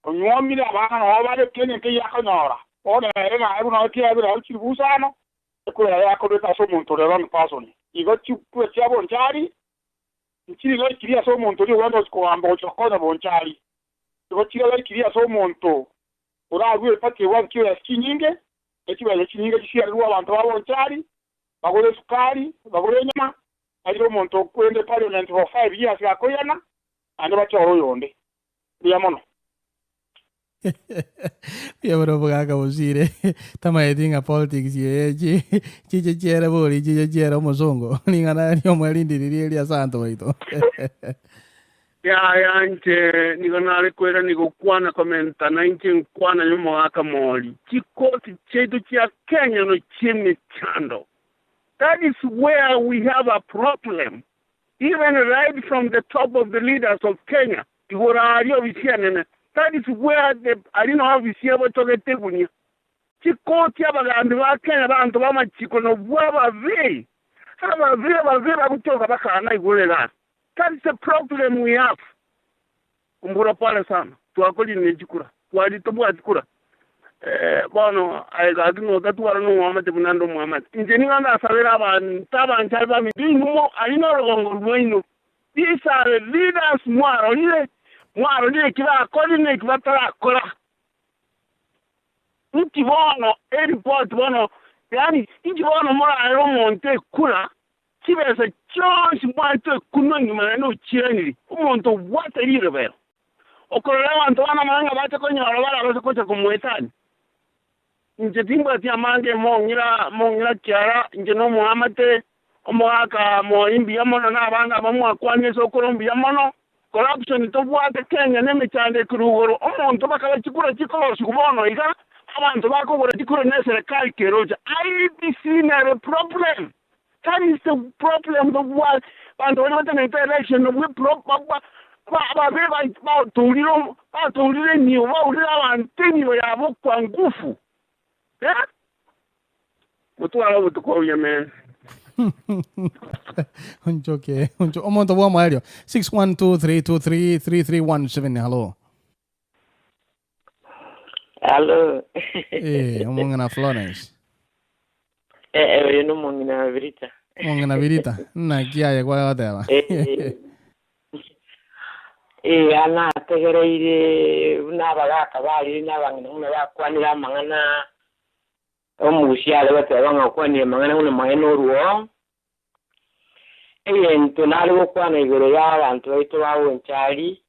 onyomira abana abale Kenya ke yakanyora ona era una che aveva il circusano e quella era con ta so molto le pasoni I got you put ya Bonchari Chiri lo kiria so monto dio quando scoambo cosa Bonchari lo chiri lo kiria so monto ora lui infatti vuole che la schininge e ci vede schininge ci sia lui avanti a Bonchari ma vuole sukari ma vuole nyama ayo monto kwende parliament for 5 years ya koyana ando bacho yonde diamono io proprio caga usire tama edinga politics ye ci era boli ci era mosongo ninga na ni omwelindi lili ya santo waito ya anche nigonale kwera nigokwana komenta 19 kwana nyuma aka moli chikoti chetu cha Kenya no chini chando. That is where we have a problem. Even right from the top of the leaders of Kenya, that is where I don't know how we see about the table. Chikoti abagandi ba Kenya abantu bamachiko no bwaba ve. Aba ve kutoka bakana igorela. That is the problem we have. Kumbura pale sana. Tuakoli nijikura. Kwadi tobwa tikura. Bueno, I know that one no Muhammad Bunando Muhammad. Injinian Savera and Taban Chalba, I know. These are the leaders, Moarone, Kila, coordinate Vatara, Kola. Utivono, Airport, Bono, Yani, Ijivono, Mora, Monte, Kula. She has a chance to Kunman, no Chini, who want to what a little bit. Okola, Antoana Manga, Vataconia, or a coach of Muetan. Njetimba tia mange mongira kiara njeno Muhammad omoaka mo imbia mono na banga mo akwanye so Colombia mono corruption to bwate Kenya neme chande kurugoro omuntu bakala chikura chikolo sikubono iga abantu bako bora chikura ne serikali keroja IBC na problem. That is the problem of what and when the election we problem ba tuliro ni wa anteni ya bokwa ngufu. Yeah? Mutu ala mutu kwa man. Unjoke. Omonto wa mario. 612-323-3317. Hello. Hello. Omongana Florence. Yo no mongina Virita. Mongana Virita. Na kia kwa hotel. Ana tegereire una bagaka bali na bangina una bakwanira mangana omusiale batebanga kwani mangana una maeno ruo entonali okwana igoro y'abantu baito ba Bonchari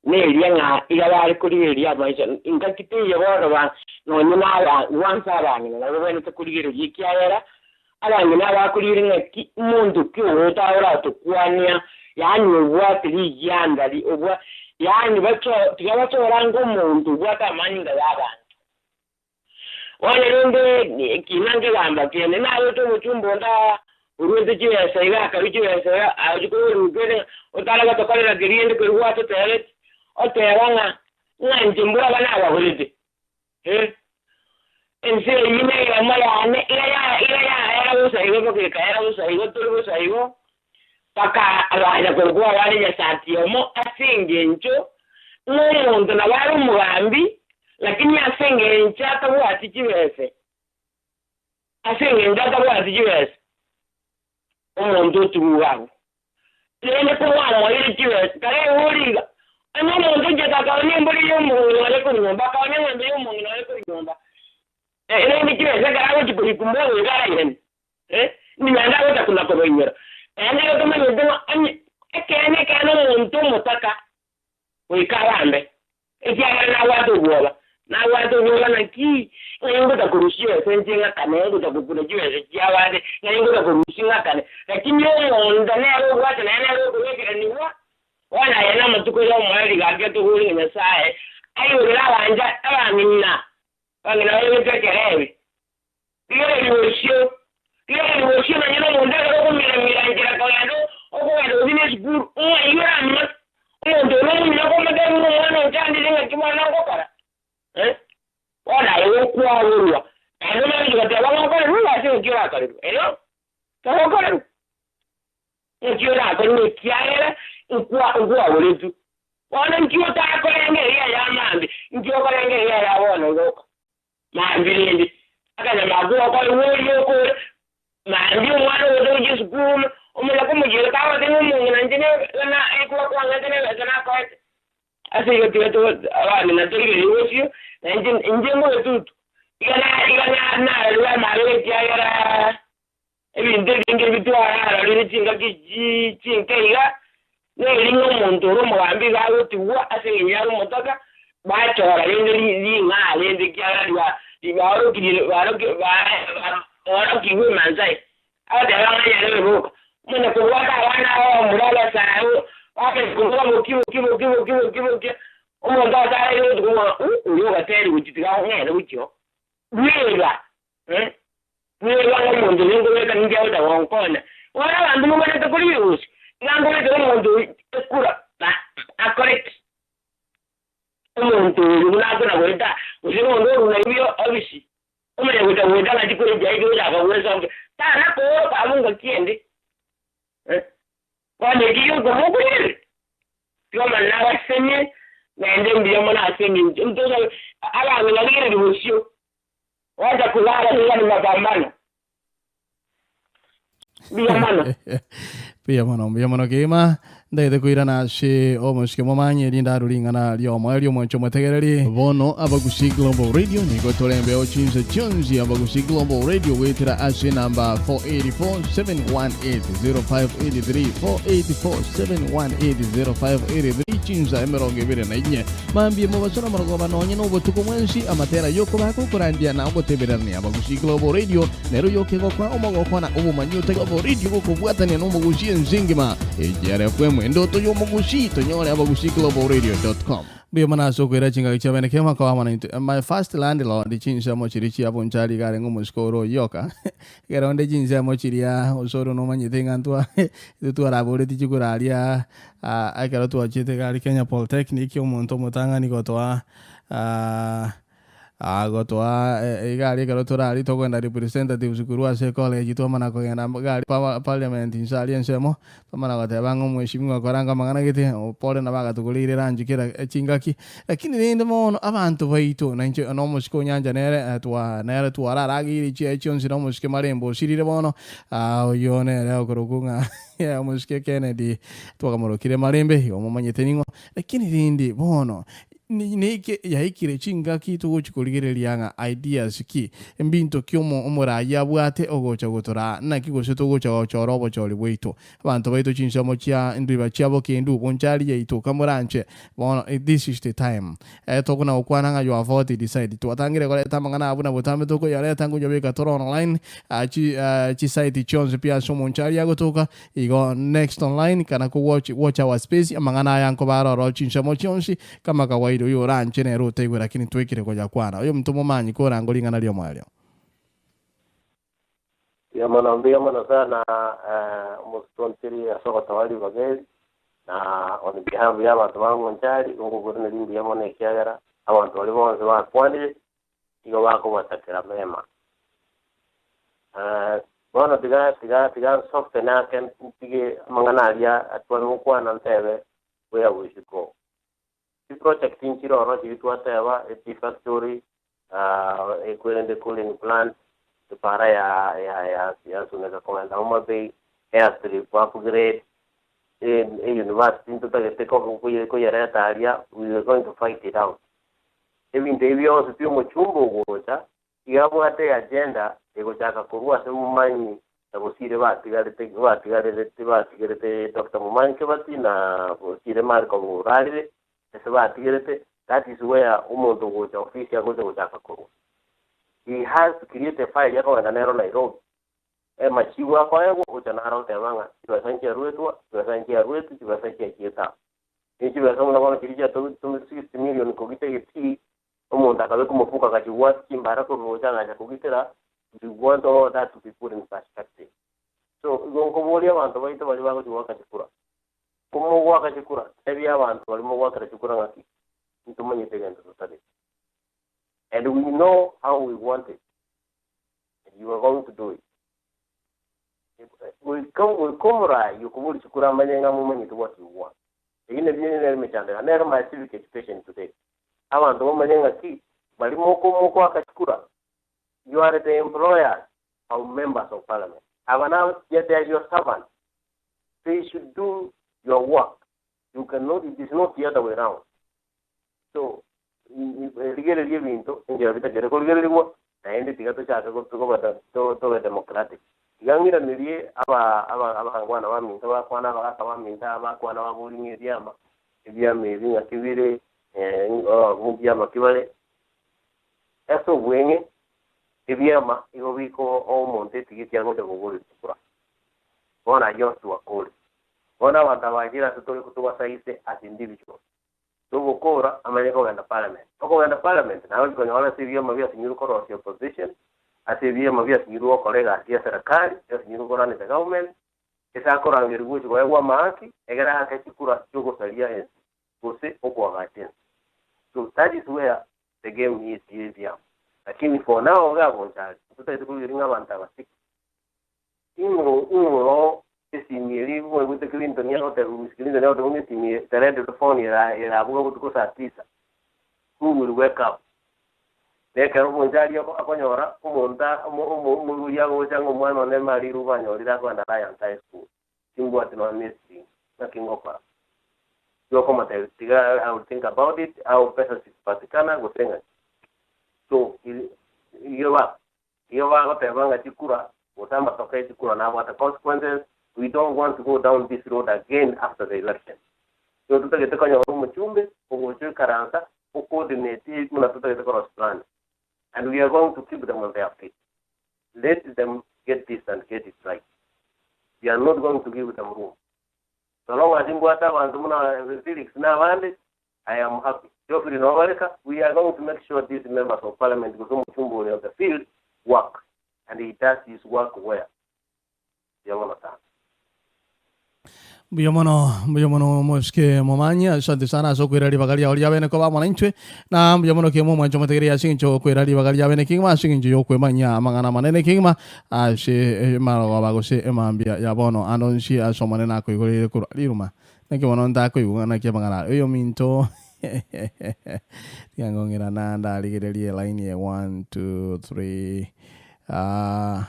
neria nga ira bali kuriria abaisha ingakitiye boro ba nonyuma aba wansa abangina nabo bene tukurigero yikyayera abangina bakurire ngaki umuntu kyota ora tukwania yani obwatiri yandali obwa yani bacho tigabacho umuntu bwatamanyinga y'abantu Wanelonde kinange gamba kene nayo to muchumbonda uruze chiwesa iga kabichiwesa ajiko rugere otala batokala geriende kurwa to tele oteranga nganjimbura bana abahulide ense yine ya mayane era usa igo porque era usa igo turu usa igo paka ala kurwa wale ya satiomo asingencho n'umuntu nabari umugambi lakini asenge nchata bwati kiwese umuntu tuwawo tene ko wana yiri kiwese kare uriga ano muntu jeta ka ni mburi yo muntu wale ko nyumba ka ni ngende yo muntu wale ko nyumba ni kiwese kara ko kuri kumbo ngara yen ni nanda ko takuna ko nyera yo kama ndo ani ekene kana muntu mutaka wikarambe ekiana na watu bwoba na watu nyola na ki ngo da kurushia senjenga kane ngo da kukuna jiwe jawade ngo da kurushinga kane lakini yo ndane ro watu na ro kuwekera niwa wala yana matuko yo mwali gake to huli na sae ayo la wanja abanina bangina yo kekerewe ile ni wosho na nyama mondaka ko mira njira kwa ndo oko ndo business guru yo amma ndo no ni ko magana mwana utandi linga kimwana ko para wala yo kwa ruwa eno na ndio kwa kwa ruwa sio kila karibu kwa karibu ndio kwa ni kiaera kwa wetu wana nkiwa ta kolenge ya mambi nkiwa kolenge ya wana ngoko mambi lindi akana mabuwa kwa uyo ko mambi mwana wodo jisukuma umula kumujira kawa temu mungu na njene na ekuwa kwa ngene kana kwa ase yote to awani na tege yosio na injengo tutu igana na ruwa mare kyagara ebi ndege bitu ara ri cinga ki cinga ne ringo montoro mwambi gawo tuwa ase nyaru motaka ba chora yende ri nga yende kyara di baro ki we manzai ade ranga yele ro mwana ko waka wana mulala sao wake kuwa mukimu umuntu azari nduma uyo gateri kuchitika ngene kucho wira wira umuntu ngo weka njya da wankona wala bantu mubone kuri yusi ngango weka umuntu ekura na correct umuntu unakona weta usimo ndo unayo abishi umene weta na dikore jayi ga wesa tana ko amunga kiende wale kiyo ko mukuri kama na wasenye naende mbio mwana asemi mtoto ala ngagire dimusio wacha kulala ni mapambano pia mano kema ndaide kuirana she omushike momanye linda rulingana lyo mwancho mwetegereri bono abagushi Global Radio nigo tolembe ochinze chonzi abagushi Global Radio wetira ashe number 484-718-0583 484-718-0583 chinza emeronge bire na inye mambie mubasora marogoba nonye no botuko mwenshi amatera yoko bako kurandia na oboteberani abagushi Global Radio nero yoke gokwa omogokwa na obumanyote Global Radio gokubwatania no mugushi nzingima ejrfm ndoto yo mugushi tonyole abagushi globalradio.com Bio mana so kwera chinga kichaba kema kwa mana my first landlord chinsa mochirichi Bonchari gare ngumuskoro yoka gera onde chinsa mochiria osoro no manyitenga ntwa tu arabore tichikuraria akara tu achite gari Kenya Polytechnic omuntu mutanga nigotwa agotwa igari garotora tokwenda representatives kurwa se college to mana ko ngana gari parliament insali ensemo pamana gatebanga mweshimwa koranga mangana gite pole na baga tukulire ranjikira chingaki lakini nende mono abantu baito nanche no mushiko nyanja nere tuara ragiri chionsi no mushike marembo shirire bono yone leo kurukunga ya mushike Kennedy twakamurukire marembe yo mumanyete ningo lakini nende bono nike yaikire chinga kitu gochikurigereria ideas ki mbinto kyomo omuraya bwate ogocha gotora na kigoseto gocha ochorobo chori bwito abantu baito chinsamo chia ndiba chiabo kendu Bonchari yaito kamuranche bona this is the time tokuna okwana nga you avoid decide to atangire koleta mangana abuna botame toko yale tangu jobeka toro online chi site chonze pia so Bonchari yagotoka igo next online kana ko watch our space mangana yanko baro ro chinsamo chonsi kama kawaida yo ranche ne rote igwe lakini twekire koja kwana uyo mtu mumanyi ko rango lingana lyo mwalyo ya mana sana mustontiri asoko tawali bagezi na on behalf ya abantu ba Bonchari ngo gurne limbi ya mone kyagara abantu bali bonse ba kwandi igo bako batakira mema bona tiga software na ken tige mangana ya atwa mukwana ntebe where we should go. The project in Chiro, it was a factory, a cooling plant, the Paraya, as soon as a command, Bay, airstrip, upgrade, a university into the Koyareta area, we were going to fight it out. Even they also feel much water, you have what the agenda, they go back a Kurua, some money. Ako si Rebat, tigare Dr. Mumankevati, si Remarco Murari, that is where Umondo was official goes to he has to create a file and an arrow like road. And Machiwa fire with an arrow Tavanga, you are Sankia Ruetua, you are Sankia Ruet, you are Sankia Kieta. If you are someone to 60 million Kogita tea, Umonda Kalukumopuka, that you want Kim Barako Rojana Kogitera, you want all that to be put in perspective. So, Gongomolia want to wait about to work at Kura. Como waka chikura every abantu walimo waka chikura ngaki ntumanye tegen to study and we know how we want it and you are going to do it we come right you kumuri chikura manye ngamu manye to what you want ine bine mechanda nero my civic education today abantu bomanyenga ki bali moko akachukura. You are the employers or members of parliament. Now they are your servants. They should do your work. You cannot, it is not the other way around. So, legally living to India, and the Tigato Chaka go to the democratic. Young in the Miri, Aba Minta, Kwana Bulling Yama, if you are making a Kivire and Mubiama Kivale. As a wing, if you are Iviko or Monte to get your own one I used to a call. One of the ideas to say as individuals. So Wokora, America and the Parliament. Oko and the Parliament, now it's going to see you Mavias in your position. I see you Mavias in your colleague, yes, a car, just you go on the government. It's a Koran which were one market, a Kura Yugosalia is to say Oko. So that is where the game is easier. I came for now, Bonchari, to take the ring of Antamastic. With the Clinton, the Clinton out only the red of the phone here, I will go to Pisa. Who will wake up? They can Bonchari upon your Monta, Muyago, one on them, Marie Ruvano, the Lion High School. In what non mystery, nothing over. Your commentary, I would think about it, our person is Paticana was saying. So, you are not a wrong at Tikura, what I'm afraid to Kura now, what the consequences. We don't want to go down this road again after the election. So to get the Machumbe, who Karanta, who coordinate the plan. And we are going to keep them on their feet. Let them get this and get it right. We are not going to give them room. So long as in Felix now I am happy. We are going to make sure these members of parliament go to the field work. And he does his work well. Buyomono moske momanya asante sana so kwirali bagali ya oliya bene ko ba mwananchwe na buyomono ke momwa choma tegeri asincho kwirali bagali ya bene kingma asincho yo kwemanya amangana manene kingma ashe maro ba go se emambia ya bono anonsi asomane na ko igori ko liruma nake wono nda ko igana ke mangana yo minto yangongira nanda ligeri line ya 1 2 3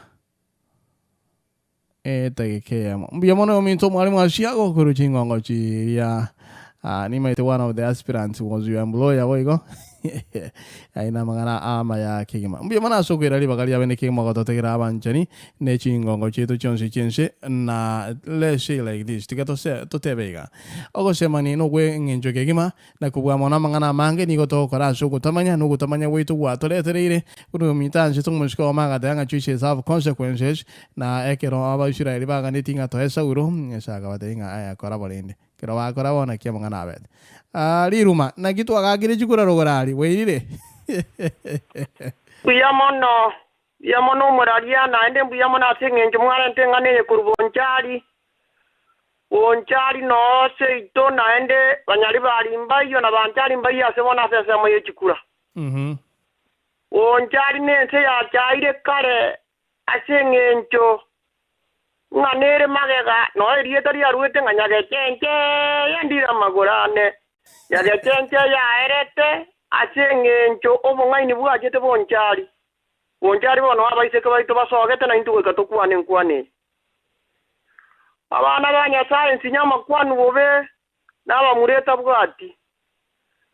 Take Biamono Minto Marimu Chiago Kuruchingo Chia Animate one of the aspirants was you employer Voigo. Aina Mangana Amaya Kigma. Biamana so good Bagalia when the king Mogoto Tegravan Jenny, Nechingo Chito Chonsi Chense, na let's say like this to get to Tevega. Ogo Semani no way in Jogima, Nakuamona Mangana Mange, Nigoto Karaso, Gutamania, no Gutamania way to what to let it. Urumitan, Situmusko Maga, the Angachuches have consequences. Na Ekero Abashira Ribaga knitting at Hesa Uru, Saga, I collaborate. Kerawa Korawana Kiamanavet. Liruma, Nagitu Agiri Jugurari, wait. Yamono Moradiana, and then Yamana singing Jamana and Tangane Bonchari. Bonchari no say Tona and Vanariba in Bayo and Avantari in Baya, one after some Chikura. Bonchari ne say a child care, I sing into. Nganere magega no rietari aruete nganya chenche yandira magorane ya chenche ya erete asengencho obonga ni bwa jete Bonchari bono abaise ka baito basogete na intu ka tokwane nkwane abana banya science nyama kwanu bobe naba mureta bwati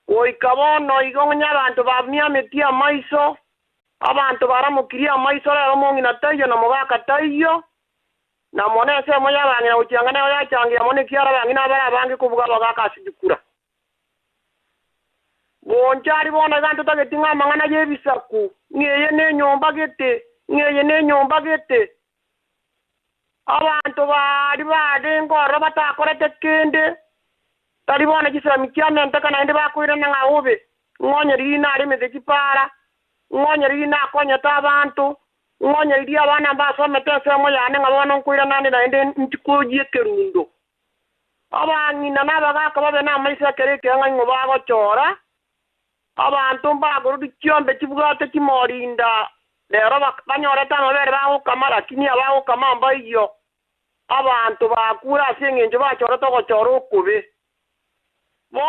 oikabono igonya abantu bamya metia maiso abantu baramukiria maiso rero mongi na tayo na mugaka tayo na mone se moya bangi na uchangana ya changi mone kiara bangi na bara bangi kubuga bagaka sidikura Bonchari bona gantu tagetinga mangana je bisaku ngeye ne nyomba gete abantu bari bade ngoro batakorete kende tari bona kisira mikiana ntaka inde bakwira na ngaube ngonye rina ari meze kipara ngonye rina konya tabantu ngonye iri abana basome tese moyane ngabona nkwira nani na inde ntikugiye kerundo abanyina nabagaka babe na maisa kereke nganyo bago chora abantu mbaguru dikyombe kibwate kimorinda lero banyoreta nobere baho kamara kini abaho kamamba iyo abantu bakura singenje bachora to gochora okubi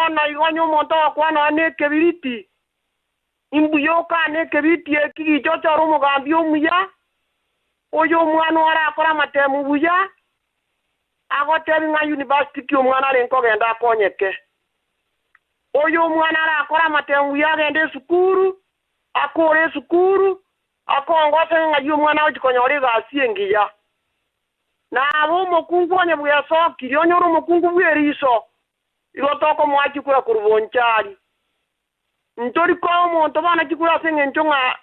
bona igonyo monto akwana ne kebiriti imbuyoka ne kebiriti ekigi chochoro mugambi omuya oyo mwana ora akora matemu buya agotebi nga university kyo mwana lenko genda akonyeke oyo mwana ara akora matemu buya gende sukuru akore sukuru akongose nga yo mwana okikonyore gasiengiya na abo mokungu buya soki ryonyoro mokungu bweriso igotoko mwachi kura kurubonchari ntori ko monto bana chikura senge nchonga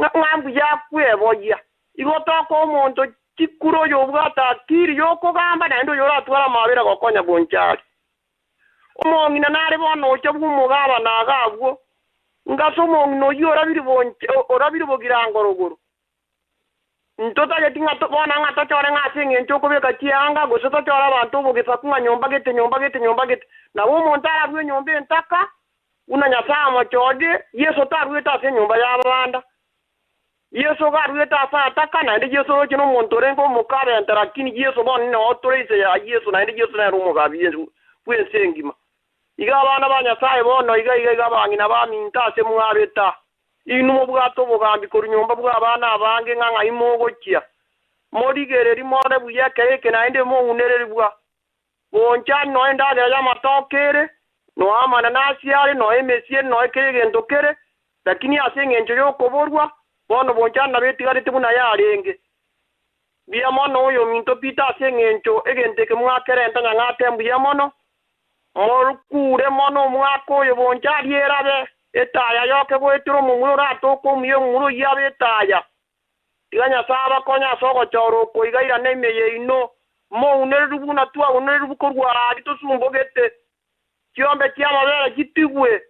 ngambu ya kweboya igotoko monto chikuro yo bwata kiri yoko gamba na ndo yora twara mabera gokonya bonchari omongina nare bono chabwo mugaba na gabwo ngasomo no yora biri bonche orabiri bogirangorogoro ntota yetinga to bona nga to chore nga singe nchoko beka chianga go soto chora abantu bogisa kunga nyomba gete na wo montara bwe nyombe ntaka una nyasama chode yeso tarweta se nyomba ya banda yeso garweta sa taka na ndi yeso chino montore ngo mukabe antarakini yeso bon no autorize ya yeso na ndi yeso na rumo gabi yeso bwe sengima iga bana banya sai bono iga bangina ba minta se muabeta inu bwato bugambi kuri nyomba bwa bana abange nganga imogokia modigere rimore buya keke na ende mo unereri bwa boncha no enda ya matokere no amana nasiare no emesie no ekege ndokere lakini asenge njo yokoborwa bono boncha na betigare tibuna yarenge bia mono oyo minto pita asenge njo egenteke mwakere ntanga ngatembu ya mono morukure mono mwako yo boncha rierabe etaya yoke gwetiro mumuro ratoko muyo mumuro yabe etaya iganya saba konya soko choro ko igaira nemeye ino mo unerubu na tua unerubu korwa gito sumbogete kiombe kiamabera gitigwe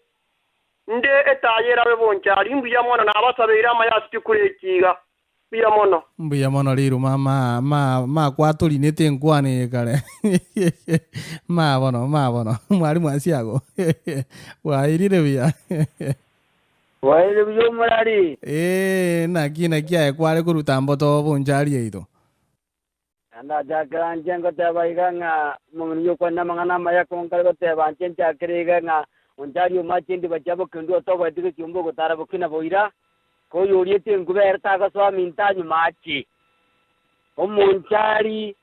nde etayera be Bonchari mbuya mono na abasabira amayasi kurekiga mbuya mono liru ma kwatuli nete nkwane kale ma bono mwali mwasiago wairire bya waire byo mulali na kia kwale kurutambo to Bonchari eito anda jakara njengo tebaiga nga munyo kwana mangana maya konkal ko teba njenja kirega nga Bonchari umachindi bachabo kundu to badike kyumbo ko tarabo kina boira ko yoriete ngubera taga so mintanyu machi Bonchari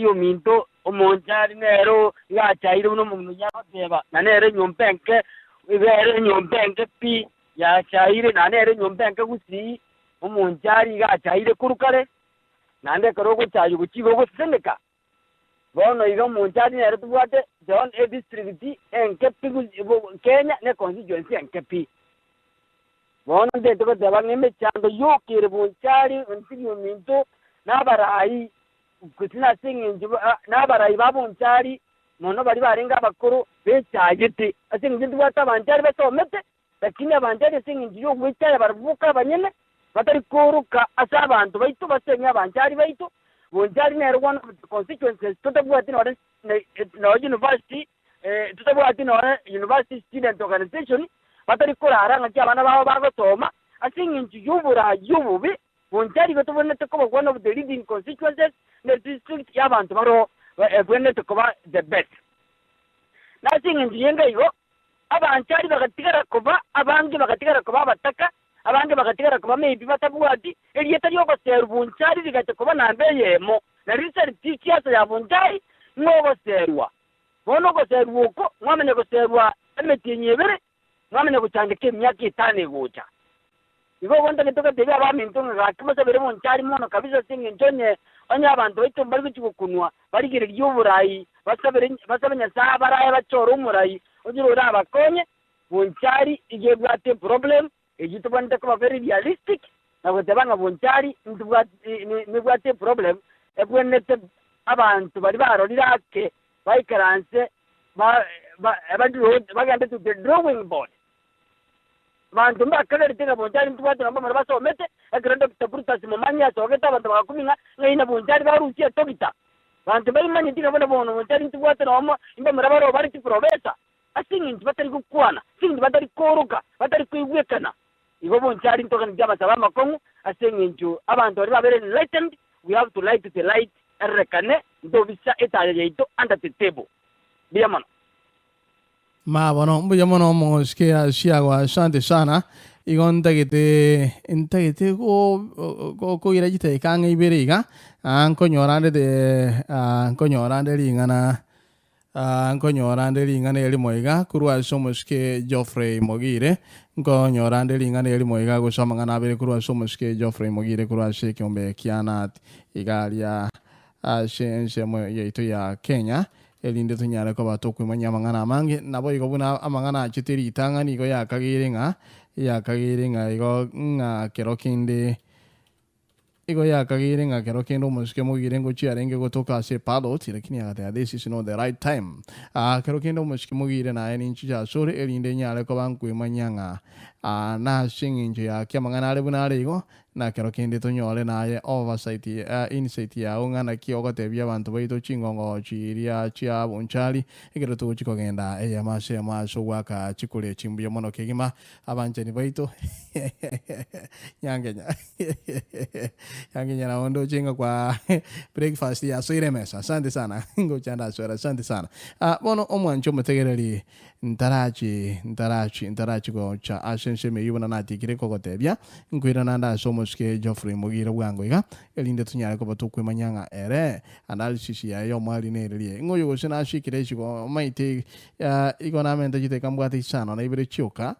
ominto Bonchari nero ya chaire uno munyo teba na nere nyompenke ibere nyompenke pi ya chaire na nere nyompenke gusi Bonchari ga chaire kurukare nande karogo chayu guchigo gusendeka bono iga Bonchari nere tubwate John A district enkepi Kenya ne constituency enkepi bono de to de bangeme chando yokire Bonchari unsigi uminto nabarai kutina singi nabarai ba Bonchari mono bari barenga bakuru becagiti asingi ndwata Bonchari besomete lakini Bonchari singi yo gwicara baravuka banyene batari kuruka asa abantu baitu basenya Bonchari baitu Bonchari nero one of the constituencies tutabwati no university tutabwati no university student organization batari kurara ngaki abana babo bagotoma asingi yububi Bonchari gotubonete ko one of the leading constituencies the district y'abantu baro bwene tukoba the best nasingi yenga igo Bonchari bagatigara kuba abangi bagatigara kuba bataka abange bagatigara kuba maybe batabwati eliyeta lyoko seru Bonchari ligate kuba nambe yemo na research teachers ya Bonchari ngobo serwa bono ko serwa ko mwamenye ko serwa emetinyebere mwamenye kuchandike myaka 5 gocha igo wonda nitoka debi abamintunga gakimose bere Bonchari mono kabisa singi ntonye anya abantu baitu bari kuchikunwa barigire ry'uburayi basabenya sabara bacoro umurayi ujiro abakonye Bonchari igiye bwate problem ejitubande ko very realistic nabo tebanga Bonchari nibwate problem ebwenete abantu bari barorirake baikaranse bagande to the drawing board bantu mbakale tinga Bonchari ntubate namba marabasomete agrande tapuruta simamanya sogeta abantu bakakuminga ngaina Bonchari barukiye togita bantu bayimanyi tinga bona Bonchari ntubate namba imba marabaro bari tiprobesa asingi batari gukwana singi batari koruka batari kwibwekana igo Bonchari ntoka njaba sabama kongu asingi nju abantu bari babere enlightened we have to light the light erekane ndo bisa etaje yeito under the table biyamana Ma bono mbuya mono mo skia shiagwa asante sana. Igon tagite ko ira jite kanga iberiga anko nyorande lingana anko nyorande lingana eli moiga kurwa somoske Geoffrey Mogire nko nyorande lingana eli moiga go somangana bere kurwa somoske Geoffrey Mogire kurwa sheke ombe kiana igalia shense mo yeito ya Kenya elinde tunyara ko batokwe manyamangana mange nabo igobuna amangana chitiri tangani go yakagire nga igo kerokinde igo yakagire kerokinde umuske mugire ngo chiarenge gotoka se pilot lakini agata this is not the right time kerokinde umuske mugire na eni nchicha sore elinde nyale ko bankwe manyanga na shinginje ya kyamangana ale bunare igo na kerokinde tonyole naye oversight insight ya ungana kiogo tebya abantu baito chingongo chiria chia Bonchari igero to chikogenda eyamase amaso waka chikule chimbuye mono kegima abanjeni baito yangenya na ondo chinga kwa breakfast ya soire mesa. Asante sana ngo chanda swera. Asante sana bono omwancho mutegereri ntarachi go cha ashense me yubona nati kireko gotebya nkwira nanda somoske Geoffrey Mogire bwangoiga elinde tunyare ko batukwe manyanga ere analysis ya yo mali nerelie ngoyo gosena ashikire chigo maite igona mente jite kambwati sana na ibere chioka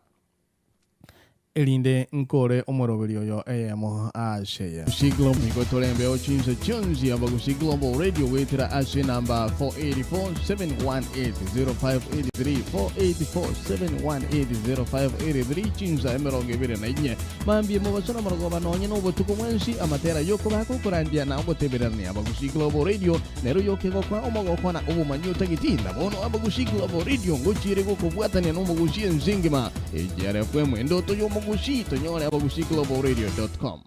elinde nkore omorobelio yo emo asheya siglo migo tolembe ochinse chonzi abago siglo radio wetira ashe number 484-718-0583 484-718-0583 chinza emeronge bere na inye mambie mo basona morogo banonye no botuko mwensi amatera yoko bako kurandia na oboteberani abago siglo radio nero yoke go kwa omogo kona ubu manyuta gitinda bono abago siglo radio ngochire go kubwatania no mogushie nzingima ejare fwemo ndoto yo Gushito nyore abagushiglobalradio.com.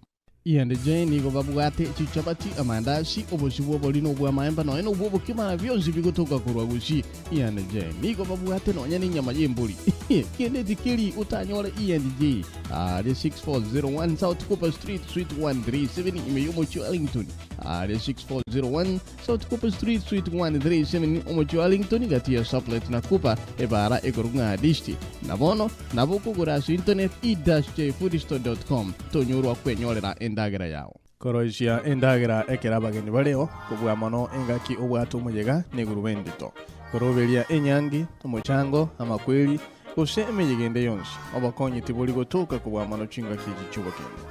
Iende jeni go babugate chichabati amandashi oboshibo bolino bwa maemba no eno bobo kimana byonzi bigotoka kurwa gushi iende jeni go babugate no nyani nyama yembuli kende dikiri utanyole iende the 6401 South Cooper Street Suite 137 imeyomo Wellington the 6401 South Cooper Street Suite 137 omo Wellington gatia supplet na Cooper ebara ekorunga disti nabono naboko gurasu internet i-foodstore.com tonyurwa kwenyolera endagera yao koroisia endagera ekerabageni baleo kubwa mono engaki obwatu mujega negurubendito korobelia enyangi omuchango amakweli ose emeyegende yonsi obakonyi tibuli gotoka kubwa mono chinga kijichuba kende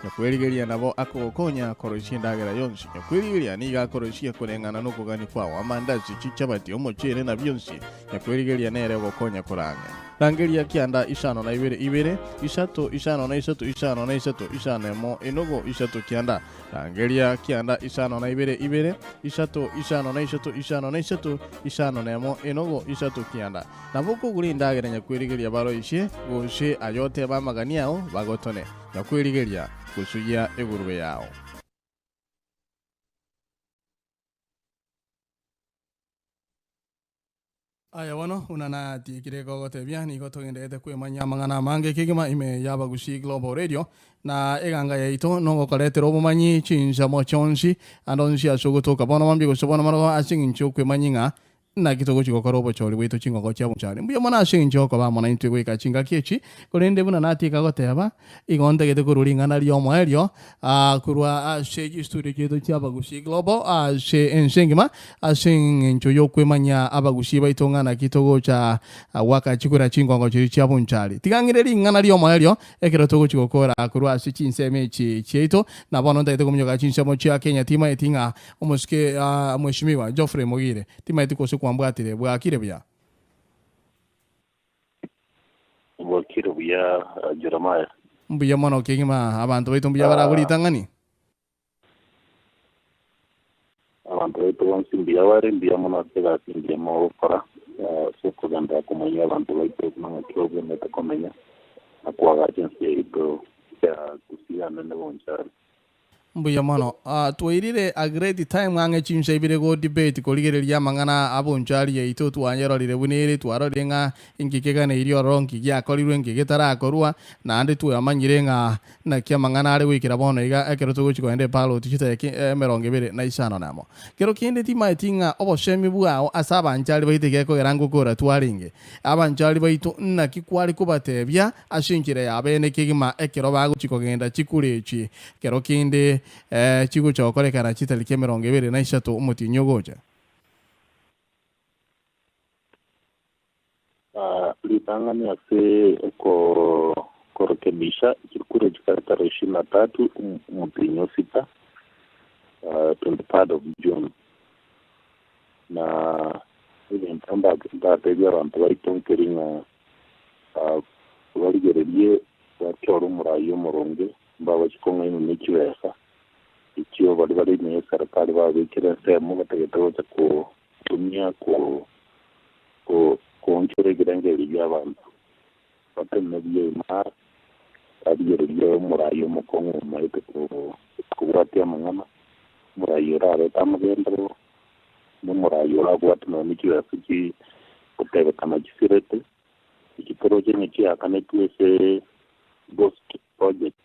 yakweligelia nabo akokonya koroisia endagera yonsi yakweligelia niga koroisia kurengana no kugani kwawo amandazi chichabati omuchere na byonsi yakweligelia nere gokonya kuranga rangeria kianda isano na ibere isato isano na isato isano mo enogo isato kianda rangeria kianda isano na ibere isato isano na isato isano na mo enogo isato kianda naboko gulinda geranya kwirigeria baro ishe goshe ayote bamaganiao bagotone nakwirigeria kusuya egurube yao. Aya wano unana tikire gogo tebya ni goto ngende kwe manyamangana mange kigima ime yaba gushi Global Radio na eganga yaito no gokorete robo manyi chinja mo chonshi andonshi ashogotoka bono mambi go sobona maro asingin kwe manyinga na kitogo chigokorobo chori weto chingo cha Bonchari mbuyo mona ashinjo ko ba mona intwe ka chinga kiechi kolende buna nati ka goteba igonde gete kurulinga na lyo moelio kurwa ashe studio kedo chaba gushi Global ashe enshengima ashinjo yokwe manya abagushi baitonga na kitogo cha waka chikura chingo chiri cha Bonchari tigangire linga lyo moelio ekero togo chigokora kurwa ashe chinseme chieito na bono ndete kumyoka chinsemo cha Kenya tima etinga omuske mheshimiwa Geoffrey Mogire tima etiko kwambwatire bwakire bya bwakire bya Jeremiah mbuya mono kigima abantu baitu mbuya baragulitangani abantu baitu bansimbia wari mbia mono tega simbia mo kora soko ganda kumanya abantu baitu kumanya kidogo neta kumanya akwaga agency ito ya kusiana na Bonchari mbuya mono twairire a great time ng'ang'e chimsa ibire go debate koligereria mang'ana abonchari yaitu twanyerorire bunere twarorire ng'a ingikegana irio ronki giakorirwe ngigitarakorwa nandi twamanyire ng'a na kia mang'ana ari gwikira bono iga ekero tuguchikoende palo tichiteki 25 namo kero kinde timaeti ng'a oboshemi bwao ase abanchari baite gekogera ngukura twaringe abanchari baitu naki kwari kubatebia ase enchera ya bene kegima ekero baguchikogenda chikurechi kero kinde chiguchokorekana chitariki 23 omotinyo gocha litangani ase kurekebisha chikure chikari tarehe 23 omotinyo sita 23rd of June na ntamba ndatebia abantu baitonkeringa barigererie bakyora omurayi omurungi babachikonga ino nekibesa ikyo bari ne serikali babikira semu bategete gocha kutumia konchoregera ngeri by'abantu batemme by'imara abigererie omurayi omukongo maite kubwatia mang'ana omurayi orareta amagendero n'omurayi orabwatana nekibesa gutebekana kisirete ikiporoje nekiakanetwe ase ghost project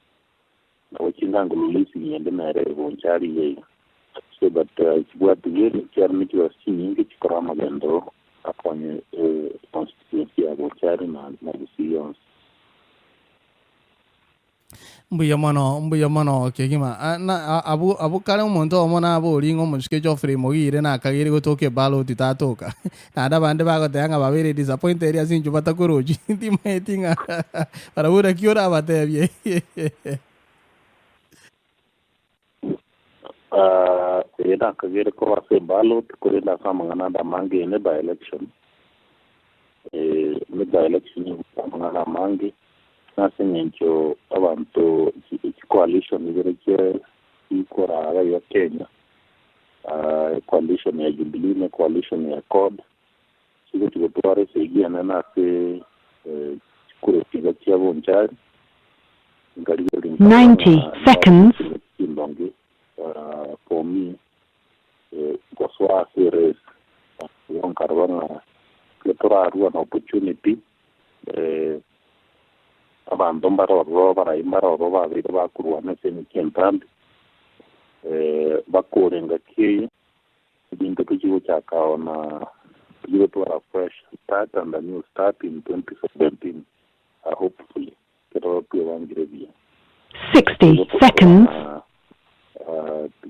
nawakinanga lulisi ngende nare Bonchari ye so that kibwatiye cyari nekibasa kinyingi kikora amagendero akonye constituency ya Bonchari na Busiyonse mbuya mono kegima na abu kale omonto omona abo oringo mushike Geoffrey Mogire na kagire gotoke balo titatoka na ndabande bagotanga babere disappointed ya sinju batakuroji timetinga para ura kiora batebye eda kagire ko ase balo kurenda samangana da mange ne by election ne by election samangana mange nasenyencho abantu coalition ibereke ikora ya Kenya coalition ya Jubilee na coalition ya CORD siko tukotware segia na se kure kiga kia Bonchari 90 seconds for me goswa series yon karwana kletora ruwa na opportunity abantu mbaroro barayimbaroro babiri bakurwana sene kentandi bakorenga ki ibintu kigo cyakaona kigo to fresh start and a new start in 2017 hopefully kero tuwangire bia 60 seconds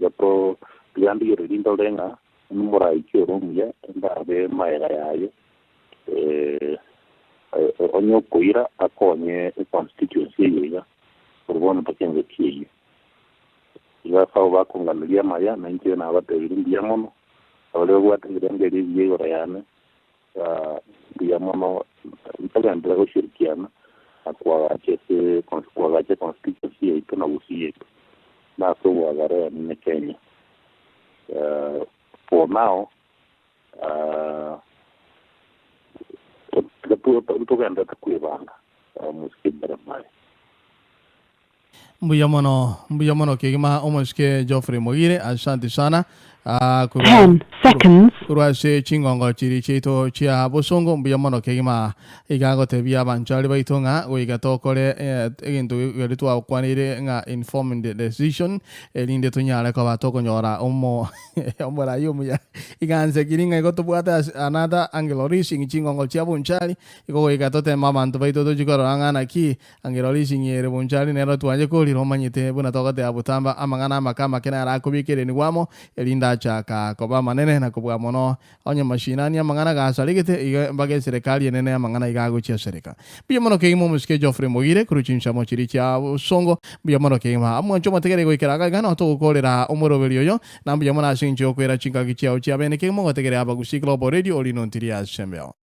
gato yandi rindo lenga numura ikiorumya ndabe maera yayo onyo koira akonye constituency yiga urbona pakenga kiyi iba fa ba kungalia maya na nje na abatebiri ndiamono abale gwategere ngeri yego yana ndiamono ntaganda go shirikiana akwa achese constituency yetu na usiye na so wagare ni Kenya for now tukenda takwibanga musikibara mai mbuya mono kegima omoshike Geoffrey Mogire asante sana 10 seconds kurwase chingongo chiri chito chia bosongo mbuya mono kegima igago tebia banchari baitonga oiga tokore egintu geritwa kwanire nga informing the decision elinde tunyale ko batokonyora omora yumuya iganze kiringa igotubwata another angelo racing chingongo chia Bonchari iko iga tote mamantu baito tojikoro angana ki angelo racing yere Bonchari nero twanje ko liromanyite buna tokate abutamba amangana makama kena arakubikire ni gwamo elinda chaka koba manene na kubwa mono onye mashinani amangana gasaligete mbage serikali nene amangana igaguchia serika biyo mono keimo muske Geoffrey Mogire kuruchinsha mochiri cha songo biyo mono keima amwancho mategere goikeraga gana to gukorera omuroberi oyo na biyo mono ashinjo kwera chinga gichia ochia bene keimo gotegere abagusi Global Radio oli nontiria sembeo